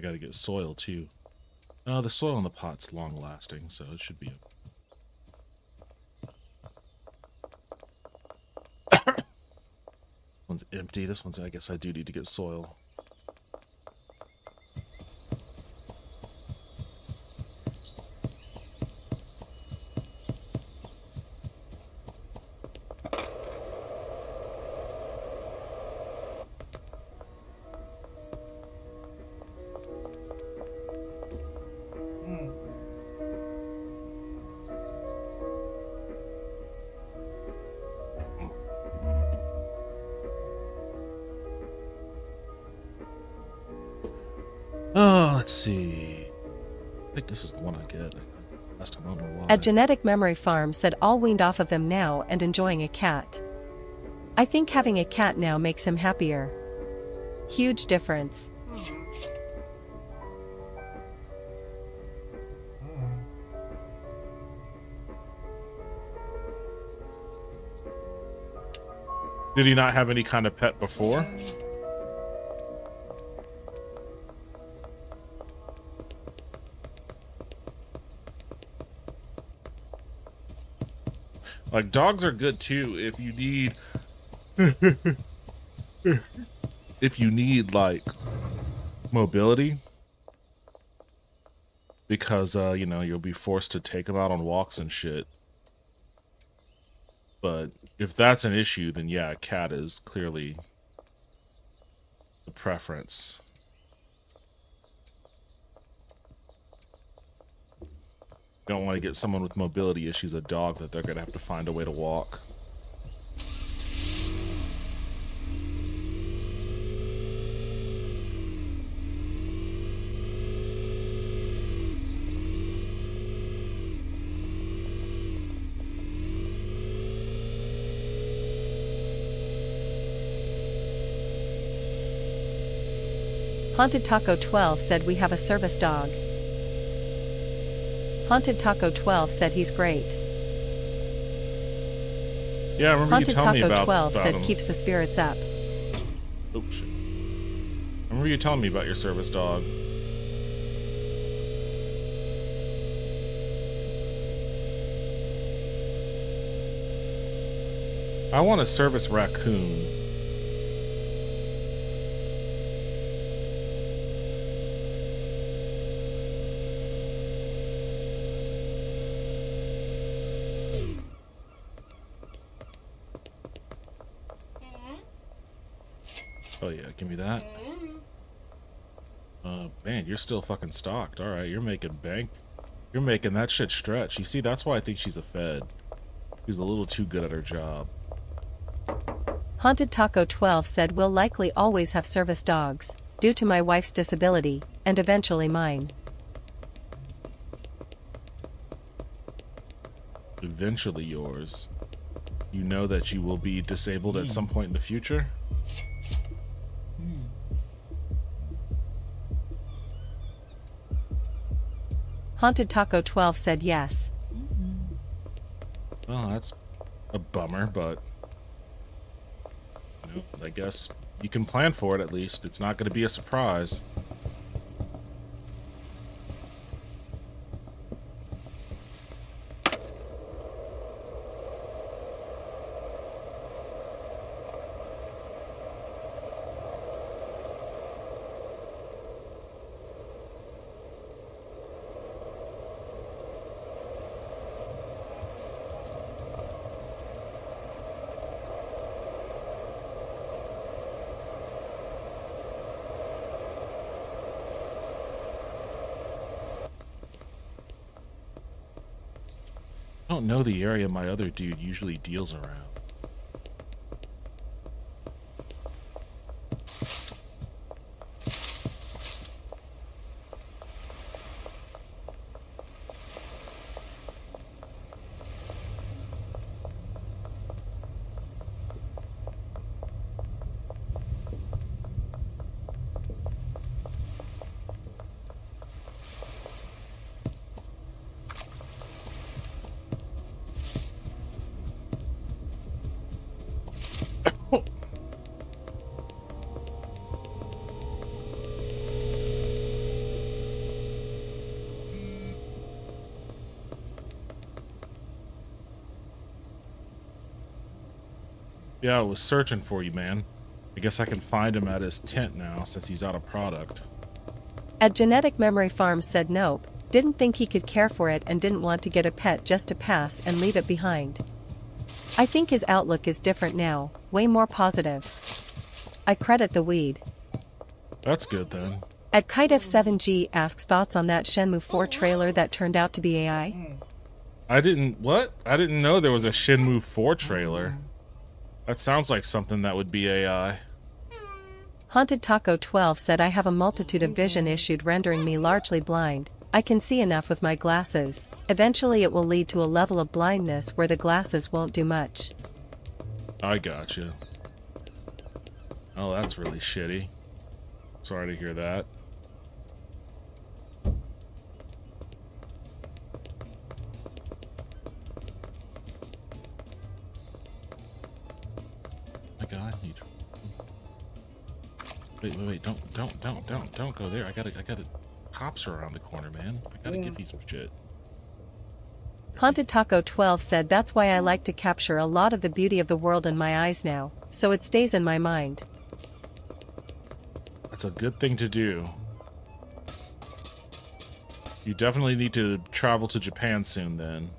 gotta get soil too. The soil in the pot's long lasting, so it should be. One's empty. This one's, I guess I do need to get soil. Oh, let's see. I think this is the one I get. Last time, I don't know why. A genetic memory farm said all weaned off of him now and enjoying a cat. I think having a cat now makes him happier. Huge difference. Did he not have any kind of pet before? Like, dogs are good too if you need if you need like mobility, because you know, you'll be forced to take them out on walks and shit. But if that's an issue, then yeah, a cat is clearly the preference. You don't want to get someone with mobility issues a dog that they're going to have to find a way to walk. Haunted Taco 12 said we have a service dog. Haunted Taco 12 said he's great. Yeah, I remember Haunted you telling Taco me about 12 said him. keeps the spirits up. Oh shit! I remember you telling me about your service dog. I want a service raccoon. Oh yeah, give me that. Man, you're still fucking stocked. All right, you're making bank. You're making that shit stretch. You see, that's why I think she's a fed. She's a little too good at her job. Haunted Taco 12 said we'll likely always have service dogs, due to my wife's disability, and eventually mine. Eventually yours. You know that you will be disabled at some point in the future? Haunted Taco 12 said yes. Well, that's a bummer, but you know, I guess you can plan for it at least. It's not going to be a surprise. I don't know the area my other dude usually deals around. Yeah, I was searching for you, man. I guess I can find him at his tent now since he's out of product. At Genetic Memory Farms said nope, didn't think he could care for it and didn't want to get a pet just to pass and leave it behind. I think his outlook is different now, way more positive. I credit the weed. That's good then. At KiteF7G asks thoughts on that Shenmue 4 trailer that turned out to be AI. I didn't know there was a Shenmue 4 trailer. That sounds like something that would be AI. Haunted Taco 12 said I have a multitude of vision issues rendering me largely blind. I can see enough with my glasses. Eventually it will lead to a level of blindness where the glasses won't do much. I gotcha. Oh, that's really shitty. Sorry to hear that. My God, I need. Wait! Don't go there. I gotta. Cops are around the corner, man. I gotta give you some shit. Haunted Taco 12 said that's why I like to capture a lot of the beauty of the world in my eyes now, so it stays in my mind. That's a good thing to do. You definitely need to travel to Japan soon then.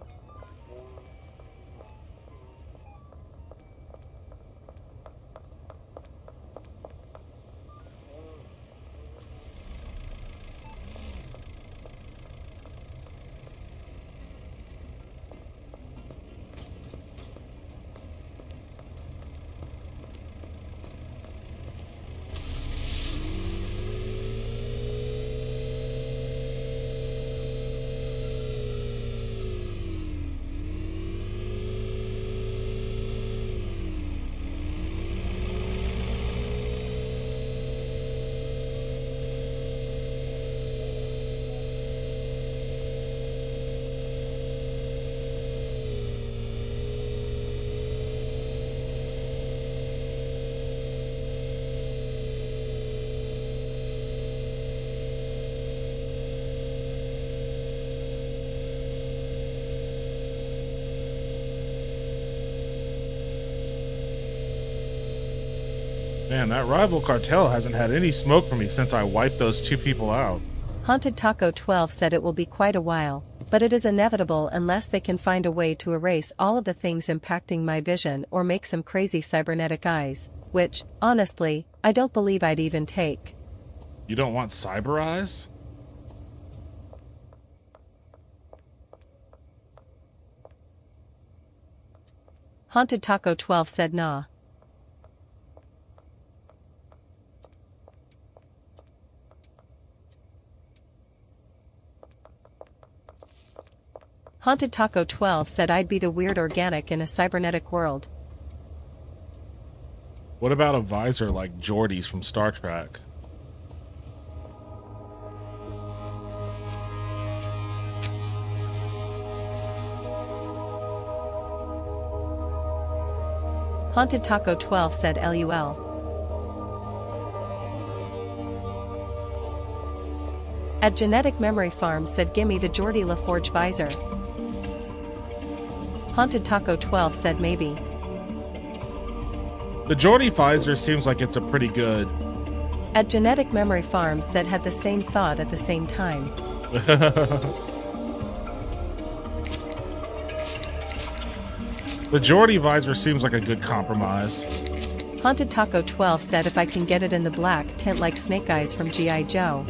Man, that rival cartel hasn't had any smoke for me since I wiped those two people out. Haunted Taco 12 said it will be quite a while, but it is inevitable unless they can find a way to erase all of the things impacting my vision or make some crazy cybernetic eyes, which, honestly, I don't believe I'd even take. You don't want cyber eyes? Haunted Taco 12 said nah. Haunted Taco 12 said I'd be the weird organic in a cybernetic world. What about a visor like Geordi's from Star Trek? Haunted Taco 12 said LUL. At Genetic Memory Farm said gimme the Geordie LaForge visor. Haunted Taco 12 said maybe. The Geordie visor seems like it's a pretty good. At Genetic Memory Farm said had the same thought at the same time. The Geordie visor seems like a good compromise. Haunted Taco 12 said if I can get it in the black tint like Snake Eyes from G.I. Joe.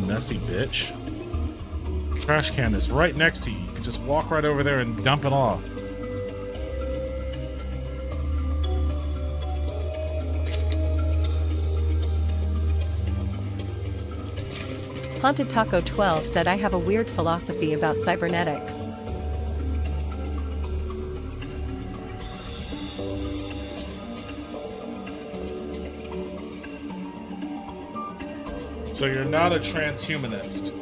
Messy bitch. Trash can is right next to you. You can just walk right over there and dump it off. Haunted Taco 12 said I have a weird philosophy about cybernetics. So you're not a transhumanist.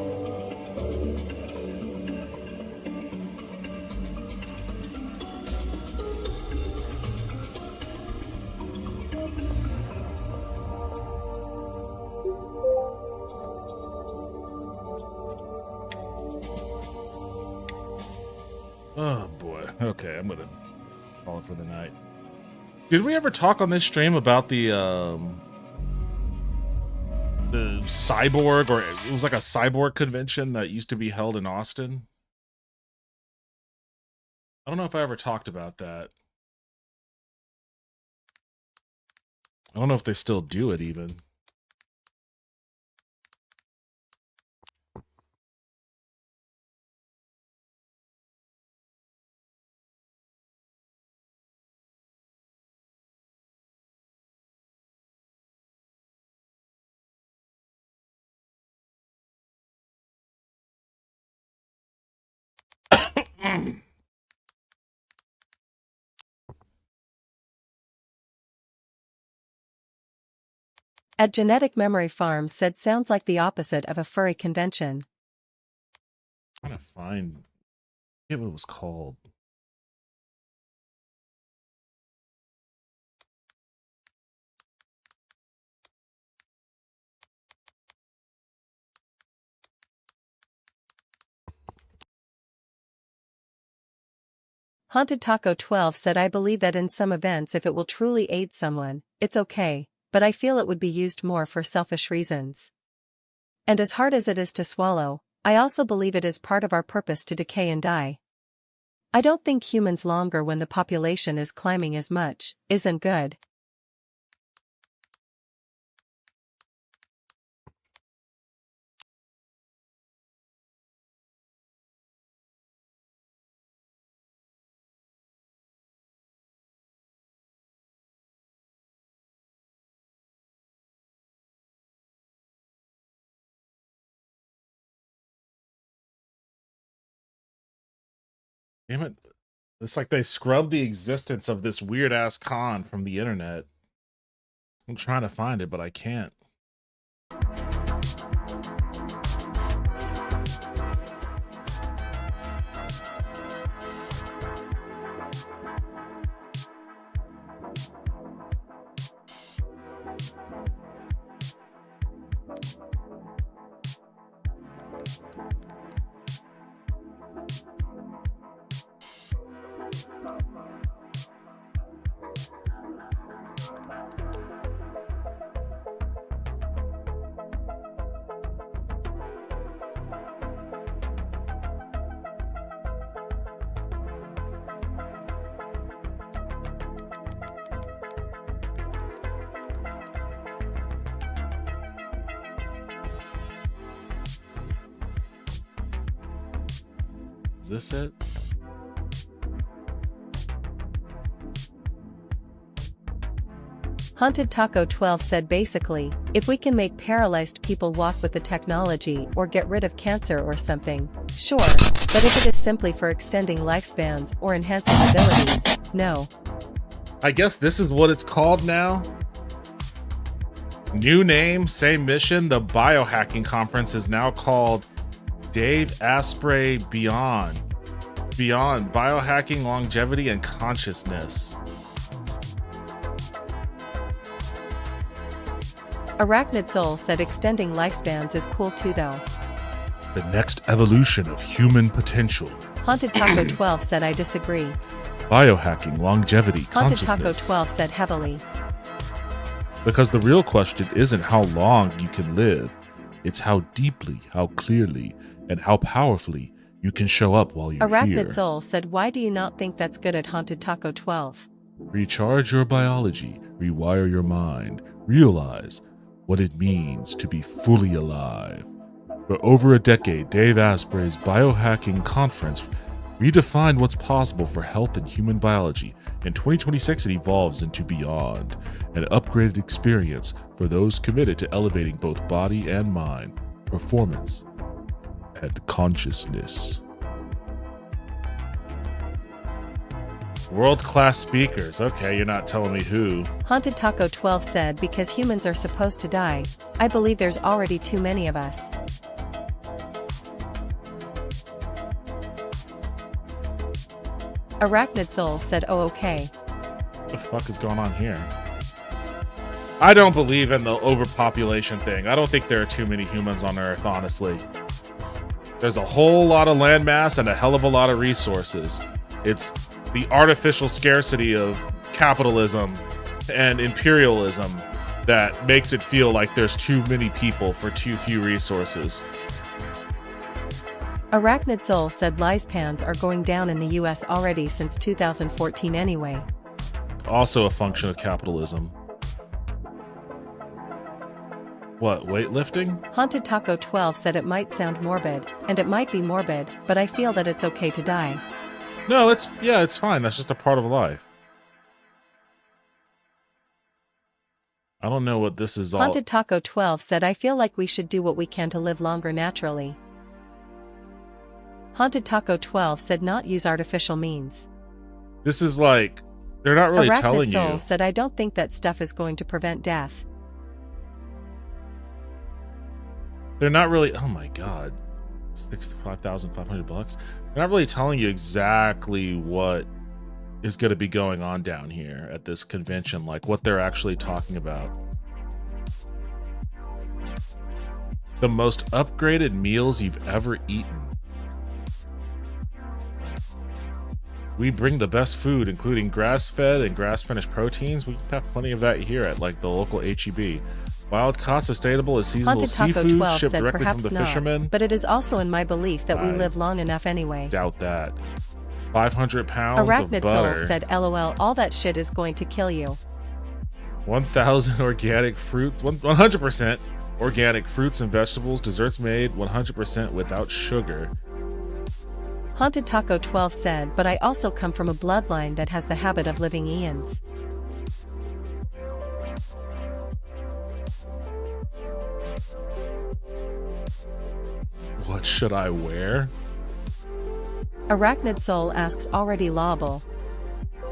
Oh boy. Okay, I'm gonna call it for the night. Did we ever talk on this stream about the cyborg, or it was like a cyborg convention that used to be held in Austin? I don't know if I ever talked about that. I don't know if they still do it even. At Genetic Memory Farm said sounds like the opposite of a furry convention. I'm trying to find, I forget what it was called. Haunted Taco 12 said I believe that in some events if it will truly aid someone, it's okay, but I feel it would be used more for selfish reasons. And as hard as it is to swallow, I also believe it is part of our purpose to decay and die. I don't think humans longer when the population is climbing as much, isn't good. Damn it. It's like they scrubbed the existence of this weird ass con from the internet. I'm trying to find it, but I can't. Is this it? Haunted Taco 12 said basically, if we can make paralyzed people walk with the technology or get rid of cancer or something, sure, but if it is simply for extending lifespans or enhancing abilities, no. I guess this is what it's called now. New name, same mission. The biohacking conference is now called Dave Asprey Beyond Biohacking, Longevity, and Consciousness. Arachnid Soul said extending lifespans is cool too though. The next evolution of human potential. Haunted Taco 12 said I disagree. Biohacking, longevity, Haunted consciousness. Taco 12 said heavily. Because the real question isn't how long you can live. It's how deeply, how clearly, and how powerfully you can show up while you're Arachnid here. Soul said why do you not think that's good at Haunted Taco 12? Recharge your biology, rewire your mind, realize what it means to be fully alive. For over a decade, Dave Asprey's biohacking conference redefined what's possible for health and human biology. In 2026, it evolves into Beyond, an upgraded experience for those committed to elevating both body and mind, performance, and consciousness. World-class speakers. Okay, you're not telling me who. Haunted Taco 12 said because humans are supposed to die, I believe there's already too many of us. Arachnid Soul said oh okay. What the fuck is going on here? I don't believe in the overpopulation thing. I don't think there are too many humans on Earth, honestly. There's a whole lot of landmass and a hell of a lot of resources. It's the artificial scarcity of capitalism and imperialism that makes it feel like there's too many people for too few resources. Arachnid Soul said licepans are going down in the US already since 2014 anyway. Also a function of capitalism. What, weightlifting? Haunted Taco 12 said it might sound morbid, and it might be morbid, but I feel that it's okay to die. No, it's fine. That's just a part of life. I don't know what this is all. Haunted Taco 12 said I feel like we should do what we can to live longer naturally. Haunted Taco 12 said not use artificial means. This is like, they're not really Arachnid telling Soul you. said I don't think that stuff is going to prevent death. They're not really, oh my god. $65,500. They're not really telling you exactly what is going to be going on down here at this convention, like what they're actually talking about. The most upgraded meals you've ever eaten. We bring the best food, including grass-fed and grass-finished proteins. We have plenty of that here at like the local HEB. Wild caught, sustainable, as seasonal Haunted Taco seafood 12 shipped said directly from perhaps the not, fishermen. but it is also in my belief that we I live long enough anyway. Doubt that. 500 pounds Arachnid of butter. Soul said LOL all that shit is going to kill you. 1,000 organic fruits, 100% organic fruits and vegetables, desserts made 100% without sugar. Haunted Taco 12 said but I also come from a bloodline that has the habit of living eons. What should I wear? Arachnid Soul asks already lawable.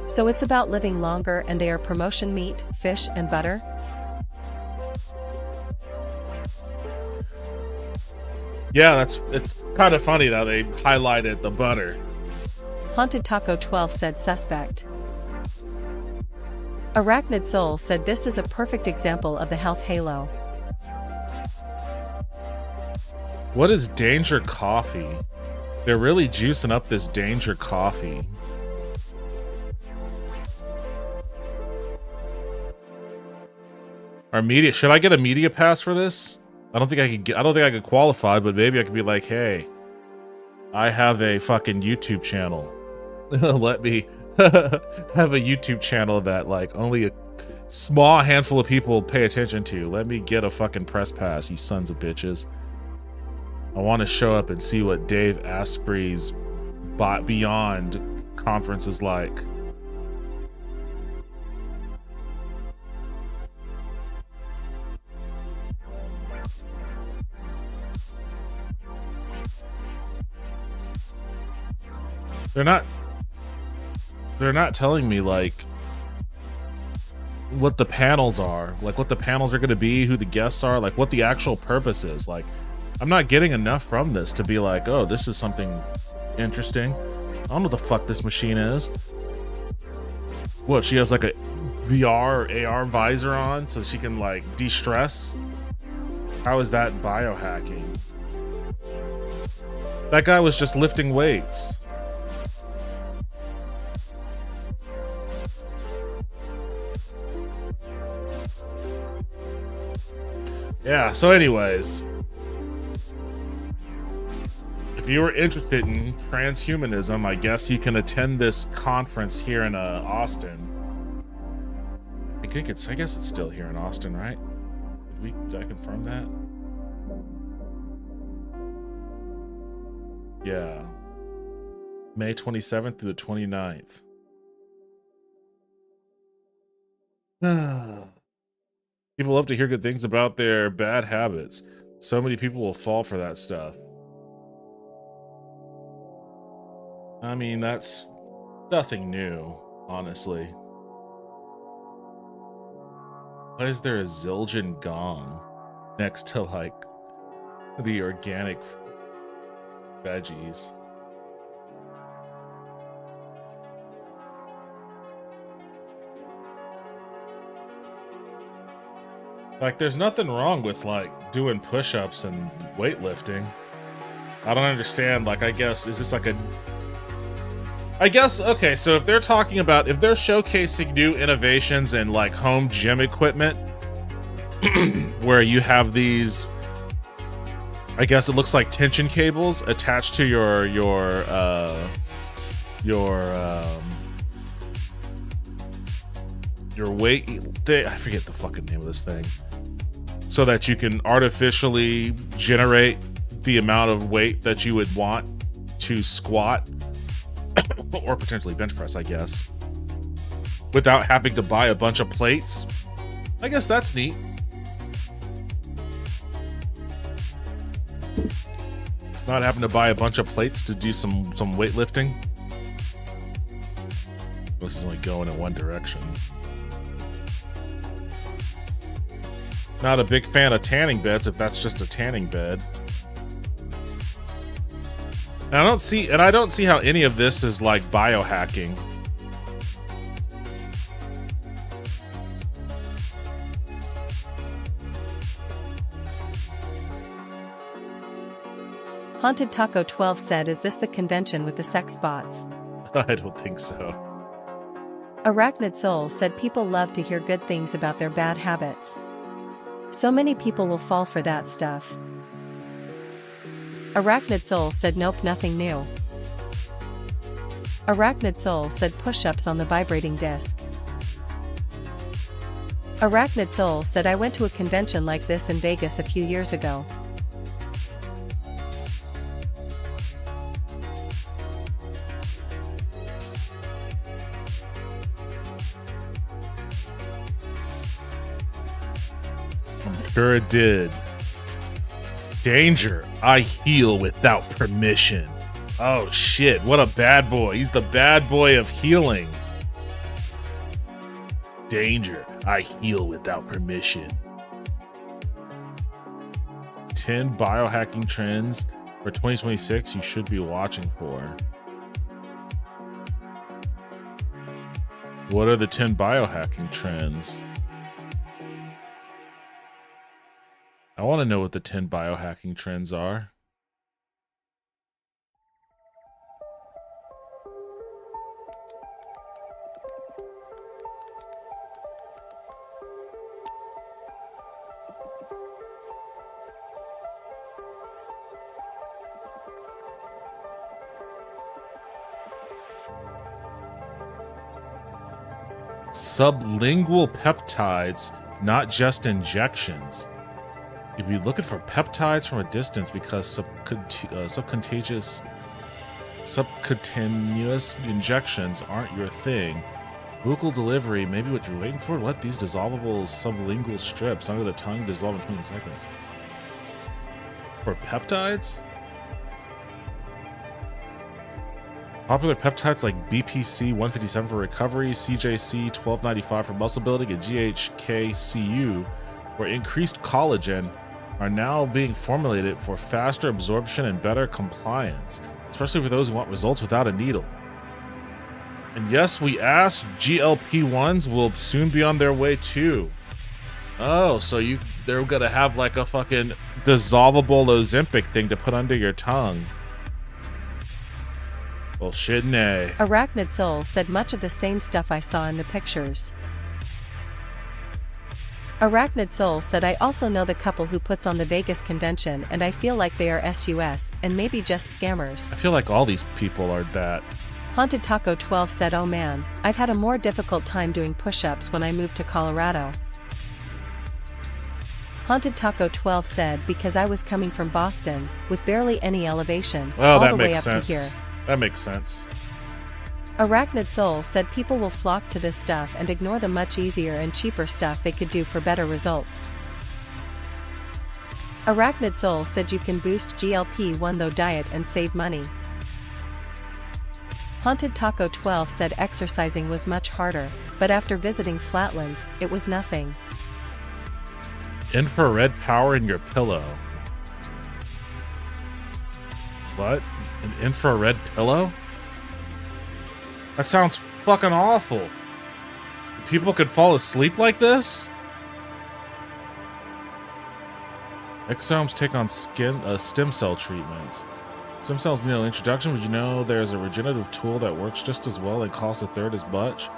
So it's about living longer and they are promotion meat, fish and butter? Yeah, it's kind of funny that they highlighted the butter. Haunted Taco 12 said suspect. Arachnid Soul said this is a perfect example of the health halo. What is Danger Coffee? They're really juicing up this Danger Coffee. Our media, should I get a media pass for this? I don't think I could qualify, but maybe I could be like, hey, I have a fucking YouTube channel. Let me have a YouTube channel that like only a small handful of people pay attention to. Let me get a fucking press pass, you sons of bitches. I want to show up and see what Dave Asprey's Beyond conference is like. They're not telling me like what the panels are, like what the panels are going to be, who the guests are, like what the actual purpose is. Like, I'm not getting enough from this to be like, oh, this is something interesting. I don't know what the fuck this machine is. What, she has like a VR or AR visor on so she can like de-stress? How is that biohacking? That guy was just lifting weights. Yeah, so anyways, if you are interested in transhumanism, I guess you can attend this conference here in Austin. I guess it's still here in Austin, right? Did I confirm that? Yeah. May 27th through the 29th. People love to hear good things about their bad habits. So many people will fall for that stuff. I mean, that's nothing new. honestly. Why is there a Zildjian gong next to like the organic veggies? Like, there's nothing wrong with like doing push-ups and weightlifting. I don't understand. Like, I guess, is this like a... I guess, okay, so if they're talking about, if they're showcasing new innovations in like home gym equipment, where you have these, I guess it looks like tension cables attached to your weight, I forget the fucking name of this thing, so that you can artificially generate the amount of weight that you would want to squat or potentially bench press, I guess, without having to buy a bunch of plates. I guess that's neat. Not having to buy a bunch of plates to do some weightlifting. This is only going in one direction. Not a big fan of tanning beds if that's just a tanning bed. And I don't see how any of this is like biohacking. Haunted Taco 12 said, is this the convention with the sex bots? I don't think so. Arachnid Soul said, people love to hear good things about their bad habits. So many people will fall for that stuff. Arachnid Soul said, nope, nothing new. Arachnid Soul said, push-ups on the vibrating disc. Arachnid Soul said, I went to a convention like this in Vegas a few years ago. Sure it did. Danger, I heal without permission. Oh shit, what a bad boy. He's the bad boy of healing. Danger, I heal without permission. 10 biohacking trends for 2026 you should be watching for. What are the 10 biohacking trends? I want to know what the 10 biohacking trends are. Sublingual peptides, not just injections. You'd be looking for peptides from a distance because subcutaneous injections aren't your thing. Buccal delivery, maybe what you're waiting for? What? These dissolvable sublingual strips under the tongue dissolve in 20 seconds. For peptides? Popular peptides like BPC 157 for recovery, CJC 1295 for muscle building, and GHKCU for increased collagen are now being formulated for faster absorption and better compliance, especially for those who want results without a needle. And yes, we asked, GLP-1s will soon be on their way too. Oh, so they're gonna have like a fucking dissolvable Ozempic thing to put under your tongue. Bullshit, nay. Arachnid Soul said, much of the same stuff I saw in the pictures. Arachnid Soul said, I also know the couple who puts on the Vegas convention and I feel like they are SUS and maybe just scammers. I feel like all these people are that. Haunted Taco 12 said, oh man, I've had a more difficult time doing push-ups when I moved to Colorado. Haunted Taco 12 said, because I was coming from Boston with barely any elevation all the way up to here. That makes sense. Arachnid Soul said, people will flock to this stuff and ignore the much easier and cheaper stuff they could do for better results. Arachnid Soul said, you can boost GLP-1 though diet and save money. Haunted Taco 12 said exercising was much harder, but after visiting Flatlands, it was nothing. Infrared power in your pillow. What? An infrared pillow? That sounds fucking awful. People could fall asleep like this? Exomes take on stem cell treatments. Stem cells need no introduction, but you know there's a regenerative tool that works just as well and costs a third as much.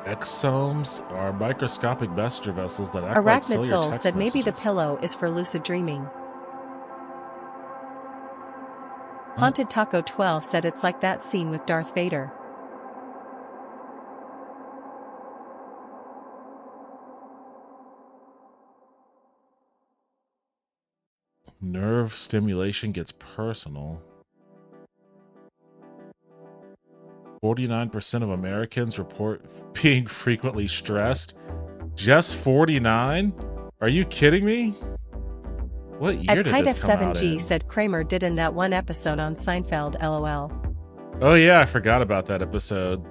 Exomes are microscopic messenger vessels that act like cellular Arachnid Soul text said maybe the messages. pillow is for lucid dreaming. Haunted Taco 12 said it's like that scene with Darth Vader. Nerve stimulation gets personal. 49% of Americans report being frequently stressed. Just 49? Are you kidding me? What year At did Kite this come out F7G in? said Kramer did in that one episode on Seinfeld LOL. Oh yeah, I forgot about that episode.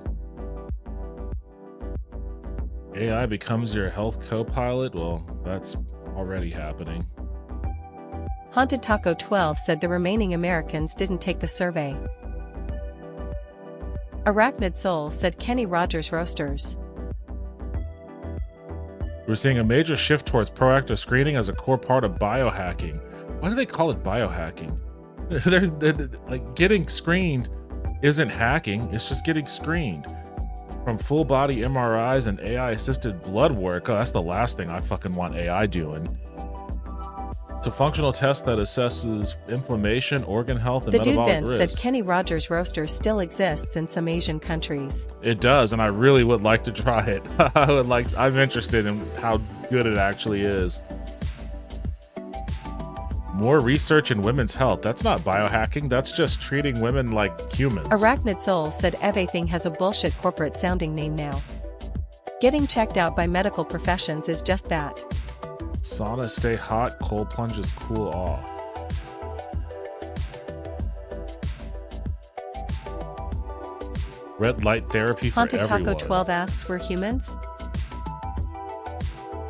AI becomes your health co-pilot? Well, that's already happening. Haunted Taco 12 said the remaining Americans didn't take the survey. Arachnid Soul said Kenny Rogers Roasters. We're seeing a major shift towards proactive screening as a core part of biohacking. Why do they call it biohacking? they're like, getting screened isn't hacking, it's just getting screened. From full body MRIs and AI assisted blood work. Oh, that's the last thing I fucking want AI doing. To functional tests that assesses inflammation, organ health, and The Dude metabolic Vince risk. said Kenny Rogers Roasters still exists in some Asian countries. It does, and I really would like to try it. I'm interested in how good it actually is. More research in women's health. That's not biohacking, that's just treating women like humans. Arachnid Soul said everything has a bullshit corporate sounding name now. Getting checked out by medical professions is just that. Sauna stay hot, cold plunges cool off. Red light therapy for Haunted everyone. Taco 12 asks we're humans?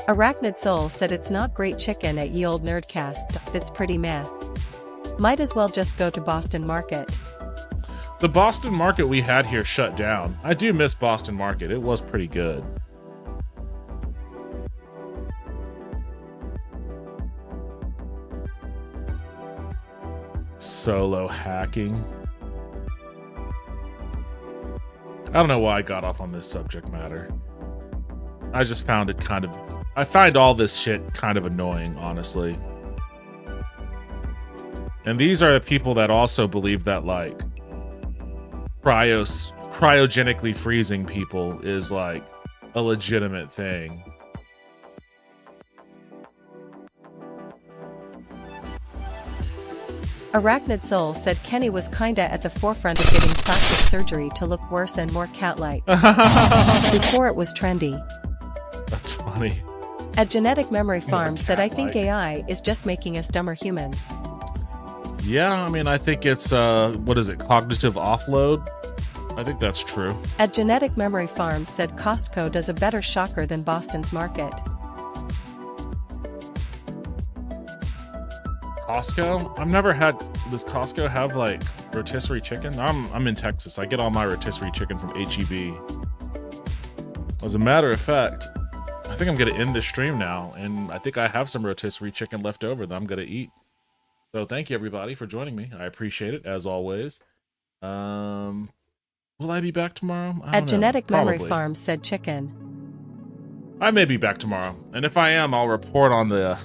Arachnid Soul said it's not great chicken at Ye Old Nerdcast, it's pretty meh. Might as well just go to Boston Market. The Boston Market we had here shut down. I do miss Boston Market. It was pretty good. Solo hacking. I don't know why I got off on this subject matter. I just found it I find all this shit kind of annoying, honestly. And these are the people that also believe that, like, cryogenically freezing people is, like, a legitimate thing. Arachnid Soul said Kenny was kinda at the forefront of getting plastic surgery to look worse and more cat-like. Before it was trendy. That's funny. At Genetic Memory Farm said I think cat-like. AI is just making us dumber humans. Yeah, I mean, I think it's, what is it, cognitive offload? I think that's true. At Genetic Memory Farm said Costco does a better shocker than Boston's Market. Costco? I've never had. Does Costco have like rotisserie chicken? I'm in Texas. I get all my rotisserie chicken from HEB. As a matter of fact, I think I'm gonna end this stream now, and I think I have some rotisserie chicken left over that I'm gonna eat. So thank you everybody for joining me. I appreciate it as always. Will I be back tomorrow? I At don't know. Genetic Memory Probably. Farm said chicken. I may be back tomorrow, and if I am, I'll report on the.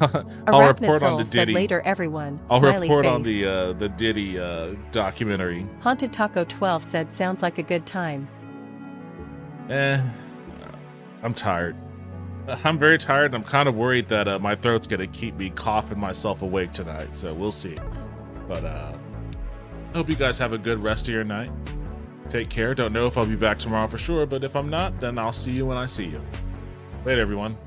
I'll Arachnid report on Soul the said Diddy. later everyone. I'll Smiley report face. on the Diddy documentary. Haunted Taco 12 said sounds like a good time. I'm tired. I'm very tired, and I'm kind of worried that my throat's gonna keep me coughing myself awake tonight. So we'll see. But I hope you guys have a good rest of your night. Take care. Don't know if I'll be back tomorrow for sure, but if I'm not, then I'll see you when I see you. Later, everyone.